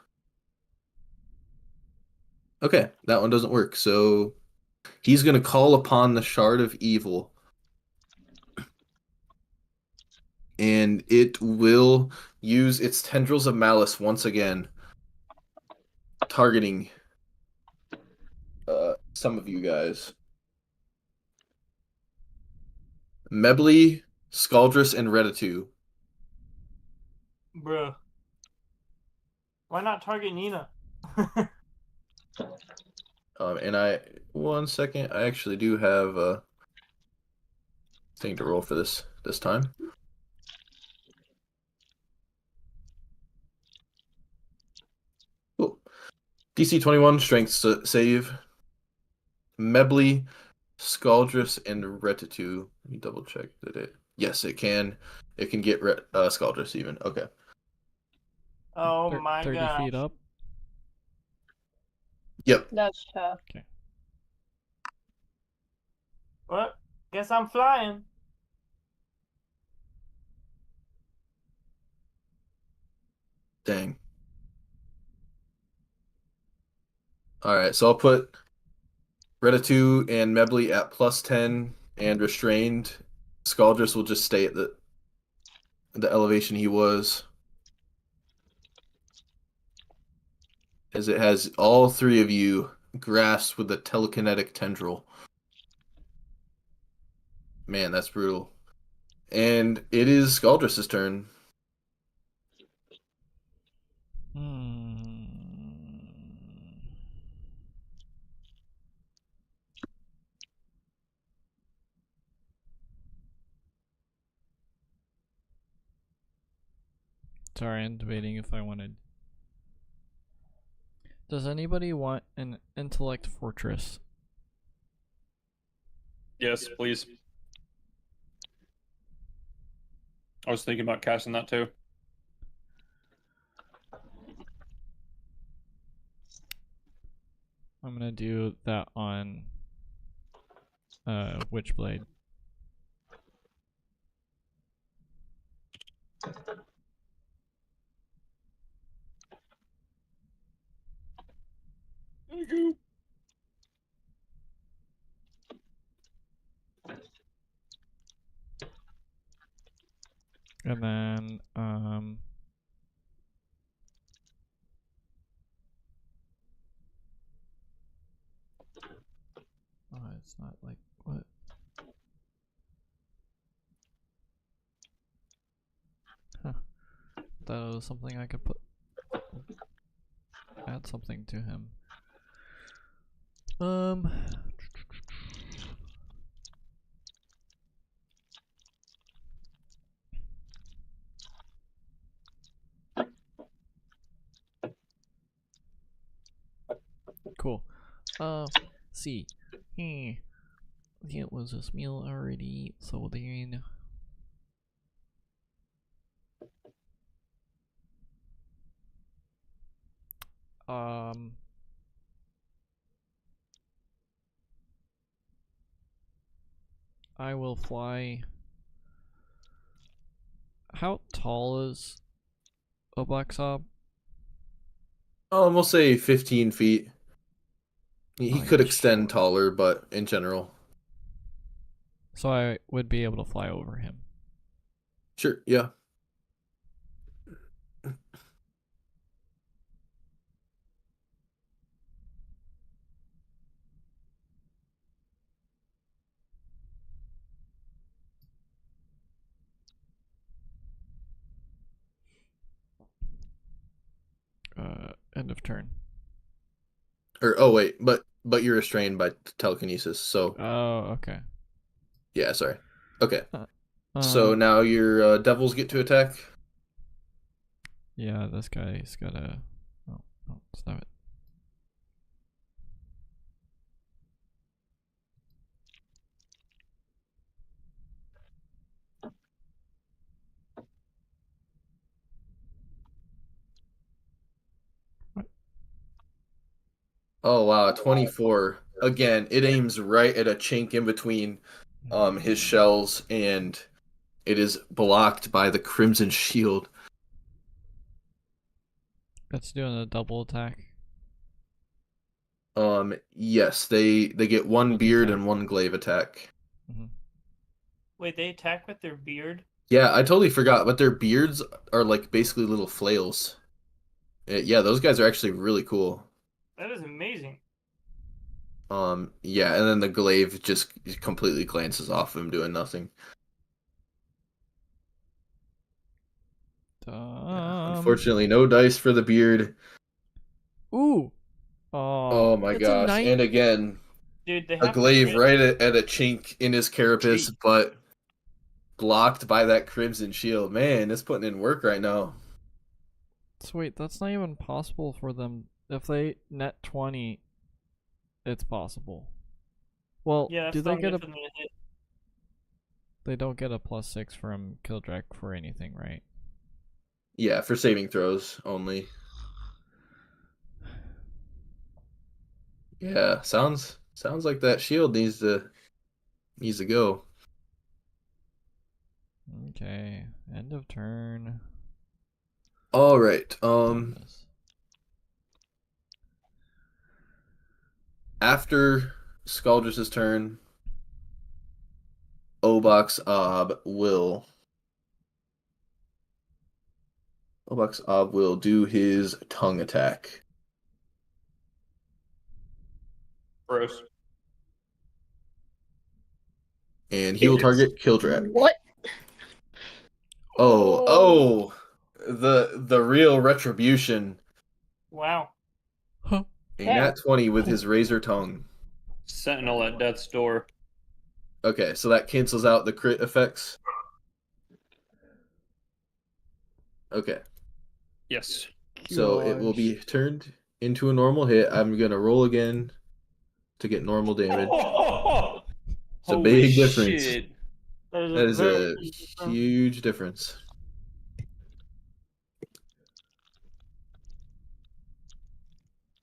Okay, that one doesn't work. So he's going to call upon the Shard of Evil. And it will use its tendrils of malice once again, targeting some of you guys. Mebly, Scaldrus, and Reditu. Bruh. Why not target Nina? And one second, I actually do have a thing to roll for this time. Cool. DC 21 strength save. Mebly, Scaldrus, and Retitu. Let me double check that it. Yes, it can. It can get Scaldrus even. Okay. Oh my 30 gosh. feet up. Yep. That's tough. Well, guess I'm flying. Dang. All right, so I'll put Reditu and Mebly at +10 and restrained. Scaldrus will just stay at the elevation he was. As it has all three of you grasped with a telekinetic tendril. Man, that's brutal. And it is Scaldrus' turn. Sorry, I'm debating if I wanted. Does anybody want an intellect fortress? Yes, please. I was thinking about casting that too. I'm gonna do that on Witchblade. Thank you. And then oh, it's not like what? Huh. That was something I could add something to him. Cool. See. It was this meal already, so then I will fly. How tall is Obaxob? We'll say 15 feet. He Oh, could yeah, extend sure. taller, but in general. So I would be able to fly over him. Sure, yeah. End of turn. Or oh wait, but you're restrained by telekinesis, so Oh, okay. yeah, sorry. Okay. So now your devils get to attack. Yeah, this guy's gotta. Oh, stop it. What? Oh wow, 24. Again, it aims right at a chink in between his shells, and it is blocked by the Crimson Shield. That's doing a double attack. Yes, they get one beard and one glaive attack. Wait, they attack with their beard? Yeah, I totally forgot, but their beards are like basically little flails. Yeah, those guys are actually really cool. That is amazing. Yeah, and then the glaive just completely glances off him, doing nothing. Unfortunately, no dice for the beard. Ooh. Oh my it's gosh! And again, Dude, they a have glaive to right at a chink in his carapace, but blocked by that Crimson Shield. Man, it's putting in work right now. Sweet, that's not even possible for them. If they net 20, it's possible. Well, Yeah, do they get a? hit. They don't get a +6 from Kildrak for anything, right? Yeah, for saving throws only. Yeah, sounds like that shield needs to go. Okay, end of turn. All right. After Scaldress's turn, Obox Ob will do his tongue attack. Gross. And he will target Kildrak. What? Oh, the real retribution. Wow. Huh. A Damn. nat 20 with his razor tongue. Sentinel at death's door. Okay, so that cancels out the crit effects. Okay, Yes. so it will be turned into a normal hit. I'm gonna roll again to get normal damage. It's a big difference. Shit. That is a huge difference.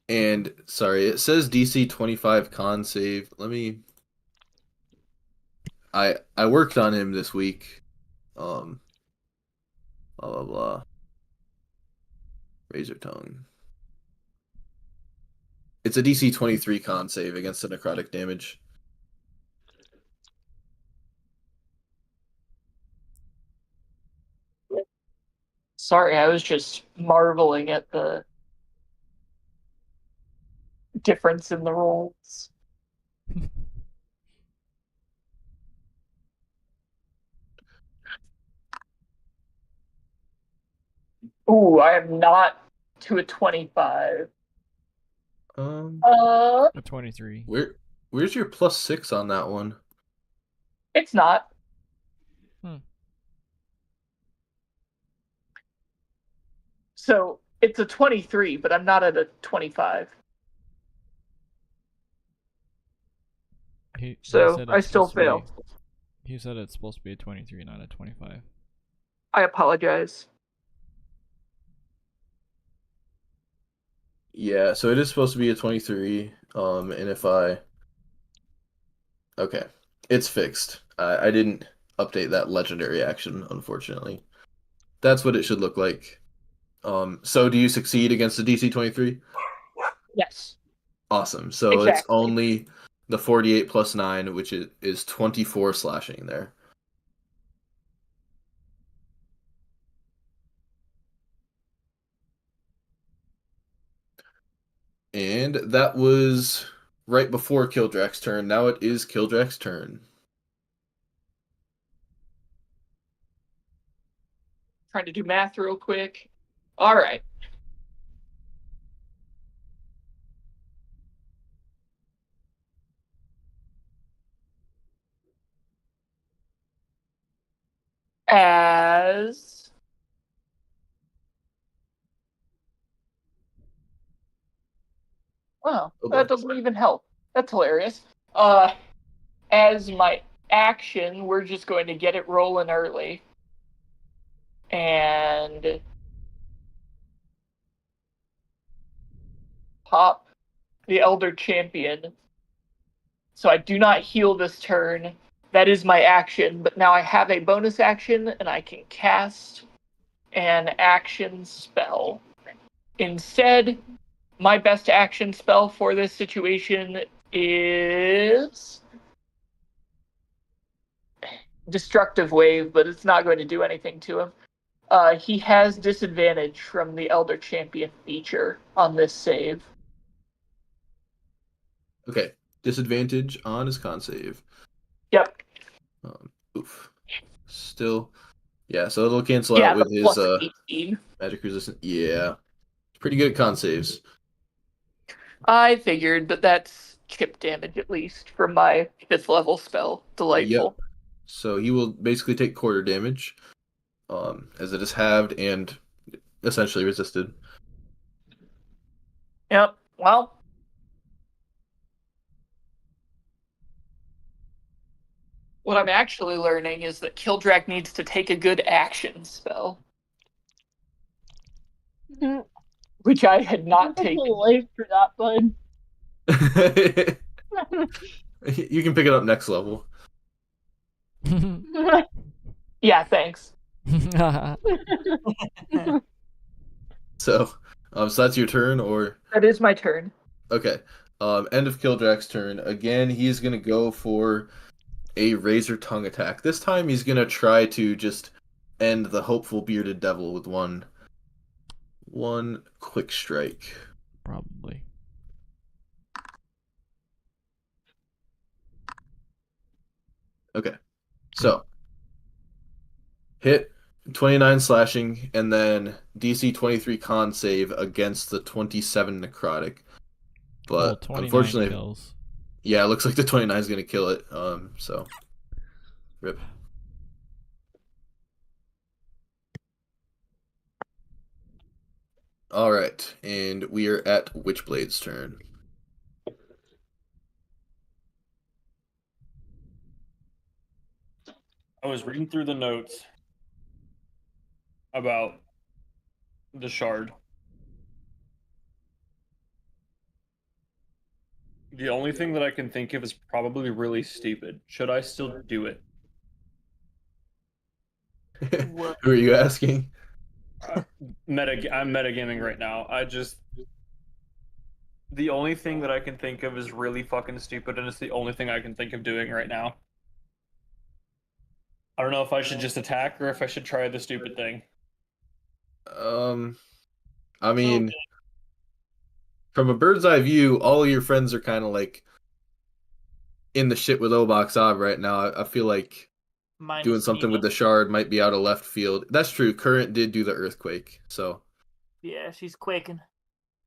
And sorry, it says DC 25 con save. Let me. I worked on him this week. Blah blah blah. Razor tongue. It's a DC 23 con save against the necrotic damage. Sorry, I was just marveling at the difference in the rolls. Ooh, I am not to a 25. A 23. Where's your +6 on that one? It's not. So it's a 23, but I'm not at a 25. So I still fail. He said it's supposed to be a 23, not a 25. I apologize. Yeah, so it is supposed to be a 23. And if okay, it's fixed. I didn't update that legendary action, unfortunately. That's what it should look like. So do you succeed against the DC 23? Yes. Awesome. So Exactly. It's only the 48 plus 9, which is 24 slashing there. And that was right before Kildrak's turn. Now it is Kildrak's turn. Trying to do math real quick. All right. As wow, that doesn't even help. That's hilarious. As my action, we're just going to get it rolling early. And pop the Elder Champion. So I do not heal this turn. That is my action, but now I have a bonus action and I can cast an action spell. Instead, my best action spell for this situation is Destructive Wave, but it's not going to do anything to him. He has disadvantage from the Elder Champion feature on this save. Okay. Disadvantage on his con save. Yep. Oof. Still. Yeah, so it'll cancel Yeah, out with the his plus 18. magic resistance. Yeah. Pretty good at con saves. I figured, but that's chip damage at least from my 5th level spell. Delightful. Yep. So he will basically take quarter damage, as it is halved and essentially resisted. Yep. Well, what I'm actually learning is that Kildrak needs to take a good action spell, which I had not That's a taken. life for that, bud. You can pick it up next level. Yeah, thanks. So that's your turn, or That is my turn. okay. End of Kildrak's turn. Again, he's gonna go for a razor tongue attack. This time he's gonna try to just end the hopeful bearded devil with one quick strike. Probably. Okay. So hit 29 slashing and then DC 23 con save against the 27 necrotic. But 29 unfortunately, kills. yeah, it looks like the 29 is going to kill it. So rip. All right, and we are at Witchblade's turn. I was reading through the notes about the shard. The only thing that I can think of is probably really stupid. Should I still do it? Who are you asking? I'm metagaming right now. The only thing that I can think of is really fucking stupid, and it's the only thing I can think of doing right now. I don't know if I should just attack or if I should try the stupid thing. I mean, from a bird's eye view, all of your friends are kind of like in the shit with Oboxob right now. I feel like doing something with the shard might be out of left field. That's true. Current did do the earthquake, so Yeah, she's quaking.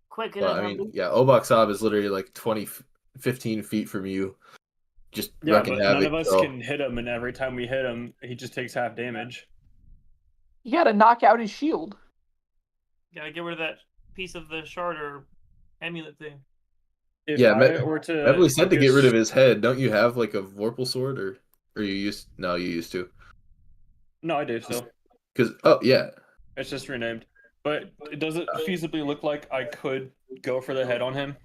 Quaking but in I her mean, boots. yeah, Oboxob is literally like 20, 15 feet from you, just Yeah, wrecking but havoc. none of us so. can hit him, and every time we hit him, he just takes half damage. You gotta knock out his shield. Gotta get rid of that piece of the shard or amulet thing. If Yeah, I were to, Beverly said to get focus- rid of his head. Don't you have like a Vorpal sword, or you used? No, you used to. No, I do still. Because yeah, It's just renamed. But does it feasibly look like I could go for the head on him?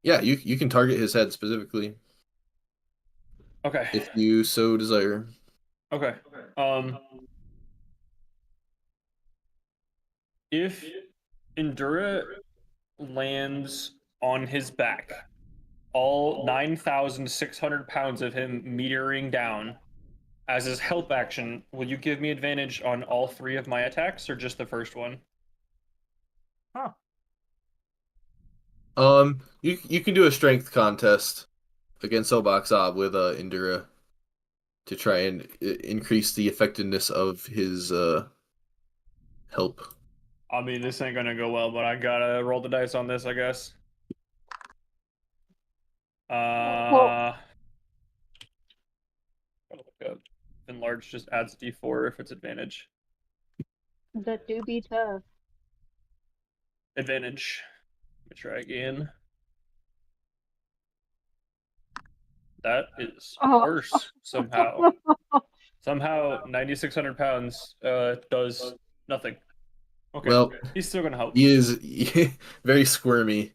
yeah, you can target his head specifically Okay. if you so desire. Okay. If Endura lands on his back, all 9,600 pounds of him metering down, as his help action, will you give me advantage on all 3 of my attacks, or just the first one? You can do a strength contest against Oboxob with Endura to try and increase the effectiveness of his help. I mean, this ain't gonna go well, but I gotta roll the dice on this, I guess. Enlarge just adds D4 if it's advantage. That do be tough. Advantage. Let me try again. That is worse somehow. Somehow 9,600 pounds does nothing. Okay. Well, he's still gonna help. he is very squirmy.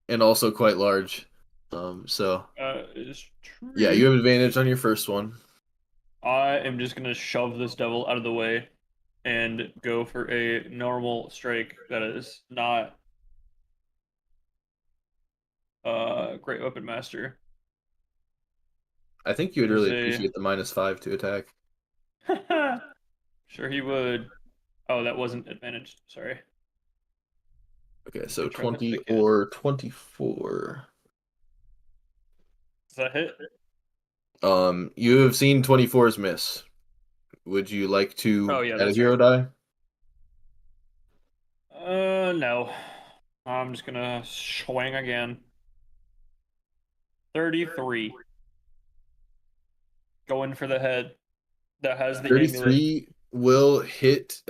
and also quite large. So Is true. yeah, you have advantage on your first one. I am just gonna shove this devil out of the way and go for a normal strike that is not Great Weapon Master. I think you would Which is really a appreciate the -5 to attack. Sure he would. Oh, that wasn't advantaged. Sorry. Okay, so Try that 20 again. or 24. Does that hit? You have seen 24's miss. Would you like Oh to yeah, add a that's hero right. die? No. I'm just gonna swing again. 33. Going for the head that has the amulet. 33 will hit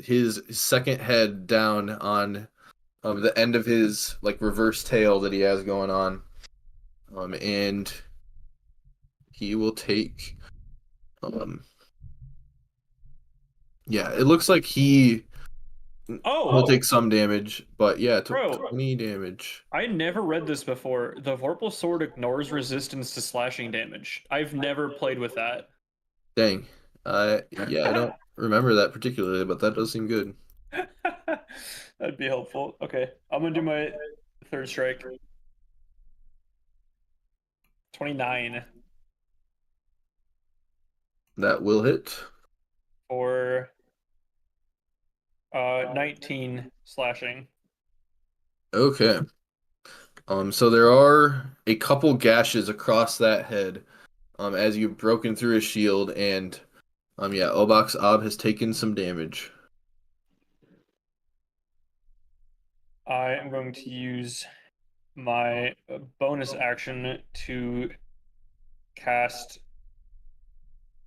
his second head down on the end of his like reverse tail that he has going on. And he will take yeah, it looks like he will Oh, take some damage, but yeah, bro. 20 damage. I never read this before. The Vorpal Sword ignores resistance to slashing damage. I've never played with that. Dang. Yeah, I don't remember that particularly, but that does seem good. That'd be helpful. Okay, I'm gonna do my third strike. 29 That will hit. for 19 slashing. Okay. So there are a couple gashes across that head, as you've broken through his shield, and yeah, Obox Ob has taken some damage. I am going to use my bonus action to cast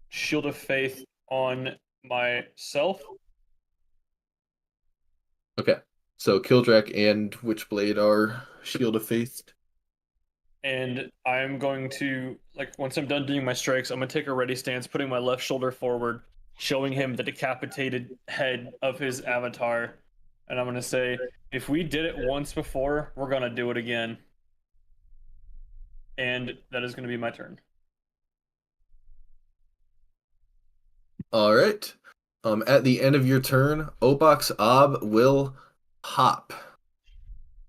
Shield of Faith on myself. Okay. So Kildrak and Witchblade are Shield of Faith. And I'm going to, like, once I'm done doing my strikes, I'm going to take a ready stance, putting my left shoulder forward, showing him the decapitated head of his avatar. And I'm going to say, if we did it once before, we're going to do it again. And that is going to be my turn. All right. At the end of your turn, Obox Ob will hop,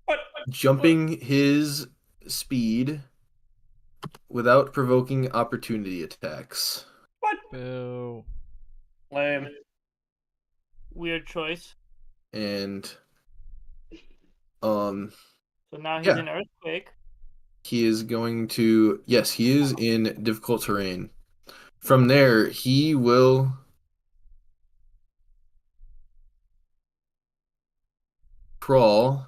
What? jumping his speed without provoking opportunity attacks. What? Boo. Lame. Weird choice. And So now he's yeah. in Earthquake. He is going to, yes, he is in difficult terrain. From there, he will crawl,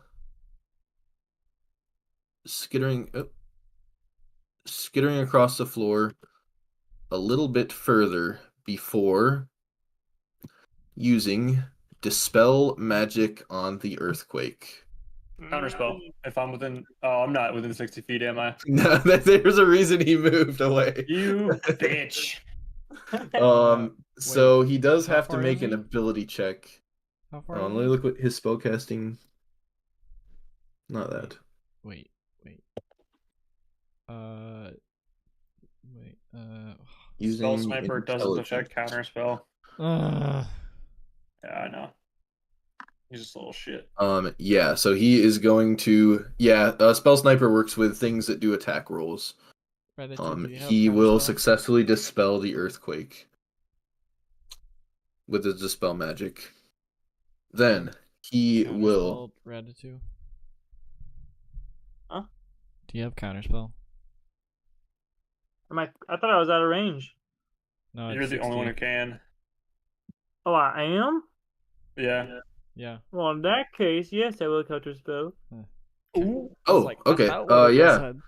skittering across the floor a little bit further before using Dispel Magic on the Earthquake. Counterspell. If I'm within. Oh, I'm not within 60 feet, am I? No, there's a reason he moved away. You bitch. So he does how have to far make is an he? ability check. How far Let is me he? look what his spellcasting. Not that. Wait. Uh. Wait. Spell Using Sniper doesn't intelligence. affect counterspell. Uh. Yeah, I know. He's just a little shit. Yeah, so he is going to Spell Sniper works with things that do attack rolls. Gratitude, do you have He will counterspell? successfully dispel the earthquake with his dispel magic. Then he will Counterspell, Gratitude. Huh? Do you have counterspell? I thought I was out of range. No, You're it's the only one 60. who can. Oh, I am? Yeah. Yeah. Well, in that case, yes, I will counterspell. Ooh. Oh, okay. That's not what I just Yeah. said.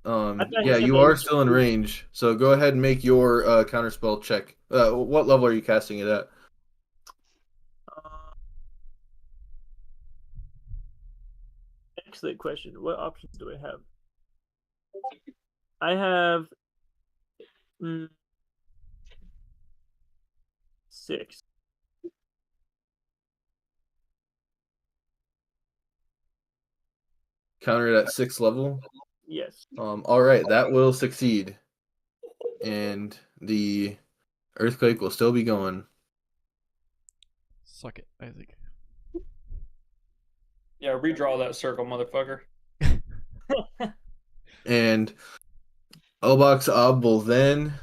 thought you Yeah, said you that are was still in true. range. So go ahead and make your counterspell check. What level are you casting it at? Excellent question. What options do I have? I have 6. counter it at 6th level. Yes. All right, that will succeed, and the earthquake will still be going. Suck it, Isaac. Yeah, redraw that circle, motherfucker. And Obox Ob will then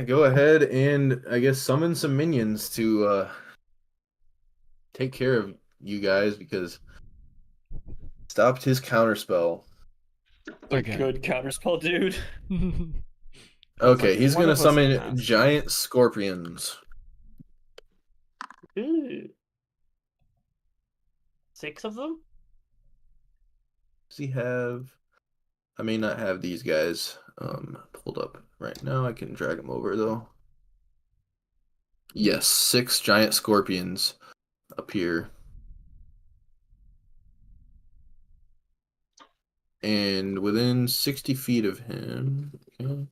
go ahead and I guess summon some minions to take care of you guys because stopped his counterspell. The Again. good counterspell, dude. Okay, like he's one gonna of us can summon pass. giant scorpions. Ooh. 6 of them? Does he have? I may not have these guys pulled up right now. I can drag them over though. Yes, 6 giant scorpions appear. And within 60 feet of him. Okay.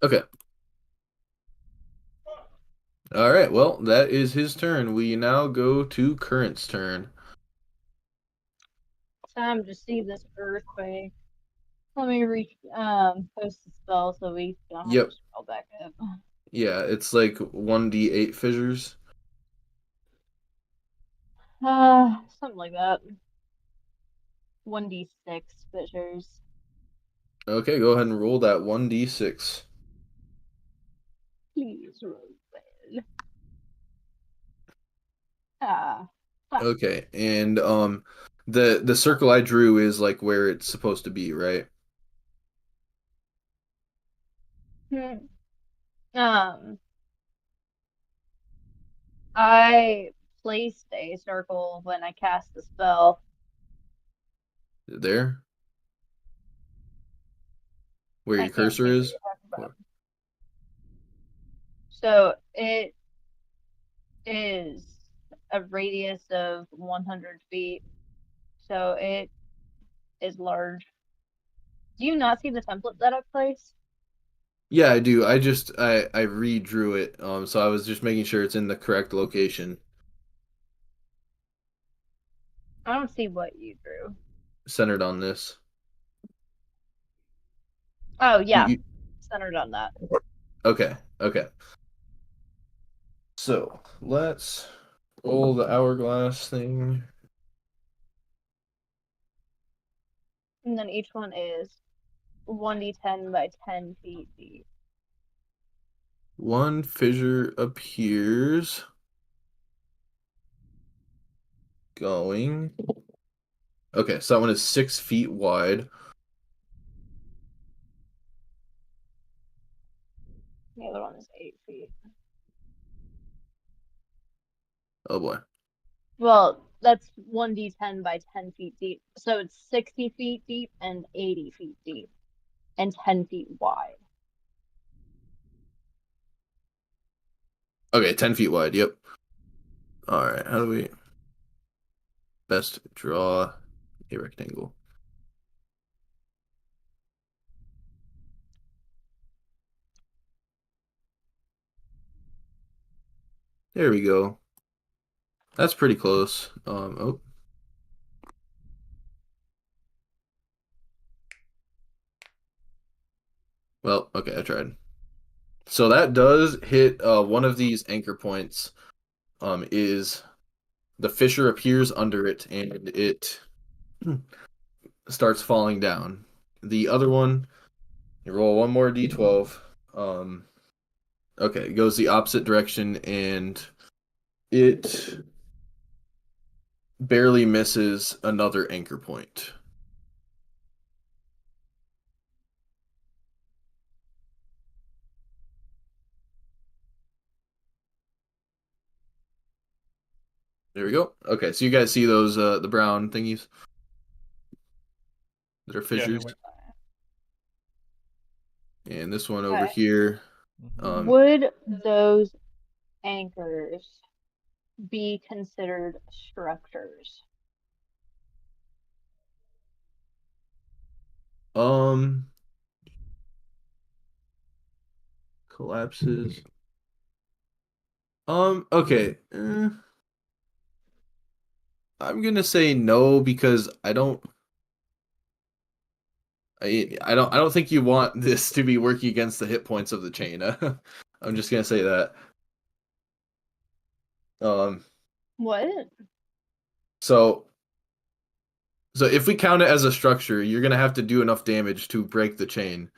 Okay. All right. Well, that is his turn. We now go to Current's turn. Time to see this earthquake. Let me post the spell so we don't have Yep. to scroll back up. Yeah, it's like 1d8 fissures. Something like that. 1d6 fissures. Okay, go ahead and roll that 1d6. Please roll well. Ah. Fuck. Okay, and the circle I drew is like where it's supposed to be, right? Hmm. I placed a circle when I cast the spell. There? Where I your can't cursor see what is? you're talking about. So it is a radius of 100 feet. So it is large. Do you not see the template that I placed? Yeah, I do. I redrew it. So I was just making sure it's in the correct location. I don't see what you drew. Centered on this. Oh, yeah. You- Centered on that. okay, okay. So let's roll the hourglass thing. And then each one is 1d10 by 10 feet deep. One fissure appears. Going. Okay, so that one is 6 feet wide. The other one is 8 feet. Oh boy. Well, that's 1d10 by 10 feet deep. So it's 60 feet deep and 80 feet deep and 10 feet wide. Okay, 10 feet wide. Yep. All right. How do we best draw a rectangle? There we go. That's pretty close. Oh. Well, okay, I tried. So that does hit one of these anchor points. Is the fissure appears under it and it starts falling down. The other one, you roll one more d12. Okay, it goes the opposite direction and it barely misses another anchor point. There we go. Okay, so you guys see those the brown thingies that are Yeah. fissures? And this one over Okay. here Mhm. Would those anchors be considered structures? Um, collapses. Okay. I'm gonna say no because I don't think you want this to be working against the hit points of the chain. I'm just gonna say that. Um, What? so so if we count it as a structure, you're gonna have to do enough damage to break the chain.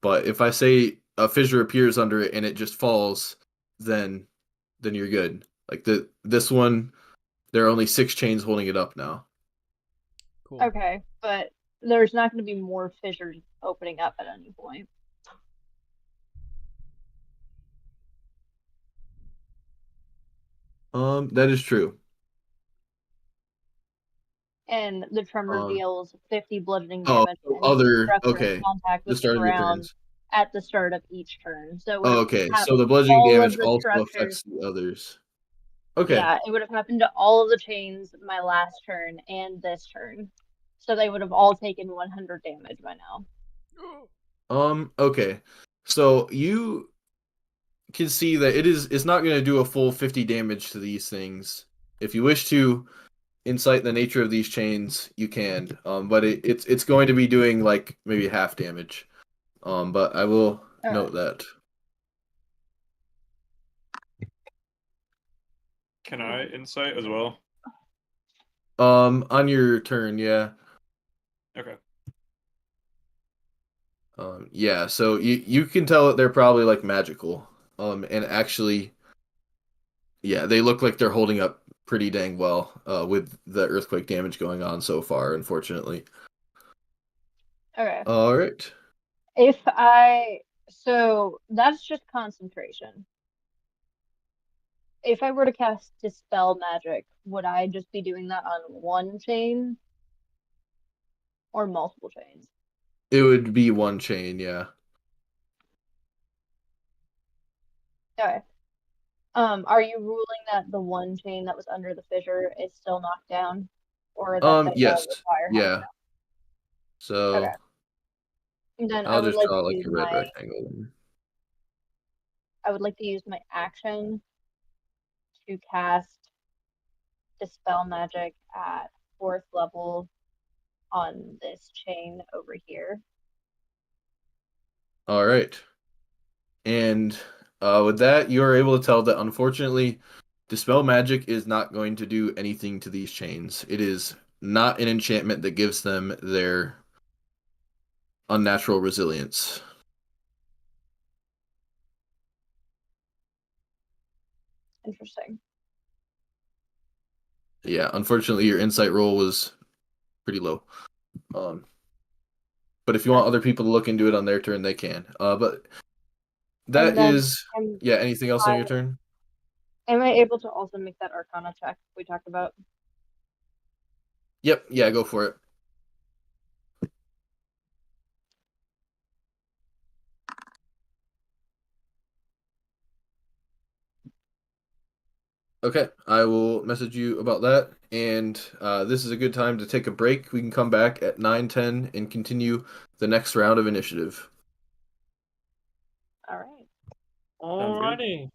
But if I say a fissure appears under it and it just falls, then you're good. Like this one, there are only 6 chains holding it up now. Cool. Okay, but there's not going to be more fissures opening up at any point. That is true. And the tremor Um, deals 50 bludgeoning oh, damage so to any structure in okay, contact the with the start of your ground turns. at the start of each turn. So it would Oh, have okay, so happened the to bludgeoning all of damage the also structures. affects the others. Okay. Yeah, it would have happened to all of the chains my last turn and this turn. So they would have all taken 100 damage by now. Okay. So you can see that it's not going to do a full 50 damage to these things. If you wish to insight the nature of these chains, you can. But it's going to be doing like maybe half damage. But I will Okay. note that. Can I insight as well? On your turn, yeah. Okay. Yeah, so you can tell that they're probably like magical. And actually, yeah, they look like they're holding up pretty dang well, with the earthquake damage going on so far, unfortunately. Okay. All right. So that's just concentration. If I were to cast Dispel Magic, would I just be doing that on one chain or multiple chains? It would be 1 chain, yeah. Okay. Are you ruling that the one chain that was under the fissure is still knocked down, or that they all Yes. require having Yeah. down? So Okay. And then I'll just draw like a red rectangle. I would like to use my action to cast Dispel Magic at 4th level on this chain over here. All right. And with that, you are able to tell that unfortunately, Dispel Magic is not going to do anything to these chains. It is not an enchantment that gives them their unnatural resilience. Interesting. Yeah, unfortunately, your insight roll was pretty low. But if you want other people to look into it on their turn, they can. But that And then is, yeah. Anything else on your turn? am I able to also make that Arcana check we talked about? Yep. Yeah, go for it. Okay, I will message you about that. And this is a good time to take a break. We can come back at 9:10 and continue the next round of initiative. All right. Sounds good. Alrighty.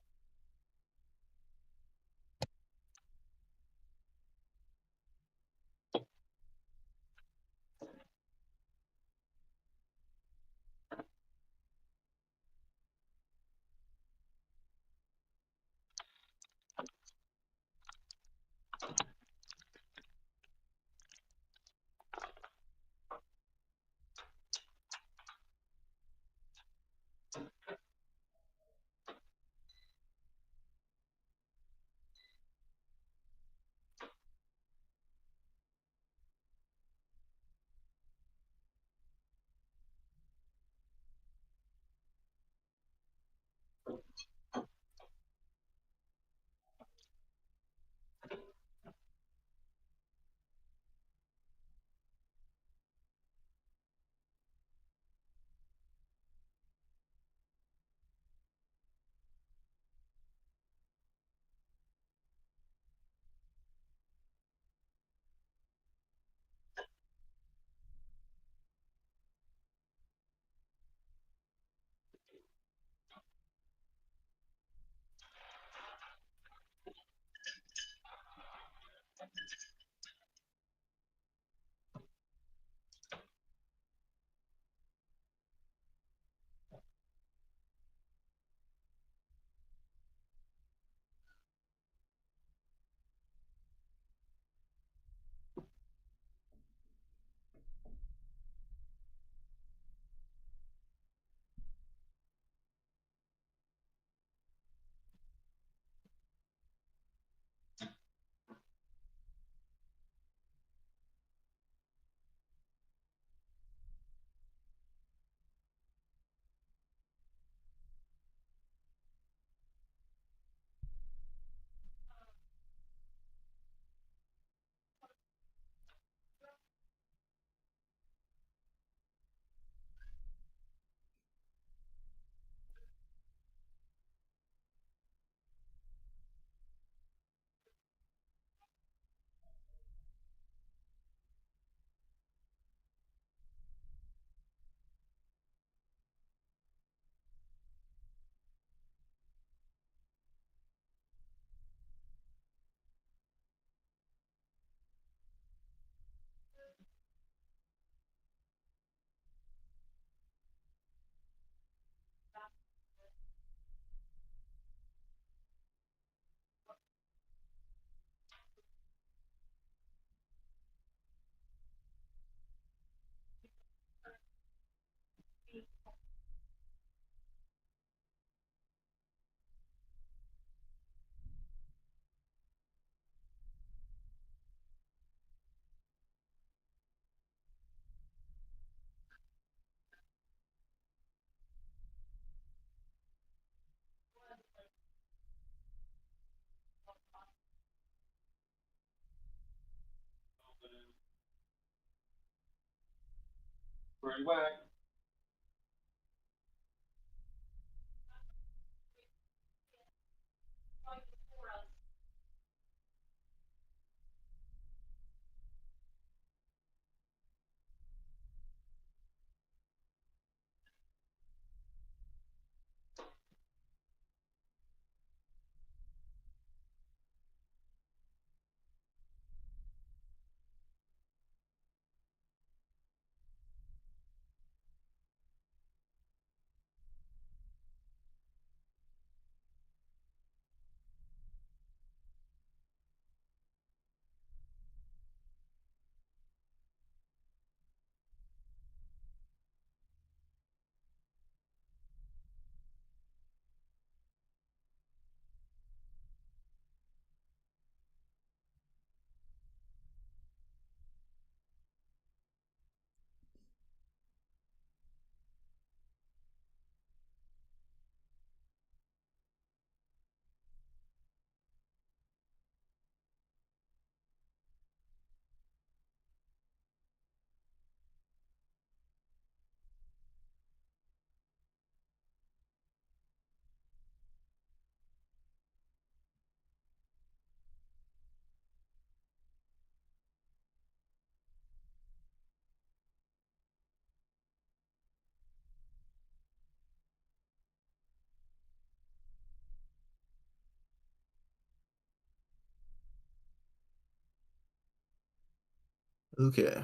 Okay.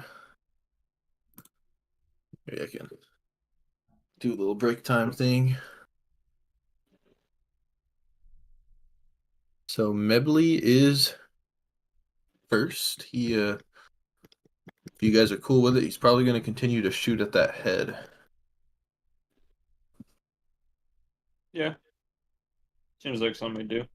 Maybe I can do a little break time thing. So Mebley is first. If you guys are cool with it, he's probably going to continue to shoot at that head. Yeah. Seems like something we do.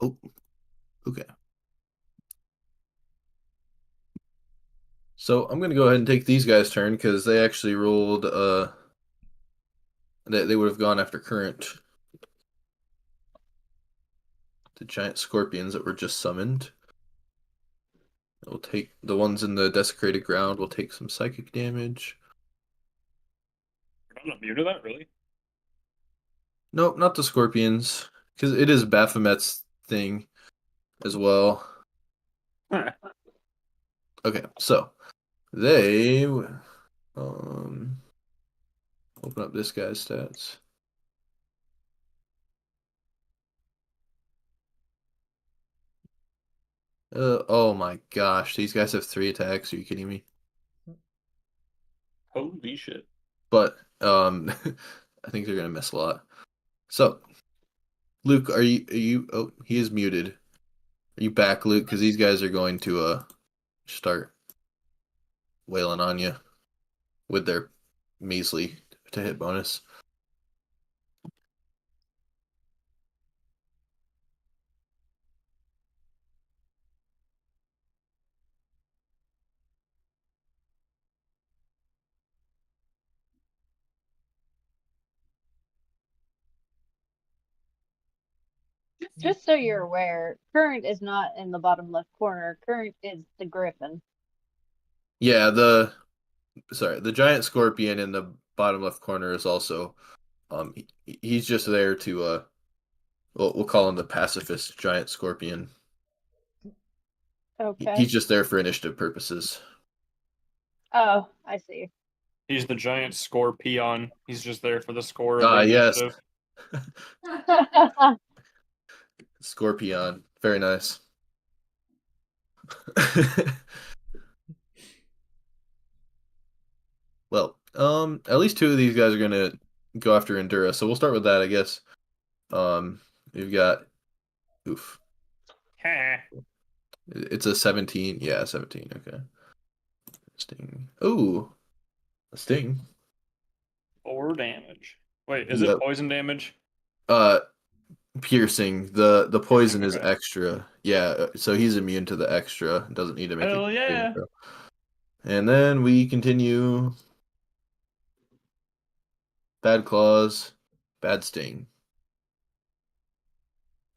Oh, okay. So I'm going to go ahead and take these guys' turn because they actually rolled. They would have gone after current. The giant scorpions that were just summoned. We'll take the ones in the desecrated ground. We'll take some psychic damage. You're not immune to that, really? Nope, not the scorpions, because it is Baphomet's thing as well. Okay, so they open up this guy's stats. Oh my gosh, these guys have 3 attacks. Are you kidding me? Holy shit. But I think they're gonna miss a lot. So, Luke, are you? Oh, he is muted. Are you back, Luke? Because these guys are going to start wailing on you with their measly to hit bonus. Just so you're aware, Current is not in the bottom left corner. Current is the Griffin. Yeah, the giant scorpion in the bottom left corner is also he's just there to we'll call him the pacifist giant scorpion. Okay. He's just there for initiative purposes. Oh, I see. He's the giant scorpion. He's just there for the score of Ah, the yes. initiative. Scorpion. Very nice. Well, at least 2 of these guys are gonna go after Endura, so we'll start with that, I guess. You've got oof. Heh. It's a 17. Yeah, 17. Okay. Sting. Ooh, a sting. 4 damage. Wait, is it Yep. poison damage? Uh, piercing. The poison is Okay. extra. Yeah, so he's immune to the extra. Doesn't need to make a Hell saving yeah. throw. And then we continue. Bad claws, bad sting.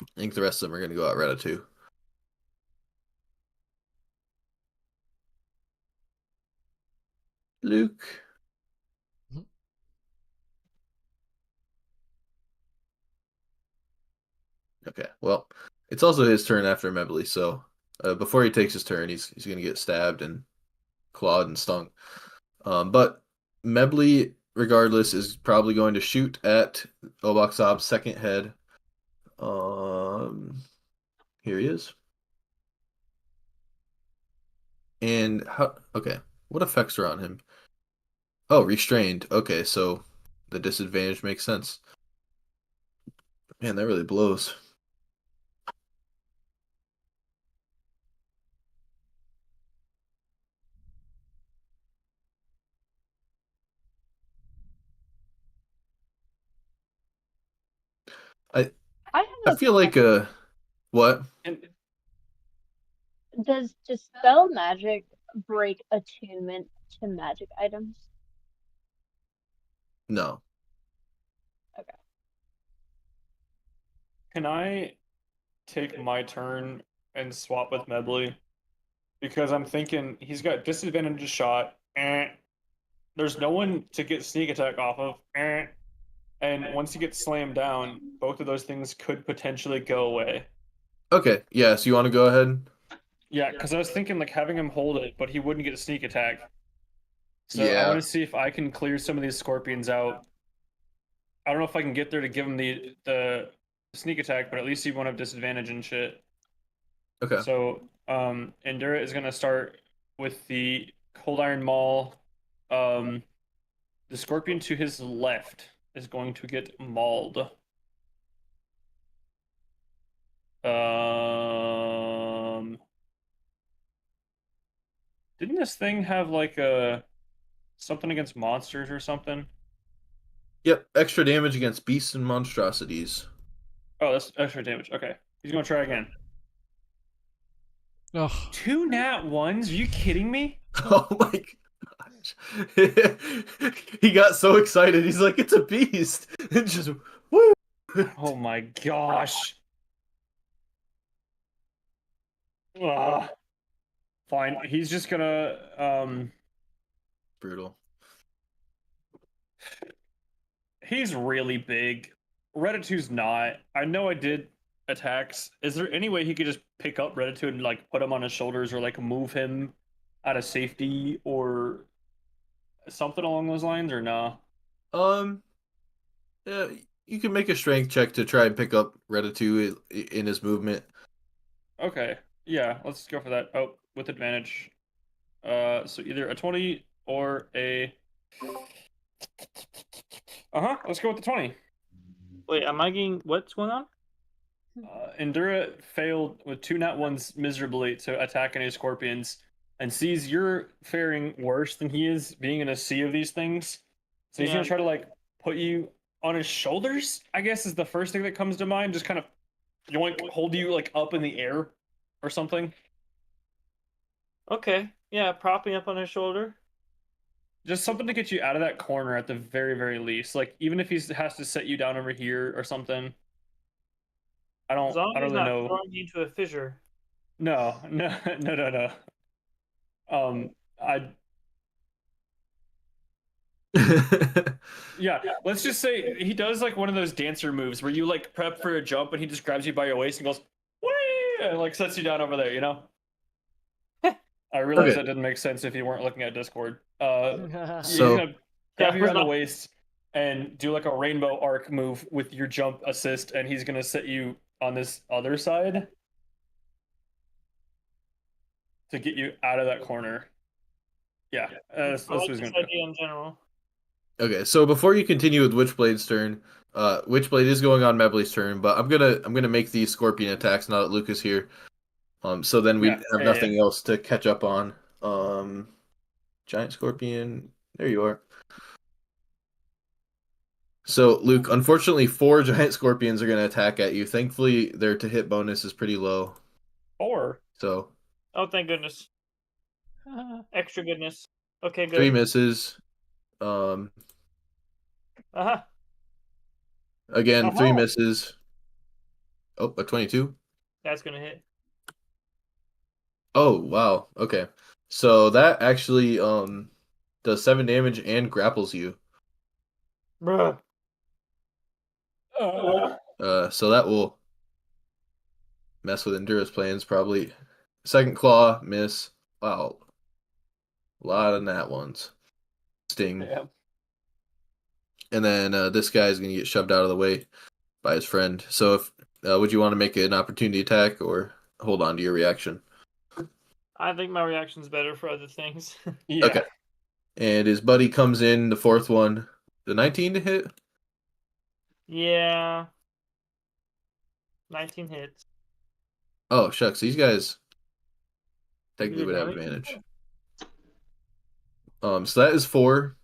I think the rest of them are gonna go out Ratatouille. Luke. Okay, well, it's also his turn after Mebly, so before he takes his turn, he's gonna get stabbed and clawed and stung. But Mebly, regardless, is probably going to shoot at Obaxab's second head. Here he is. And how? Okay, what effects are on him? Oh, restrained. Okay, so the disadvantage makes sense. Man, that really blows. I I I have a feel like what? And Does dispel magic break attunement to magic items? No. Okay. can I take my turn and swap with Mebly? Because I'm thinking he's got disadvantage to shot. There's no one to get sneak attack off of. And once he gets slammed down, both of those things could potentially go away. Okay, yeah, so you want to go ahead? Yeah, because I was thinking like having him hold it, but he wouldn't get a sneak attack. So I Yeah. want to see if I can clear some of these scorpions out. I don't know if I can get there to give him the sneak attack, but at least he won't have disadvantage and shit. Okay. So Endura is gonna start with the cold iron maul. The scorpion to his left is going to get mauled. Um, didn't this thing have like a something against monsters or something? Yep, extra damage against beasts and monstrosities. Oh, that's extra damage. Okay, he's gonna try again. Ugh. 2 nat ones? Are you kidding me? Oh my gosh. He got so excited. He's like, it's a beast. And just woo. Oh my gosh. Ugh. Fine. He's just gonna Brutal. he's really big. Reditude's not. I know I did attacks. Is there any way he could just pick up Reditude and like put him on his shoulders or like move him out of safety or something along those lines or no? Um, yeah, you can make a strength check to try and pick up Ratatouille in his movement. Okay. Yeah, let's go for that. Oh, with advantage. So either a 20 or a Uh-huh, let's go with the 20. Wait, am I getting what's going on? Endura failed with 2 nat ones miserably to attack any scorpions and sees you're faring worse than he is being in a sea of these things. So he's Yeah. gonna try to like put you on his shoulders, I guess is the first thing that comes to mind. Just kind of yoink, hold you like up in the air or something. Okay. Yeah, propping up on his shoulder. Just something to get you out of that corner at the very, very least. Like even if he has to set you down over here or something. As long I as don't he's really not know. throwing you into a fissure. No, no, no, no, no. I yeah. Let's just say he does like one of those dancer moves where you like prep for a jump and he just grabs you by your waist and goes, "Whee!" and like sets you down over there. You know. I realize Okay. that didn't make sense if you weren't looking at Discord. He's So- gonna grab Yeah, you we're around the not- waist and do like a rainbow arc move with your jump assist, and he's gonna set you on this other side to get you out of that corner. Yeah, that's I what like he's this gonna do. idea in general. Okay, so before you continue with Witchblade's turn, Witchblade is going on Mebley's turn, but I'm gonna make these scorpion attacks now that Luke is here. So then we Yeah, have yeah, nothing else to catch up on. Giant scorpion. There you are. So Luke, unfortunately, 4 giant scorpions are gonna attack at you. Thankfully, their to hit bonus is pretty low. 4. So Oh, thank goodness. Extra goodness. Okay, 3 good. misses. Uh-huh. Again, 3 Uh-huh. misses. Oh, a 22. That's gonna hit. Oh, wow. Okay. So that actually does 7 damage and grapples you. Bruh. So that will mess with Endura's plans probably. Second claw, miss. Wow. A lot of nat ones. Sting. Yeah. And then this guy is going to get shoved out of the way by his friend. So if would you want to make an opportunity attack or hold on to your reaction? I think my reaction's better for other things. Yeah. Okay. And his buddy comes in, the fourth one. The 19 to hit? Yeah. 19 hits. Oh, shucks. These guys technically Good would have damage. advantage. So that is 4.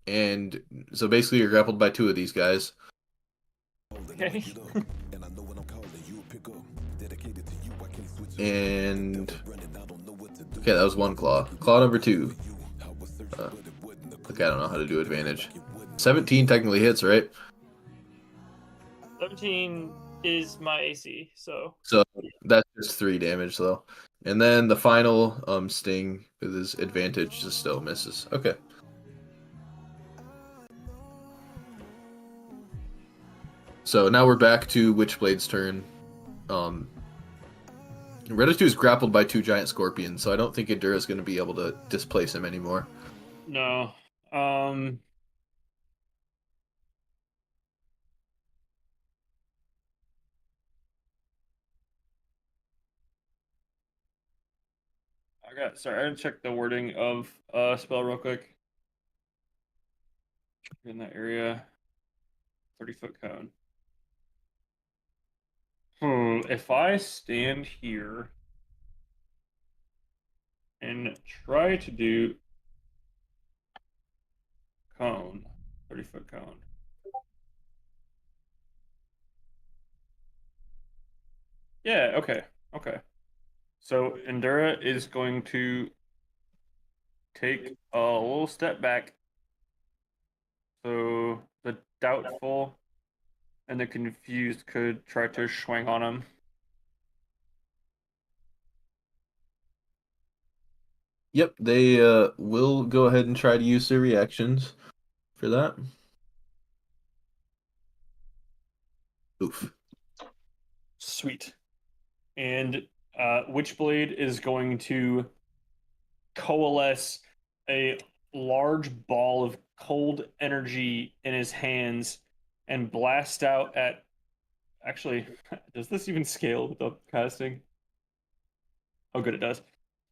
And so basically you're grappled by 2 of these guys. Okay. And okay, that was 1 claw. Claw number 2. Okay, I don't know how to do advantage. 17 technically hits, right? 17 is my AC, so So that's just 3 damage though. And then the final sting with his advantage just still misses. Okay. So now we're back to Witchblade's turn. Redditor is grappled by 2 giant scorpions, so I don't think Endura's going to be able to displace him anymore. No. Sorry, I gotta check the wording of spell real quick. In that area. 30-foot cone. If I stand here and try to do cone, 30-foot cone. Yeah, okay. Okay. So Endura is going to take a little step back. So the doubtful and the confused could try to swing on him. Yep, they will go ahead and try to use their reactions for that. Oof. Sweet. And Witchblade is going to coalesce a large ball of cold energy in his hands and blast out at. Actually, does this even scale with the casting? Oh, good, it does.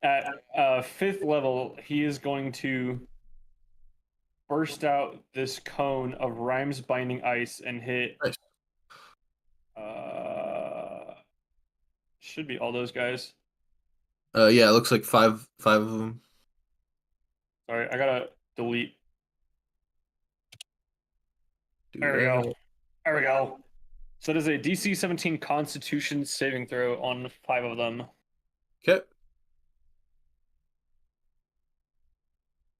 At 5th level, he is going to burst out this cone of Rhymes Binding Ice and hit. Nice. Should be all those guys. Yeah, it looks like five of them. Sorry, I gotta delete. Do There we that. go. There we go. So it is a DC 17 Constitution saving throw on 5 of them. Okay.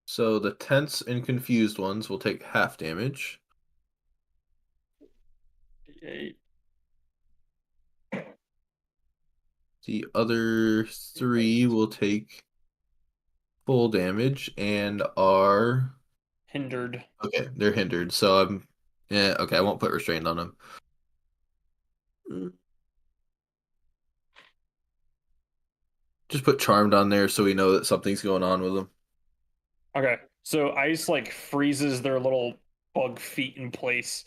So the tense and confused ones will take half damage. 8. The other 3 will take full damage and are Hindered. okay. They're hindered, so okay. I won't put restrained on them. Just put charmed on there so we know that something's going on with them. Okay, so ice like freezes their little bug feet in place,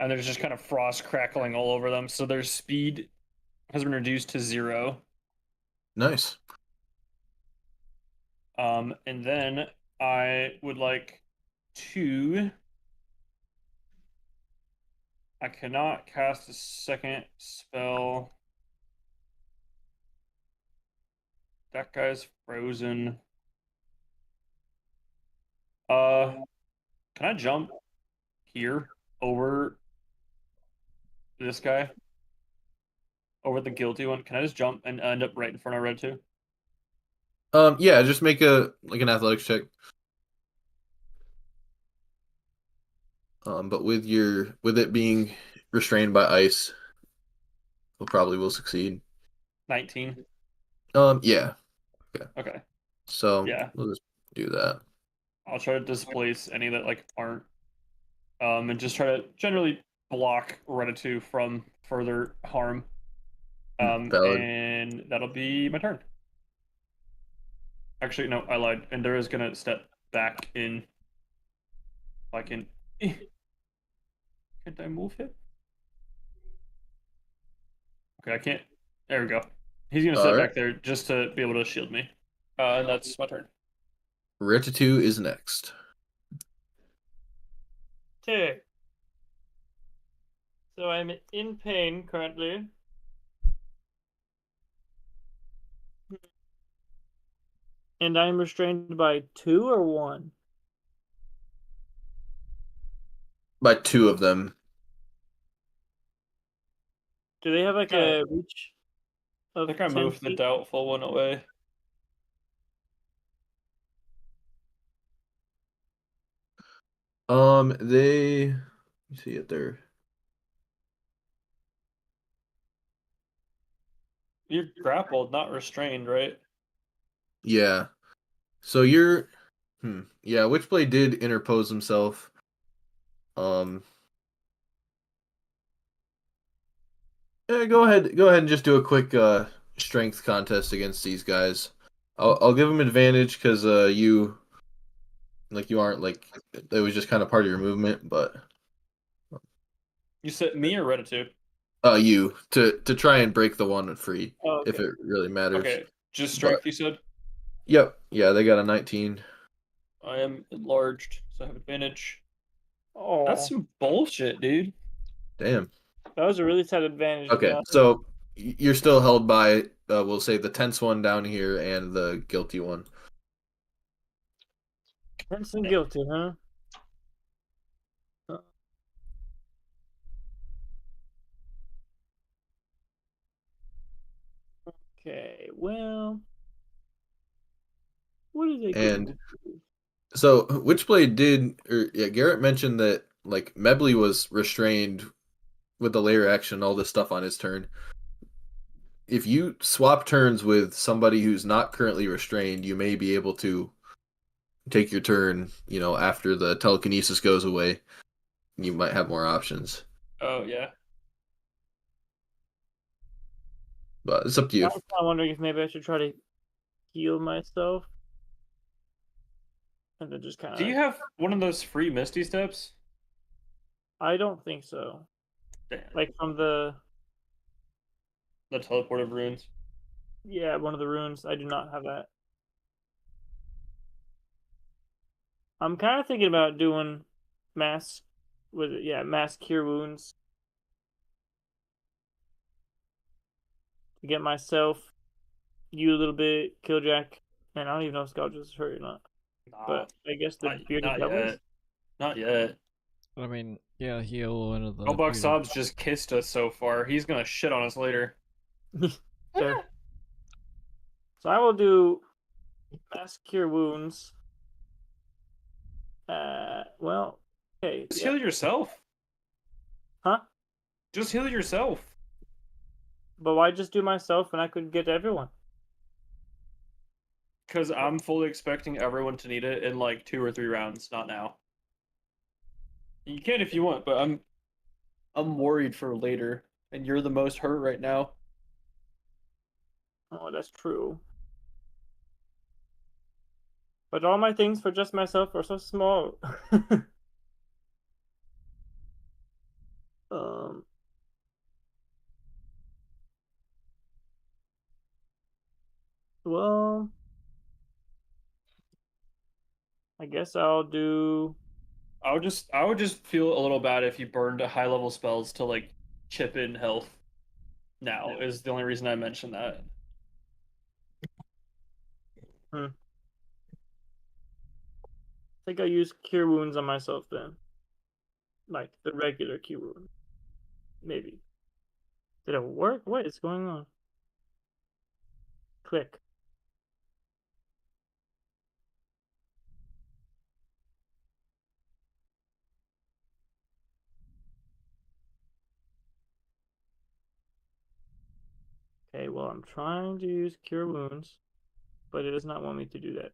and there's just kind of frost crackling all over them. So their speed has been reduced to 0. Nice. And then I would like to I cannot cast a second spell. That guy's frozen. Can I jump here over this guy? Over the guilty one? Can I just jump and end up right in front of red 2? Yeah, just make an athletics check. But with it being restrained by ice, will succeed. 19. Yeah. Okay. So Yeah. we'll just do that. I'll try to displace any that like aren't. And just try to generally block Reddit from further harm. Valid. And that'll be my turn. Actually, no, I lied. And there is gonna step back in. If I can. Can't I move him? Okay, I can't. There we go. He's gonna sit All right. back there just to be able to shield me. And that's my turn. Retatu is next. Okay. So I'm in pain currently. And I'm restrained by 2 or 1? By 2 of them. Do they have like Yeah. a reach I of think I 10 moved the feet? doubtful one away. They let me see it there. You're grappled, not restrained, right? Yeah. So you're yeah, Witchblade did interpose himself. Go ahead and just do a quick strength contest against these guys. I'll give them advantage because you aren't like it was just kind of part of your movement, but You said me or Reddit? you to try and break the one free Oh, if okay. it really matters. Okay, just But strength, you said? yep, yeah, they got a 19. I am enlarged, so I have advantage. Oh, That's some bullshit, dude. Damn. that was a really sad advantage. Okay, Yeah. so you're still held by we'll say the tense one down here and the guilty one. Tense and guilty, huh? Okay, well, what is a good And move? so Witchblade did, or yeah, Garrett mentioned that like Mebley was restrained with the layer action, all this stuff on his turn. If you swap turns with somebody who's not currently restrained, you may be able to take your turn, after the telekinesis goes away. You might have more options, Oh, yeah. but it's up to I you. was kind of wondering if maybe I should try to heal myself. And then just kind Do you of. have one of those free Misty Steps? I don't think so. Damn. Like from the. The teleport of runes. Yeah, one of the runes. I do not have that. I'm kind of thinking about doing mass. With it, yeah, mass cure wounds. To get myself, you a little bit, Killjack. And I don't even know if Scout is hurt or not. Nah, But I guess the bearded not devils. yet. Not yet. I mean, yeah, heal one of the. Gobuck bearded- Sobs just kissed us so far. He's gonna shit on us later. Fair. So I will do mass cure wounds. Well, okay. Just Yeah. heal yourself. Huh? Just heal yourself. But why just do myself when I could get everyone? Because I'm fully expecting everyone to need it in like 2 or 3 rounds, not now. You can if you want, but I'm worried for later, and you're the most hurt right now. Oh, that's true. But all my things for just myself are so small. um. Well, I guess I'll do. I would just feel a little bad if you burned high level spells to like chip in health. Now is the only reason I mentioned that. I think I use cure wounds on myself then. Like the regular cure wound. Maybe. Did it work? What is going on? Click. Okay, well, I'm trying to use cure wounds, but it does not want me to do that.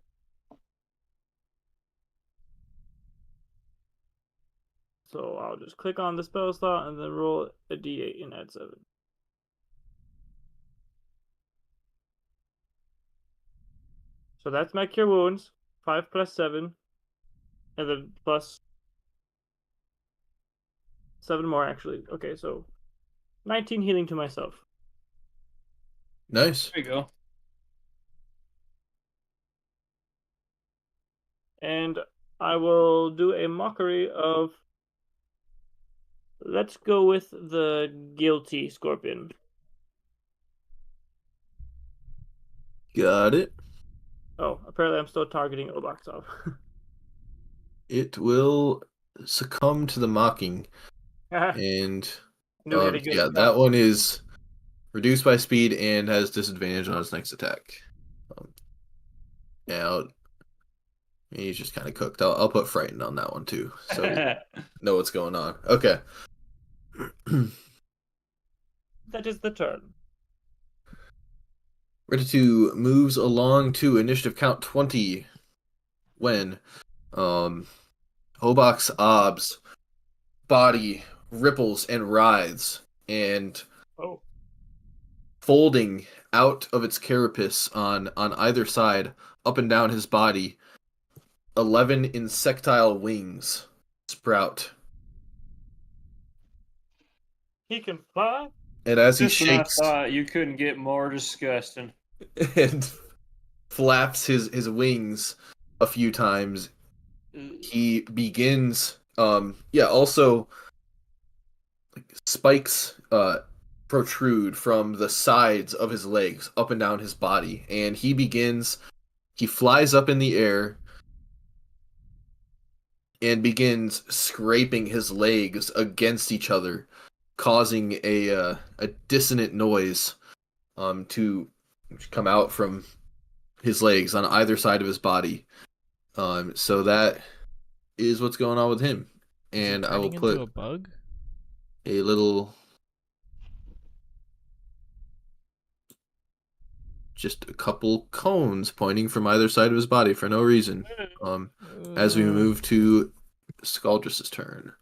So I'll just click on the spell slot and then roll a d8 and add 7. So that's my cure wounds. 5 plus 7. And then plus 7 more, actually. Okay, so 19 healing to myself. Nice. There you go. And I will do a mockery of. Let's go with the guilty scorpion. Got it. Oh, apparently I'm still targeting Obaxov. It will succumb to the mocking. And Knew we had a good yeah, shot. that one is reduced by speed and has disadvantage on its next attack. Yeah, he's just kind of cooked. I'll put frightened on that one too, so we know what's going on. Okay. That is the turn. Ready moves along to initiative count 20 when Hobok's Ob's body ripples and writhes, and Oh. folding out of its carapace on either side, up and down his body, 11 insectile wings sprout. He can fly? And as he Just when I shakes thought you couldn't get more disgusting. and flaps his wings a few times, he begins also spikes protrude from the sides of his legs up and down his body, and he flies up in the air and begins scraping his legs against each other, causing a dissonant noise to come out from his legs on either side of his body. So that is what's going on with him. Is he And I will turning put into a bug? a little, just a couple cones pointing from either side of his body for no reason. As we move to Scaldrus's turn.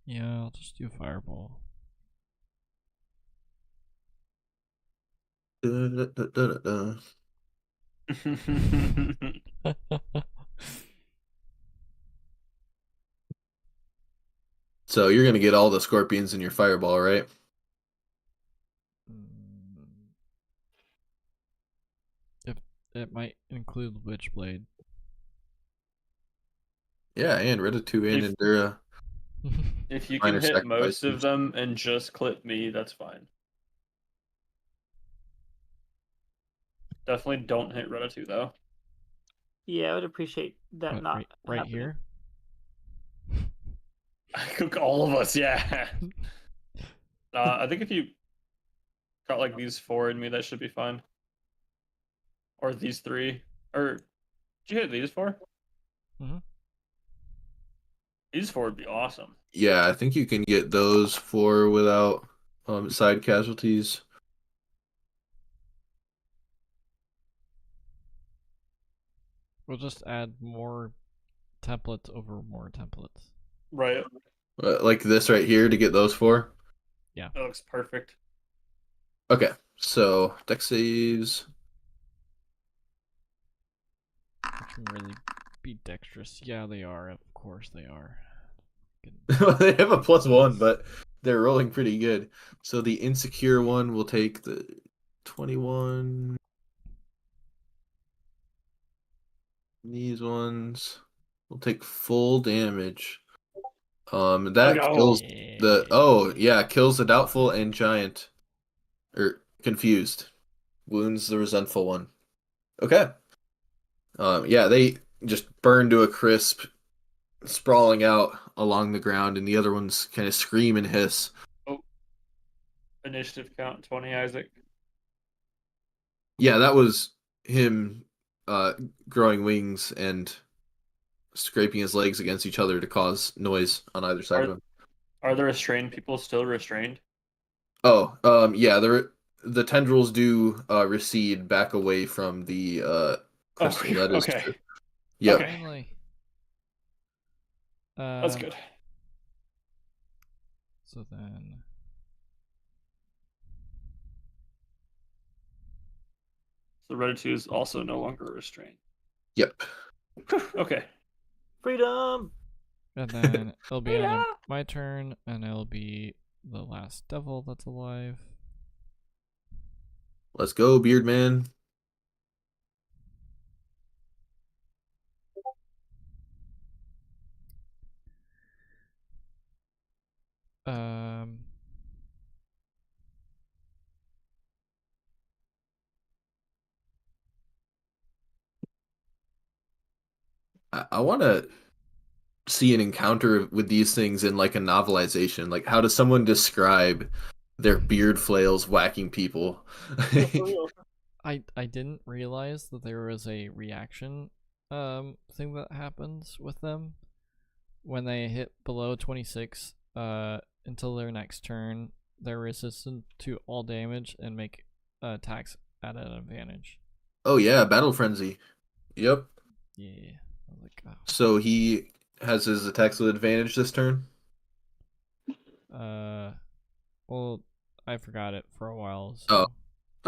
Yeah, I'll just do fireball. Da-da-da-da-da. So you're gonna get all the scorpions in your fireball, right? If it might include Witchblade. Yeah, and Ratatouille and Endura. If you Minor can hit most sacrifices. of them and just clip me, that's fine. Definitely don't hit Ratatouille though. Yeah, I would appreciate that What, not right happening. here? I cook all of us, yeah. I think if you got like these 4 in me, that should be fine. Or these 3. Or did you hit these 4? Mhm. These 4 would be awesome. Yeah, I think you can get those 4 without side casualties. We'll just add more templates over more templates. Right. Like this right here to get those 4. That looks perfect. Okay, so dex saves. Which can really Ambidextrous. Yeah, they are. Of course they are. They have a +1, but they're rolling pretty good. So the insecure one will take the 21. These ones will take full damage. That no. kills Yeah. kills the doubtful and giant. Or confused. Wounds the resentful one. Okay. Yeah, they just burn to a crisp, sprawling out along the ground, and the other ones kind of scream and hiss. Oh. Initiative count 20, Isaac. Yeah, that was him growing wings and scraping his legs against each other to cause noise on either side of him. Are the restrained people still restrained? Oh, yeah, the tendrils do recede back away from the crystal. That is okay. true. Yep. Okay. Finally. That's good. So then. So Reddit is also no longer restrained. Yep. Okay. Freedom. And then it'll be on my turn, and it'll be the last devil that's alive. Let's go, Beard Man. Um. I want to see an encounter with these things in like a novelization. Like, how does someone describe their beard flails whacking people? I didn't realize that there was a reaction thing that happens with them when they hit below 26 until their next turn. They're resistant to all damage and make attacks at an advantage. Oh yeah, Battle Frenzy. Yep. Yeah. I was like, So he has his attacks with advantage this turn. well, I forgot it for a while. So. Oh.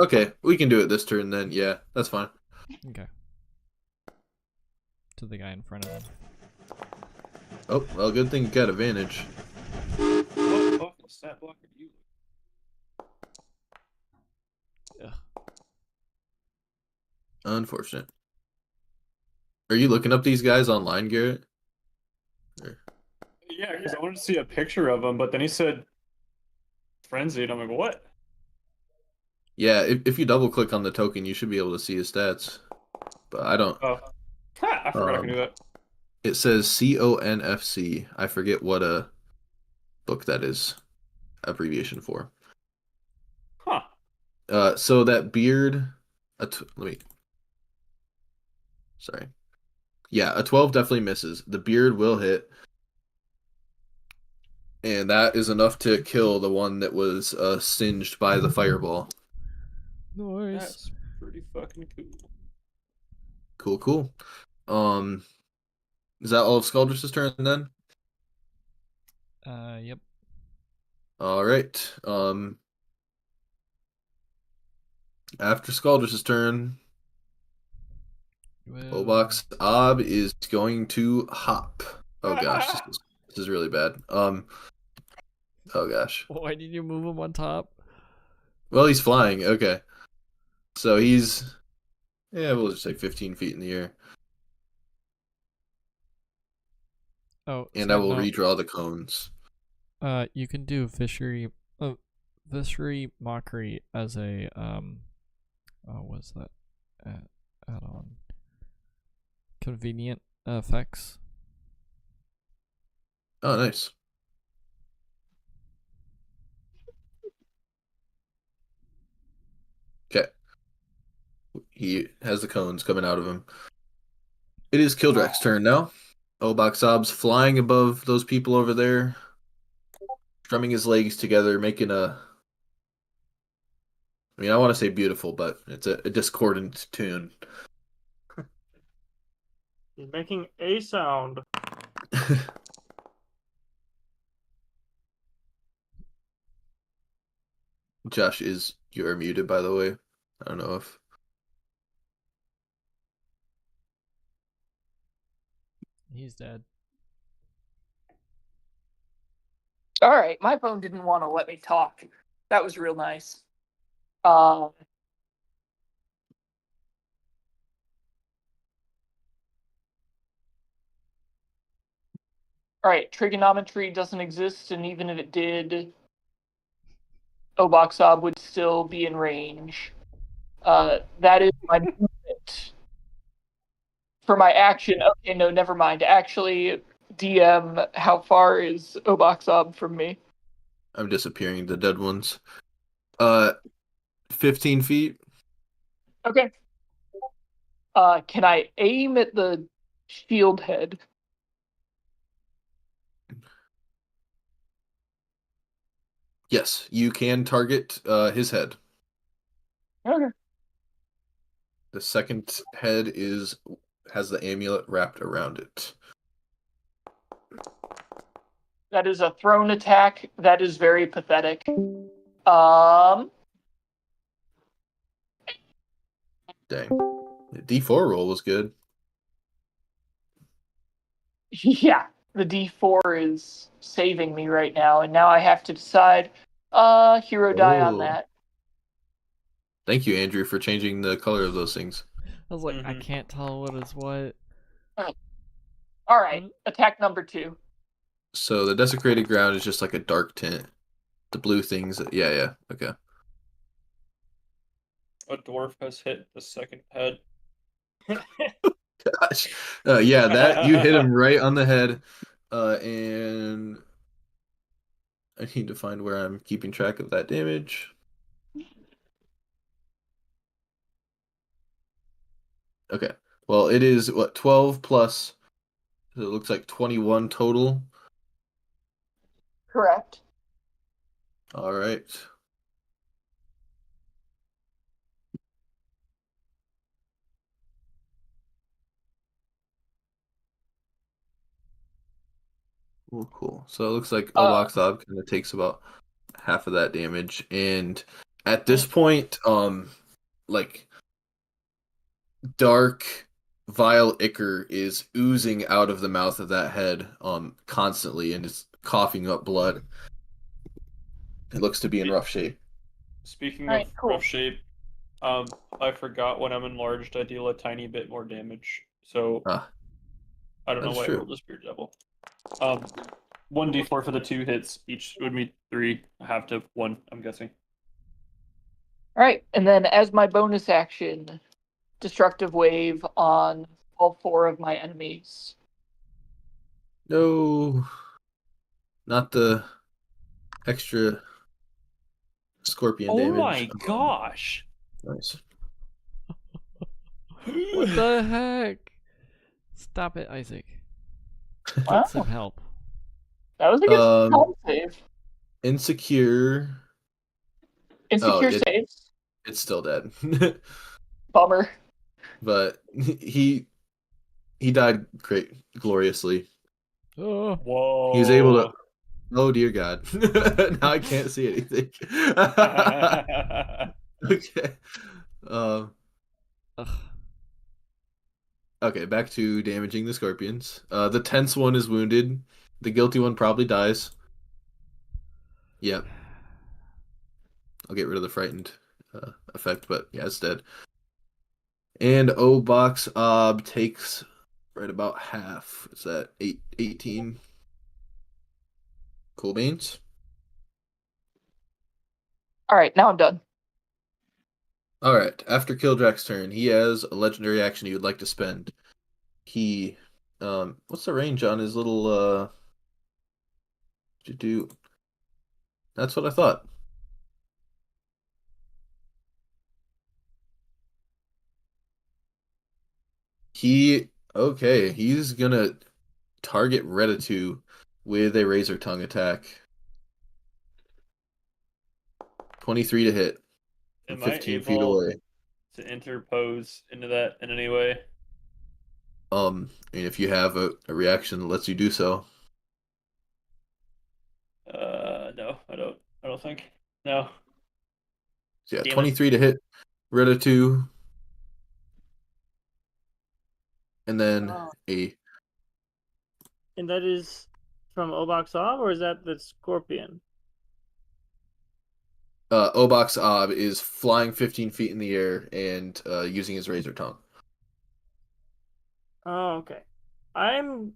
Okay, we can do it this turn then. Yeah, that's fine. Okay. To the guy in front of him. Oh, well, good thing you got advantage. What fucking stat block are you? Unfortunate. Are you looking up these guys online, Garrett? Yeah, because I wanted to see a picture of him, but then he said frenzied. I'm like, what? Yeah, if you double click on the token, you should be able to see his stats. But I don't. Oh, ha, I forgot I can do that. It says CONFC. I forget what a book that is abbreviation for. Huh. So that beard. Let me. Sorry. Yeah, a 12 definitely misses. The beard will hit. And that is enough to kill the one that was singed by the fireball. Nice. That's pretty fucking cool. Cool. Is that all of Scaldress's turn then? Yep. All right. After Scaldress's turn, Obox Ob is going to hop. Oh gosh, this is really bad. Oh gosh. Why did you move him on top? Well, he's flying. Okay. So he's we'll just say 15 feet in the air. Oh, And I will redraw the cones. You can do Fishery Mockery as a what's that add-on? Convenient effects. Oh, nice. Okay. He has the cones coming out of him. It is Kildrak's turn now. Oboxob's flying above those people over there, strumming his legs together, making a. I mean, I want to say beautiful, but it's a discordant tune. He's making a sound. Josh, you're muted, by the way. I don't know if. He's dead. All right, my phone didn't want to let me talk. That was real nice. All right, trigonometry doesn't exist, and even if it did, Oboxob would still be in range. That is my movement. For my action, okay, no, never mind. Actually, DM, how far is Oboxob from me? I'm disappearing the dead ones. 15 feet. Okay. Can I aim at the shield head? Yes, you can target his head. Okay. The second head has the amulet wrapped around it. That is a thrown attack. That is very pathetic. Um, Dang. The D4 roll was good. yeah, the D4 is saving me right now, and now I have to decide. Hero die on Oh. that. Thank you, Andrew, for changing the color of those things. I was like, I Mhm. can't tell what is what. All right, attack number 2. So the desecrated ground is just like a dark tint. The blue things, yeah, okay. A dwarf has hit the second head. Gosh. Yeah, that you hit him right on the head. And I need to find where I'm keeping track of that damage. Okay. Well, it is what 12 plus. So it looks like 21 total. Correct. All right. Cool. So it looks like Oboxob kind of takes about half of that damage, and at this point, like dark, vile ichor is oozing out of the mouth of that head, constantly, and it's coughing up blood. It looks to be in rough shape. Speaking Alright, of cool. rough shape, I forgot when I'm enlarged, I deal a tiny bit more damage. So Ah, I don't know that's why I true. rolled a Spirit Devil. 1d4 for the 2 hits. Each would be 3. Half to 1, I'm guessing. All right, and then as my bonus action, destructive wave on all 4 of my enemies. No, not the extra scorpion Oh damage. my gosh! Nice. What the heck? Stop it, Isaac. Wow, Get some help. that was a good con save. Insecure. Insecure it saves. it's still dead. Bummer. But he died gloriously. Oh, Whoa. He was able to. Oh dear God! Now I can't see anything. Okay. ugh. Okay. Back to damaging the scorpions. The tense one is wounded. The guilty one probably dies. Yep. I'll get rid of the frightened effect, but yeah, it's dead. And O Box Ob takes right about half. It's at 18. Cool beans. All right, now I'm done. All right. After Kildrak's turn, he has a legendary action he would like to spend. He, what's the range on his little to do? That's what I thought. He's gonna target Redditu with a Razor Tongue attack. 23 to hit from Am I 15 feet able away. to interpose into that in any way? And if you have a reaction that lets you do so. No, I don't. I don't think. No. So yeah, Damn it. 23 to hit Redditu. And then Oh. a And that is from Obox Ob, or is that the Scorpion? Obox Ob is flying 15 feet in the air and using his razor tongue. Oh, okay. I'm.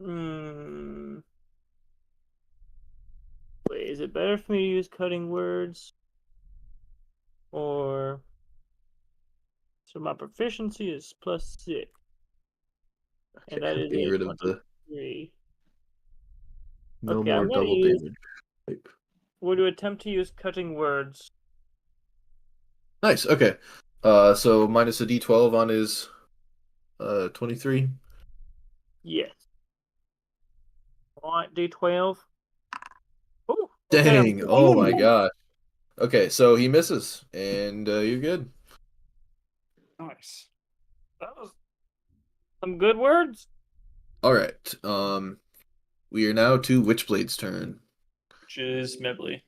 Hmm. Wait, is it better for me to use cutting words? Or. So my proficiency is +6. And that is Getting a rid of the 23. no Okay, more I'm gonna double use. damage type. We're to attempt to use cutting words. Nice. Okay. So minus a d12 on his 23. Yes. Alright, D12. Ooh, okay, I'm Dang. Oh my good. gosh. Okay, so he misses, and you're good. Nice. That was Some good words. All right. We are now to Witchblade's turn. which is Mebley.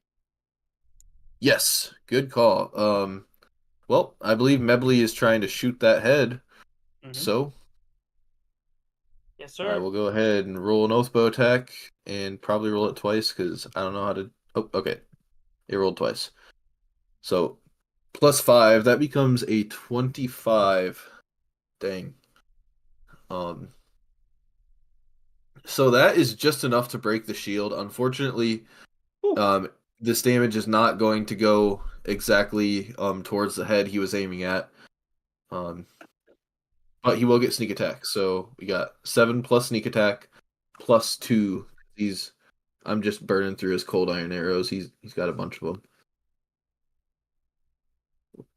Yes, good call. Well, I believe Mebley is trying to shoot that head, Mhm. so Yes, I sir. will go ahead and roll an Oathbow attack and probably roll it twice because I don't know how to. Oh, okay. It rolled twice. So +5, that becomes a 25. Dang. Um, so that is just enough to break the shield. Unfortunately, this damage is not going to go exactly towards the head he was aiming at. But he will get sneak attack. So we got 7 plus sneak attack +2. I'm just burning through his cold iron arrows. He's got a bunch of them.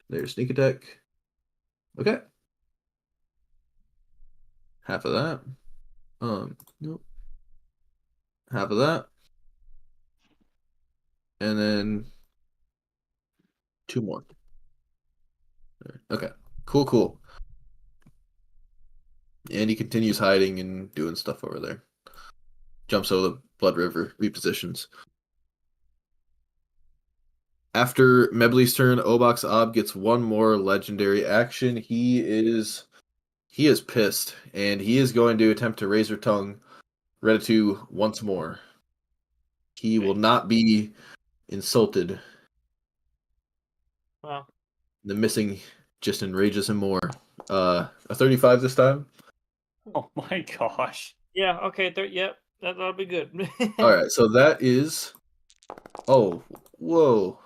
There's sneak attack. Okay. Half of that. Nope. Half of that. And then 2 more. Okay. Cool. And he continues hiding and doing stuff over there. Jumps over the Blood River, repositions. After Mebley's turn, Obox Ob gets one more legendary action. He is pissed, and he is going to attempt to Razor Tongue Redatu once more. He will not be insulted. Wow. The missing just enrages him more. A 35 this time. Oh my gosh. Yeah. Okay. Yep. That'll be good. All right, so that is whoa,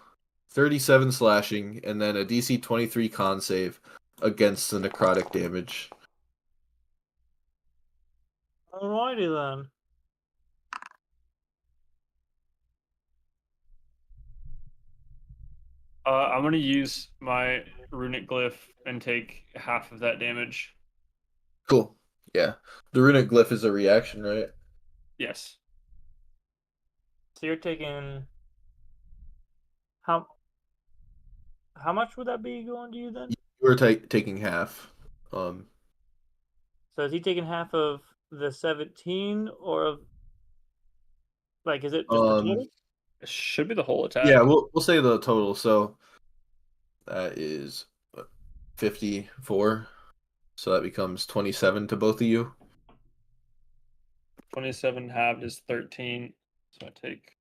37 slashing, and then a DC 23 con save against the necrotic damage. Alrighty then. I'm gonna use my runic glyph and take half of that damage. Cool. Yeah, the runic glyph is a reaction, right? Yes. So you're taking how much would that be going to you then? You were taking half. Um, So is he taking half of the 17, or of, like, is it just the total? It should be the whole attack. yeah, we'll say the total. So that is what, 54. So that becomes 27 to both of you. 27 halved is 13. So I take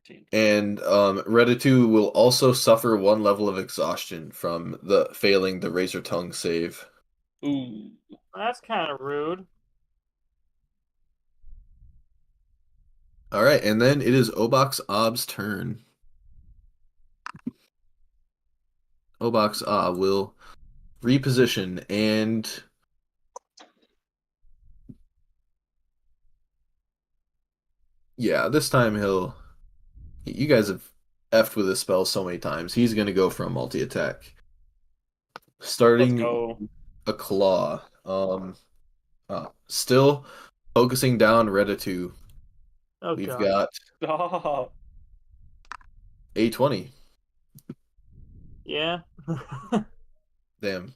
13. And Redatu will also suffer 1 level of exhaustion from the failing the Razor Tongue save. Ooh. That's kind of rude. All right, and then it is Obox Ob's turn. Obox Ob will reposition and yeah, this time you guys have effed with this spell so many times. He's going to go for a multi-attack. Let's Starting go. a claw. Still focusing down Redatu. Oh We've god. got Oh, a 20. Yeah. Damn.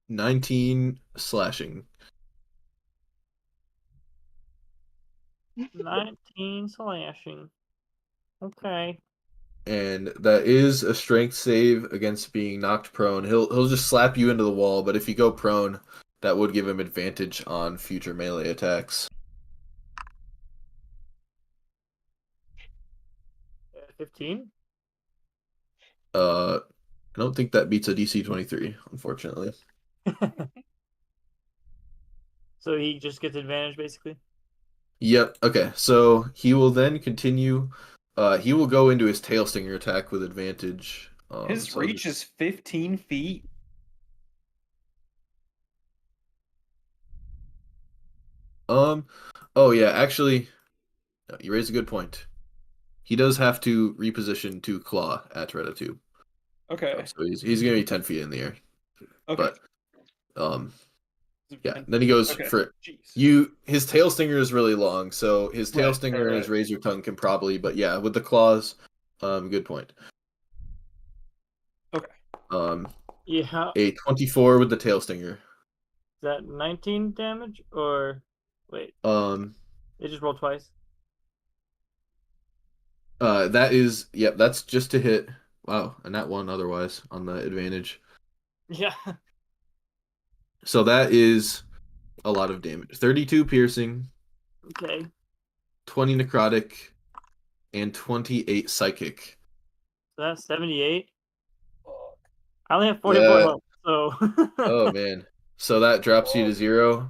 19 slashing. 19 slashing. Okay. and that is a strength save against being knocked prone. He'll just slap you into the wall, but if you go prone, that would give him advantage on future melee attacks. 15. I don't think that beats a DC 23, unfortunately. So he just gets advantage basically. Yep. Okay. So he will then continue. He will go into his tail stinger attack with advantage. His so reach is 15 feet. Oh yeah. Actually, no, you raise a good point. He does have to reposition to claw at Redditube. Okay. So he's gonna be 10 feet in the air. Okay. But yeah. Then he goes Okay. for Jeez. His tail stinger is really long, so his tail Right, stinger and his right. razor tongue can probably. But yeah, with the claws, good point. Okay. Yeah. A 24 with the tail stinger. Is that 19 damage or wait? It just rolled twice. That is, yep, that's just to hit. Wow, and that one otherwise on the advantage. Yeah. So that is a lot of damage. 32 piercing, Okay. 20 necrotic, and 28 psychic. So that's 78. I only have 44 health, so. Oh man. So that drops you to 0.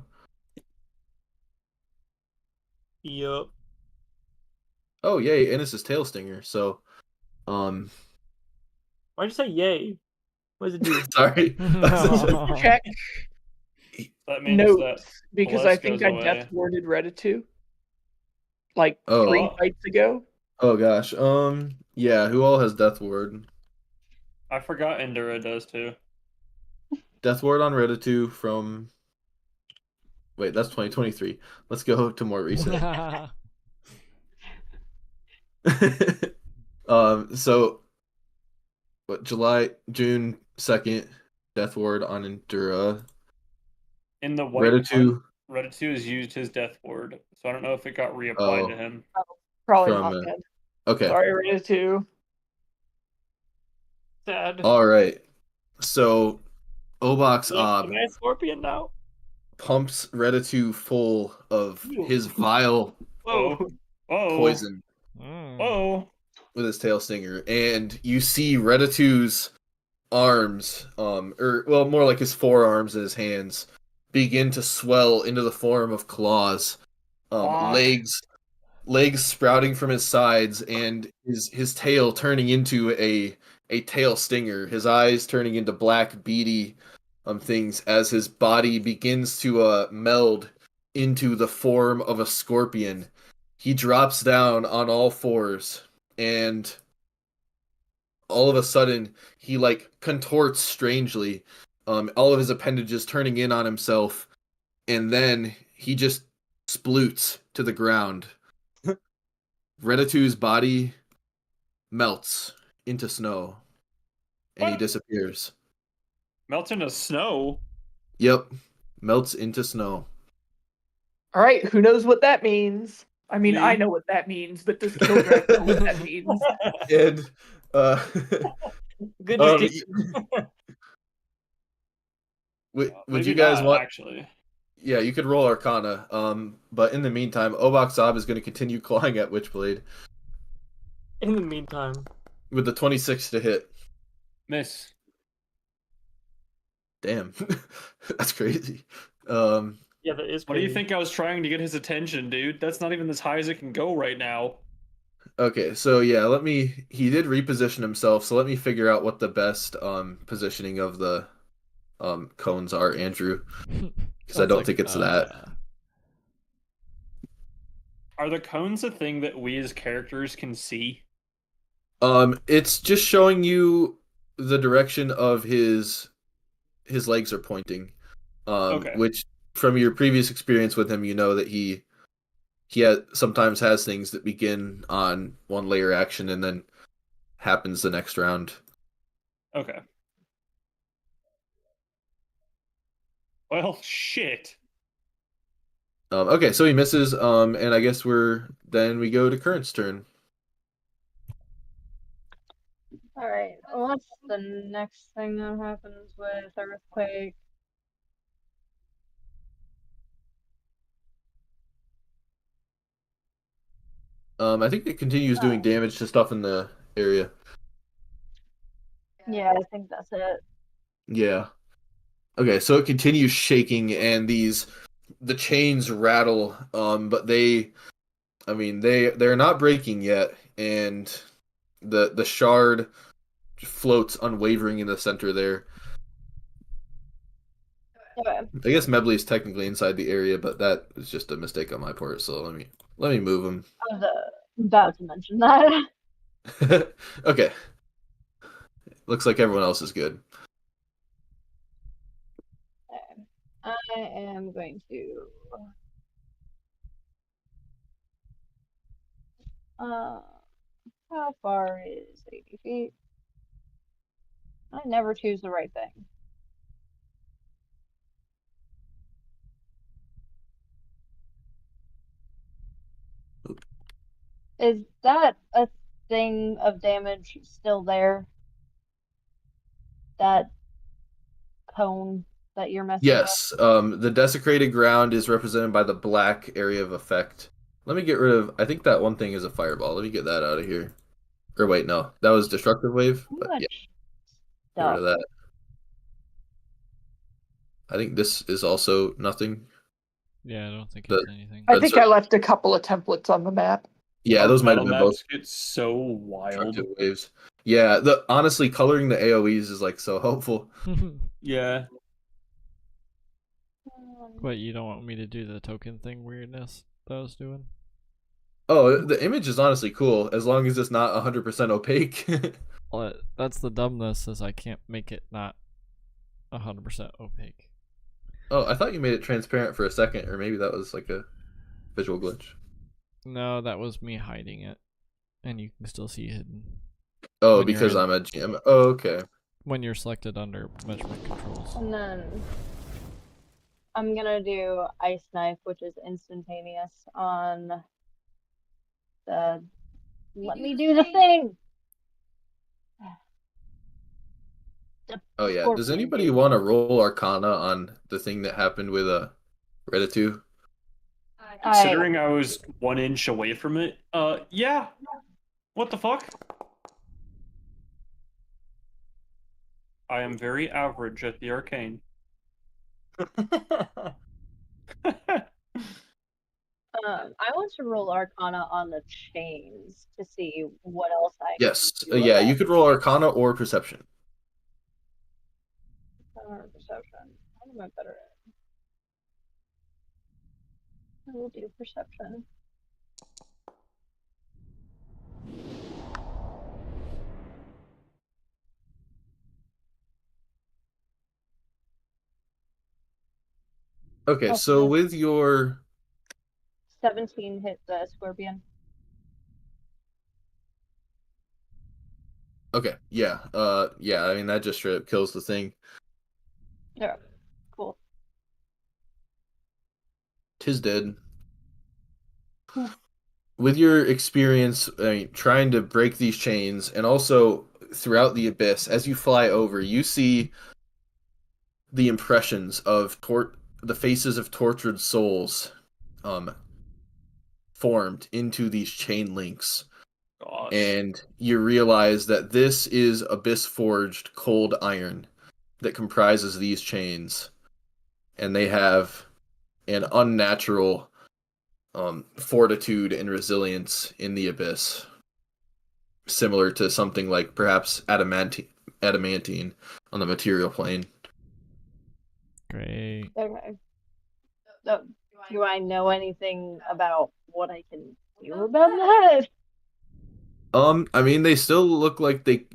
Yup. Oh yay, and it's his tail stinger. So Why'd you say yay? What does it do? sorry. Check That means notes that because Bless I think goes I away. death warded Reddit like Oh. 3 fights ago. Oh gosh. Yeah, who all has Death Ward? I forgot Endura does too. Death Ward on Reddit from wait, that's 2023. Let's go to more recent. So what, June 2nd, Death Ward on Endura. In the white Reddit Reddit has used his death ward, so I don't know if it got reapplied Oh. to him. Probably From, not uh, then. okay. Sorry, Reddit. Sad. All right. So Obox Yeah, Ob am I a scorpion now? pumps Reddit full of Ew. his vile Whoa. Oh. poison Oh. with his tail stinger, and you see Reddit's arms, or well, more like his forearms and his hands, begin to swell into the form of claws. Fuck. Legs sprouting from his sides, and his tail turning into a tail stinger. His eyes turning into black beady things as his body begins to meld into the form of a scorpion. He drops down on all fours, and all of a sudden he like contorts strangely, all of his appendages turning in on himself, and then he just sploots to the ground. Reditu's body melts into snow, and he What? disappears. Melts into snow. Yep, melts into snow. All right, who knows what that means? I mean, Me. I know what that means, but does Kildrak know what that means? And Good Um, distinction. would Maybe you guys not, want? actually? Yeah, you could roll Arcana. But in the meantime, Obok Zob is going to continue clawing at Witchblade In the meantime. with the 26 to hit. Miss. Damn, that's crazy. Yeah, that is What do you crazy. think I was trying to get his attention, dude? That's not even as high as it can go right now. Okay, so yeah, he did reposition himself, so let me figure out what the best positioning of the cones are, Andrew, because I don't think it's that. Yeah. Are the cones a thing that we as characters can see? It's just showing you the direction of his legs are pointing. Okay. Which from your previous experience with him, you know that he sometimes has things that begin on one layer action and then happens the next round. Okay. Well, shit. Okay, so he misses, and I guess we go to Current's turn. What's the next thing that happens with earthquake? I think it continues doing damage to stuff in the area. Yeah, I think that's it. Yeah. Okay, so it continues shaking, and the chains rattle. But they're not breaking yet, and the shard floats unwavering in the center there. Okay. I guess Mebley is technically inside the area, but that is just a mistake on my part. So let me move him. I was about to mention that. Okay. Looks like everyone else is good. Okay. I am going to how far is 80 feet? I never choose the right thing. Is that a thing of damage still there? That cone that you're messing with? Yes, the desecrated ground is represented by the black area of effect. Let me get rid of. I think that one thing is a fireball. Let me get that out of here. Or wait, no, that was destructive wave. How But yeah, much get rid stuff? of that. I think this is also nothing. Yeah, I don't think The it's anything. I red think I left a couple of templates on the map. Yeah, Our those might battle have been both maps get so wild. destructive waves. Yeah, the honestly coloring the AoEs is like so helpful. Yeah. What, you don't want me to do the token thing weirdness that I was doing? Oh, the image is honestly cool as long as it's not 100% opaque. Well, that's the dumbness, is I can't make it not 100% opaque. Oh, I thought you made it transparent for a second, or maybe that was like a visual glitch. No, that was me hiding it, and you can still see hidden Oh, When you're because in- I'm a GM. Oh, okay. when you're selected under measurement controls. And then I'm gonna do ice knife, which is instantaneous on the. Let me do the thing. The Oh yeah. Does scorpion anybody dude. want to roll Arcana on the thing that happened with Redditu? Considering I was 1 inch away from it, yeah. What the fuck? I am very average at the arcane. I want to roll Arcana on the chains to see what else I Yes. can do Yeah, about you could roll Arcana or Perception. perception. What am I better at? I will do perception. Okay, so Okay. with your 17 hit the scorpion. okay, yeah, yeah. I mean that just straight up kills the thing. Yeah, cool. Tis dead. With your experience, I mean, trying to break these chains, and also throughout the abyss, as you fly over, you see the impressions of the faces of tortured souls, um, formed into these chain links, Gosh. and you realize that this is abyss forged cold iron that comprises these chains, and they have an unnatural fortitude and resilience in the abyss, similar to something like perhaps adamantine on the material plane. Great. Okay. So, do I know anything about what I can do about that? I mean, they still look like they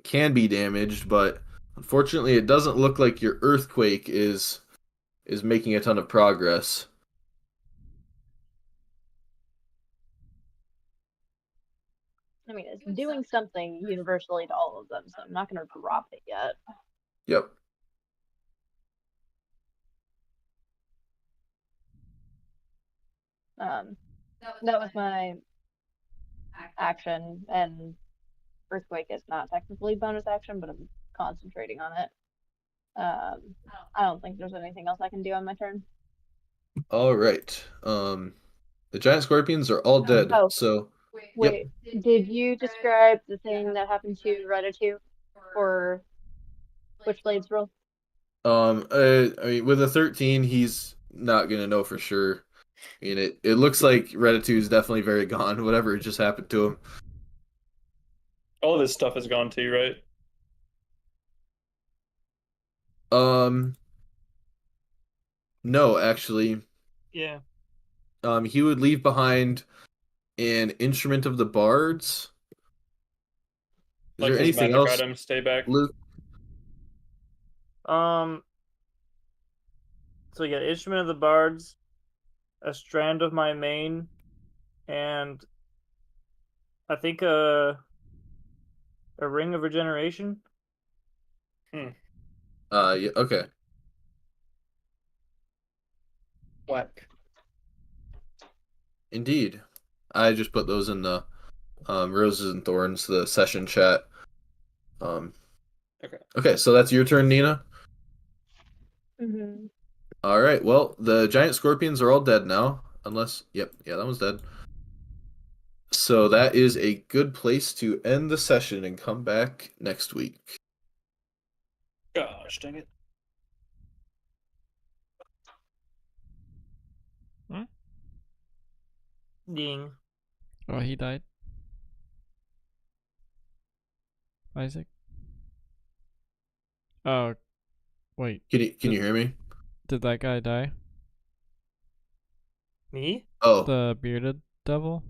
can be damaged, but unfortunately, it doesn't look like your earthquake is making a ton of progress. I mean, it's doing something universally to all of them, so I'm not going to drop it yet. Yep. That was my action, and Earthquake is not technically bonus action, but I'm concentrating on it. I don't think there's anything else I can do on my turn. All right. The giant scorpions are all dead. Oh. So Wait, did you describe the thing that happened to Redditor for Switchblade's roll? I mean, with a 13, he's not gonna know for sure. I mean, it looks like Redditor is definitely very gone. Whatever just happened to him. All this stuff is gone too, right? No, actually, Yeah. he would leave behind an instrument of the bards. Is Like there his anything magic else, items stay back. Luke? So yeah, Instrument of the Bards, a Strand of My Mane, and I think a Ring of Regeneration. Yeah, okay. Whack. Indeed. I just put those in the Roses and Thorns, the session chat. Okay, so that's your turn, Nina. Mm-hmm. All right. Well, the giant scorpions are all dead now, unless yeah, that one's dead. So that is a good place to end the session and come back next week. Gosh, dang it. Ding. Oh, he died. Isaac. Oh, wait. Can you hear me? Did that guy die? Me? Oh, The bearded devil?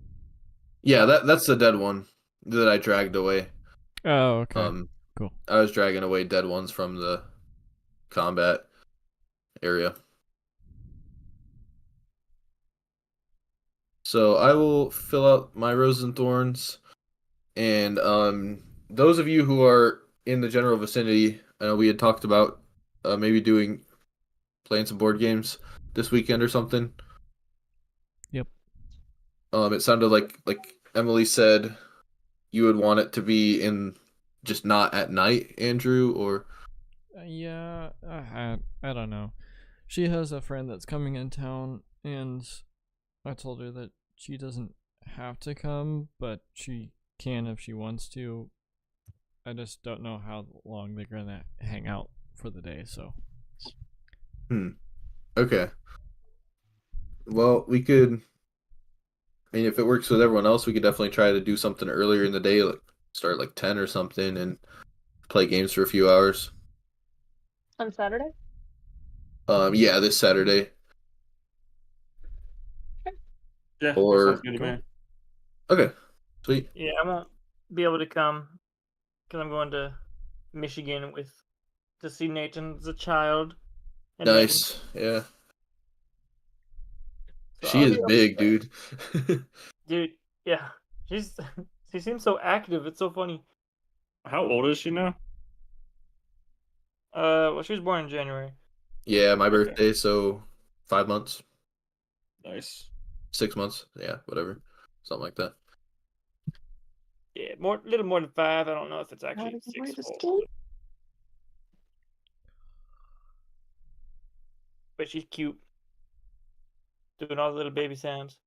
yeah, that's the dead one that I dragged away. Oh, okay. Cool. I was dragging away dead ones from the combat area. So I will fill out my roses and thorns, and those of you who are in the general vicinity, I know we had talked about maybe playing some board games this weekend or something. Yep. It sounded like Emily said you would want it to be in just not at night, Andrew, or Yeah, I don't know. She has a friend that's coming in town, and I told her that she doesn't have to come, but she can if she wants to. I just don't know how long they're gonna hang out for the day, so. Okay. Well, we could. I mean, if it works with everyone else, we could definitely try to do something earlier in the day, like start like 10 or something, and play games for a few hours. On Saturday? Yeah, this Saturday. Yeah, Or- that sounds good to Cool. me. Okay, sweet. Yeah, I won't be able to come because I'm going to Michigan to see Nathan as a child. And Nice. Yeah. So She I'll is be able big, to- dude. Dude, yeah, she's she seems so active. It's so funny. How old is she now? Well, she was born in January. Yeah, my Okay. birthday, so 5 months, Nice. 6 months. Yeah, whatever. Something like that. Yeah, little more than 5. I don't know if it's actually 6 full. But she's cute, doing all the little baby sounds.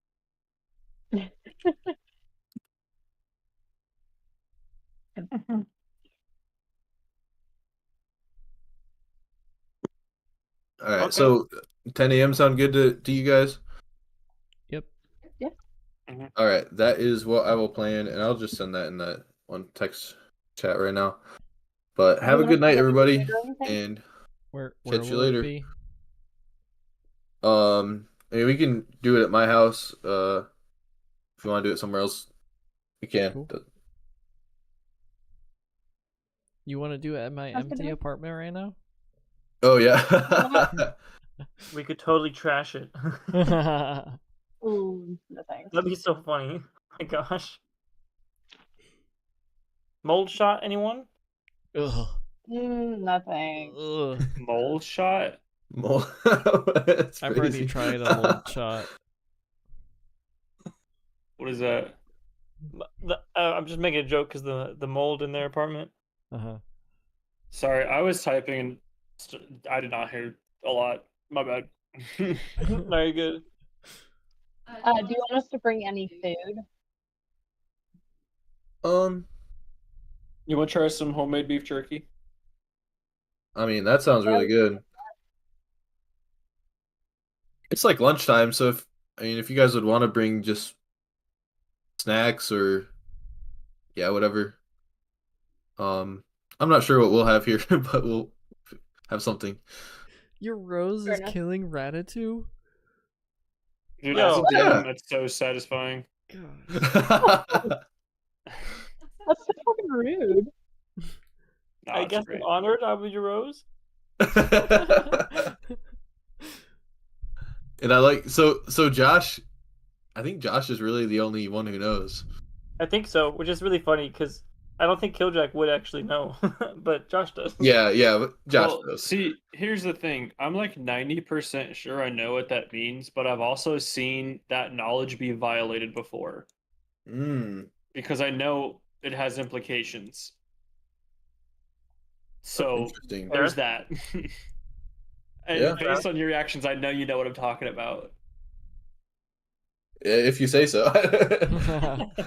All right, Okay. so 10 a.m. sound good to you guys? Yep. All right, that is what I will plan, and I'll just send that in that one text chat right now. But have a good night, everybody, and Where catch you will later. it be? I mean, we can do it at my house. If you want to do it somewhere else, we can. Cool. You want to do it at my Sounds good to empty me. apartment right now? Oh yeah. We could totally trash it. Ooh, no thanks. That'd be so funny. Oh my gosh. Mold shot, anyone? Ugh. No thanks. Ugh. Mole shot? That's I've already crazy. tried a mold shot. What is that? I'm just making a joke because the mold in their apartment. Uh-huh. Sorry, I was typing and I did not hear a lot. My bad. Very good. Do you want us to bring any food? You want to try some homemade beef jerky? I mean, that sounds really good. It's like lunchtime, so if you guys would want to bring just snacks or yeah, whatever. I'm not sure what we'll have here, but we'll have something. Your Rose Fair is enough. killing Ratatouille? Dude, Yo. as a DM, Yeah. that's so satisfying. God. That's so fucking rude. Nah, I it's guess great. I'm honored. I was your rose. And I like so Josh, I think Josh is really the only one who knows. I think so, which is really funny because I don't think Killjack would actually know, but Josh does. Yeah, but Josh Well, knows. see, here's the thing. I'm like 90% sure I know what that means, but I've also seen that knowledge be violated before because I know it has implications. So Interesting. there's that. And Yeah. based on your actions, I know you know what I'm talking about. If you say so.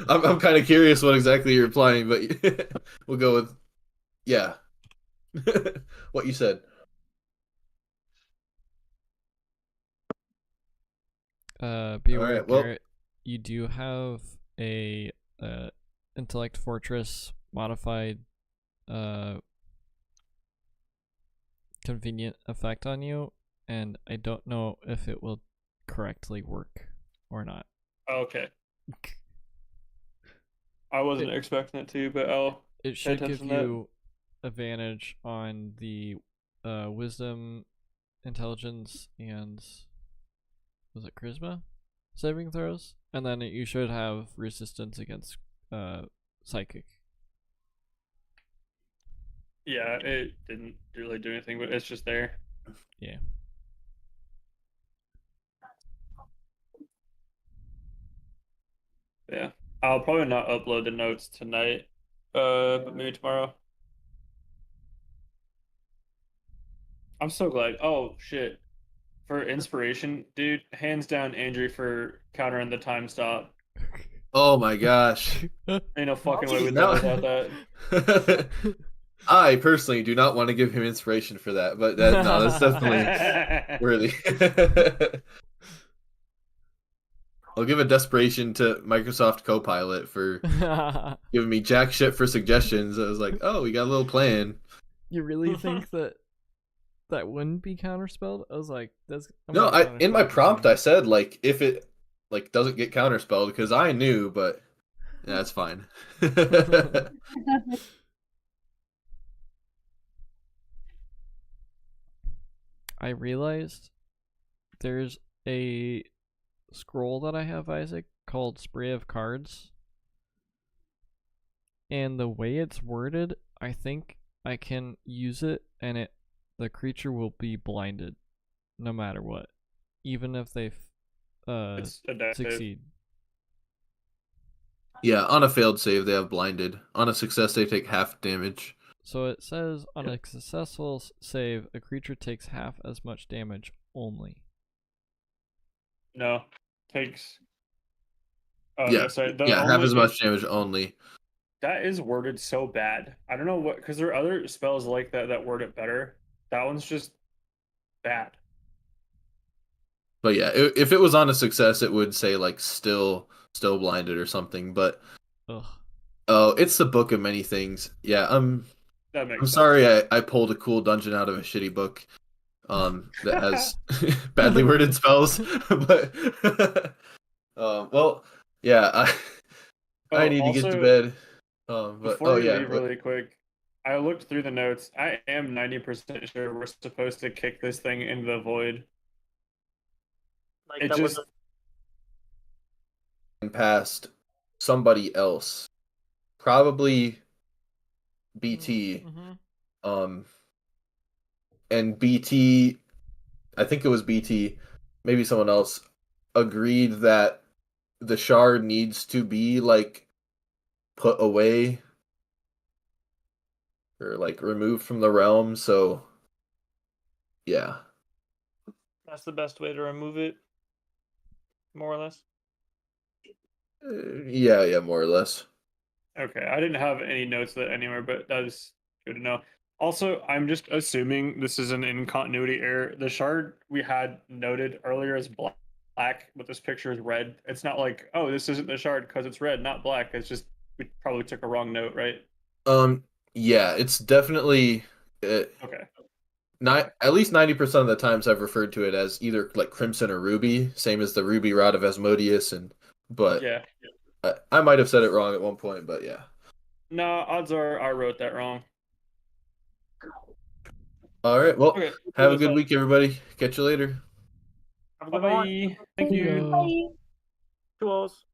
I'm kind of curious what exactly you're implying, but we'll go with yeah. What you said. Beware, right, well- Garrett. You do have a intellect fortress modified convenient effect on you, and I don't know if it will correctly work or not. Okay. I wasn't expecting it to, but I'll It should give attention to that. you advantage on the wisdom, intelligence, and was it charisma saving throws, and then you should have resistance against psychic. Yeah, it didn't really do anything, but it's just there. Yeah. Yeah. I'll probably not upload the notes tonight, but maybe tomorrow. I'm so glad. Oh shit. For inspiration, dude, hands down Andrew for countering the time stop. Oh my gosh. Ain't no fucking way we'd No. live without that. I personally do not want to give him inspiration for that, but that's definitely worthy. I'll give a desperation to Microsoft Copilot for giving me jack shit for suggestions. I was like, oh, we got a little plan. You really think that wouldn't be counterspelled? I was like, No, in my prompt I said like if it like doesn't get counterspelled because I knew, but yeah, that's fine. I realized there's a scroll that I have, Isaac, called Spray of Cards. And the way it's worded, I think I can use it and the creature will be blinded no matter what. Even if they It's adaptive. succeed. Yeah, on a failed save they have blinded. On a success they take half damage. So it says on a successful save, a creature takes half as much damage only. No. Takes Yeah. sorry, Half as much damage only. That is worded so bad. I don't know what because there are other spells like that word it better. That one's just bad. But yeah, if it was on a success, it would say like still blinded or something. But Ugh. oh, it's the book of many things. Yeah, That makes I'm sense. sorry I pulled a cool dungeon out of a shitty book, that has badly worded spells. But well, yeah, I need to get to Also, bed. But Before you yeah, leave really quick, I looked through the notes. I am 90% sure we're supposed to kick this thing into the void. Like It that was just past somebody else, probably BT. Mm-hmm. And BT, I think it was BT, maybe someone else, agreed that the shard needs to be like put away or like removed from the realm. So yeah. That's the best way to remove it, more or less. Yeah, more or less. Okay, I didn't have any notes of that anywhere, but that is good to know. Also, I'm just assuming this is an in continuity error. The shard we had noted earlier is black, but this picture is red. It's not like, oh, this isn't the shard because it's red, not black. It's just we probably took a wrong note, right? Yeah, it's definitely Okay. not at least 90% of the times I've referred to it as either like crimson or ruby, same as the ruby rod of Asmodeus, but Yeah. I might have said it wrong at one point, but yeah. No, odds are I wrote that wrong. All right, well, Okay. have a good week, everybody. Catch you later. Have a good one. Bye. Thank you. Bye. Toodles.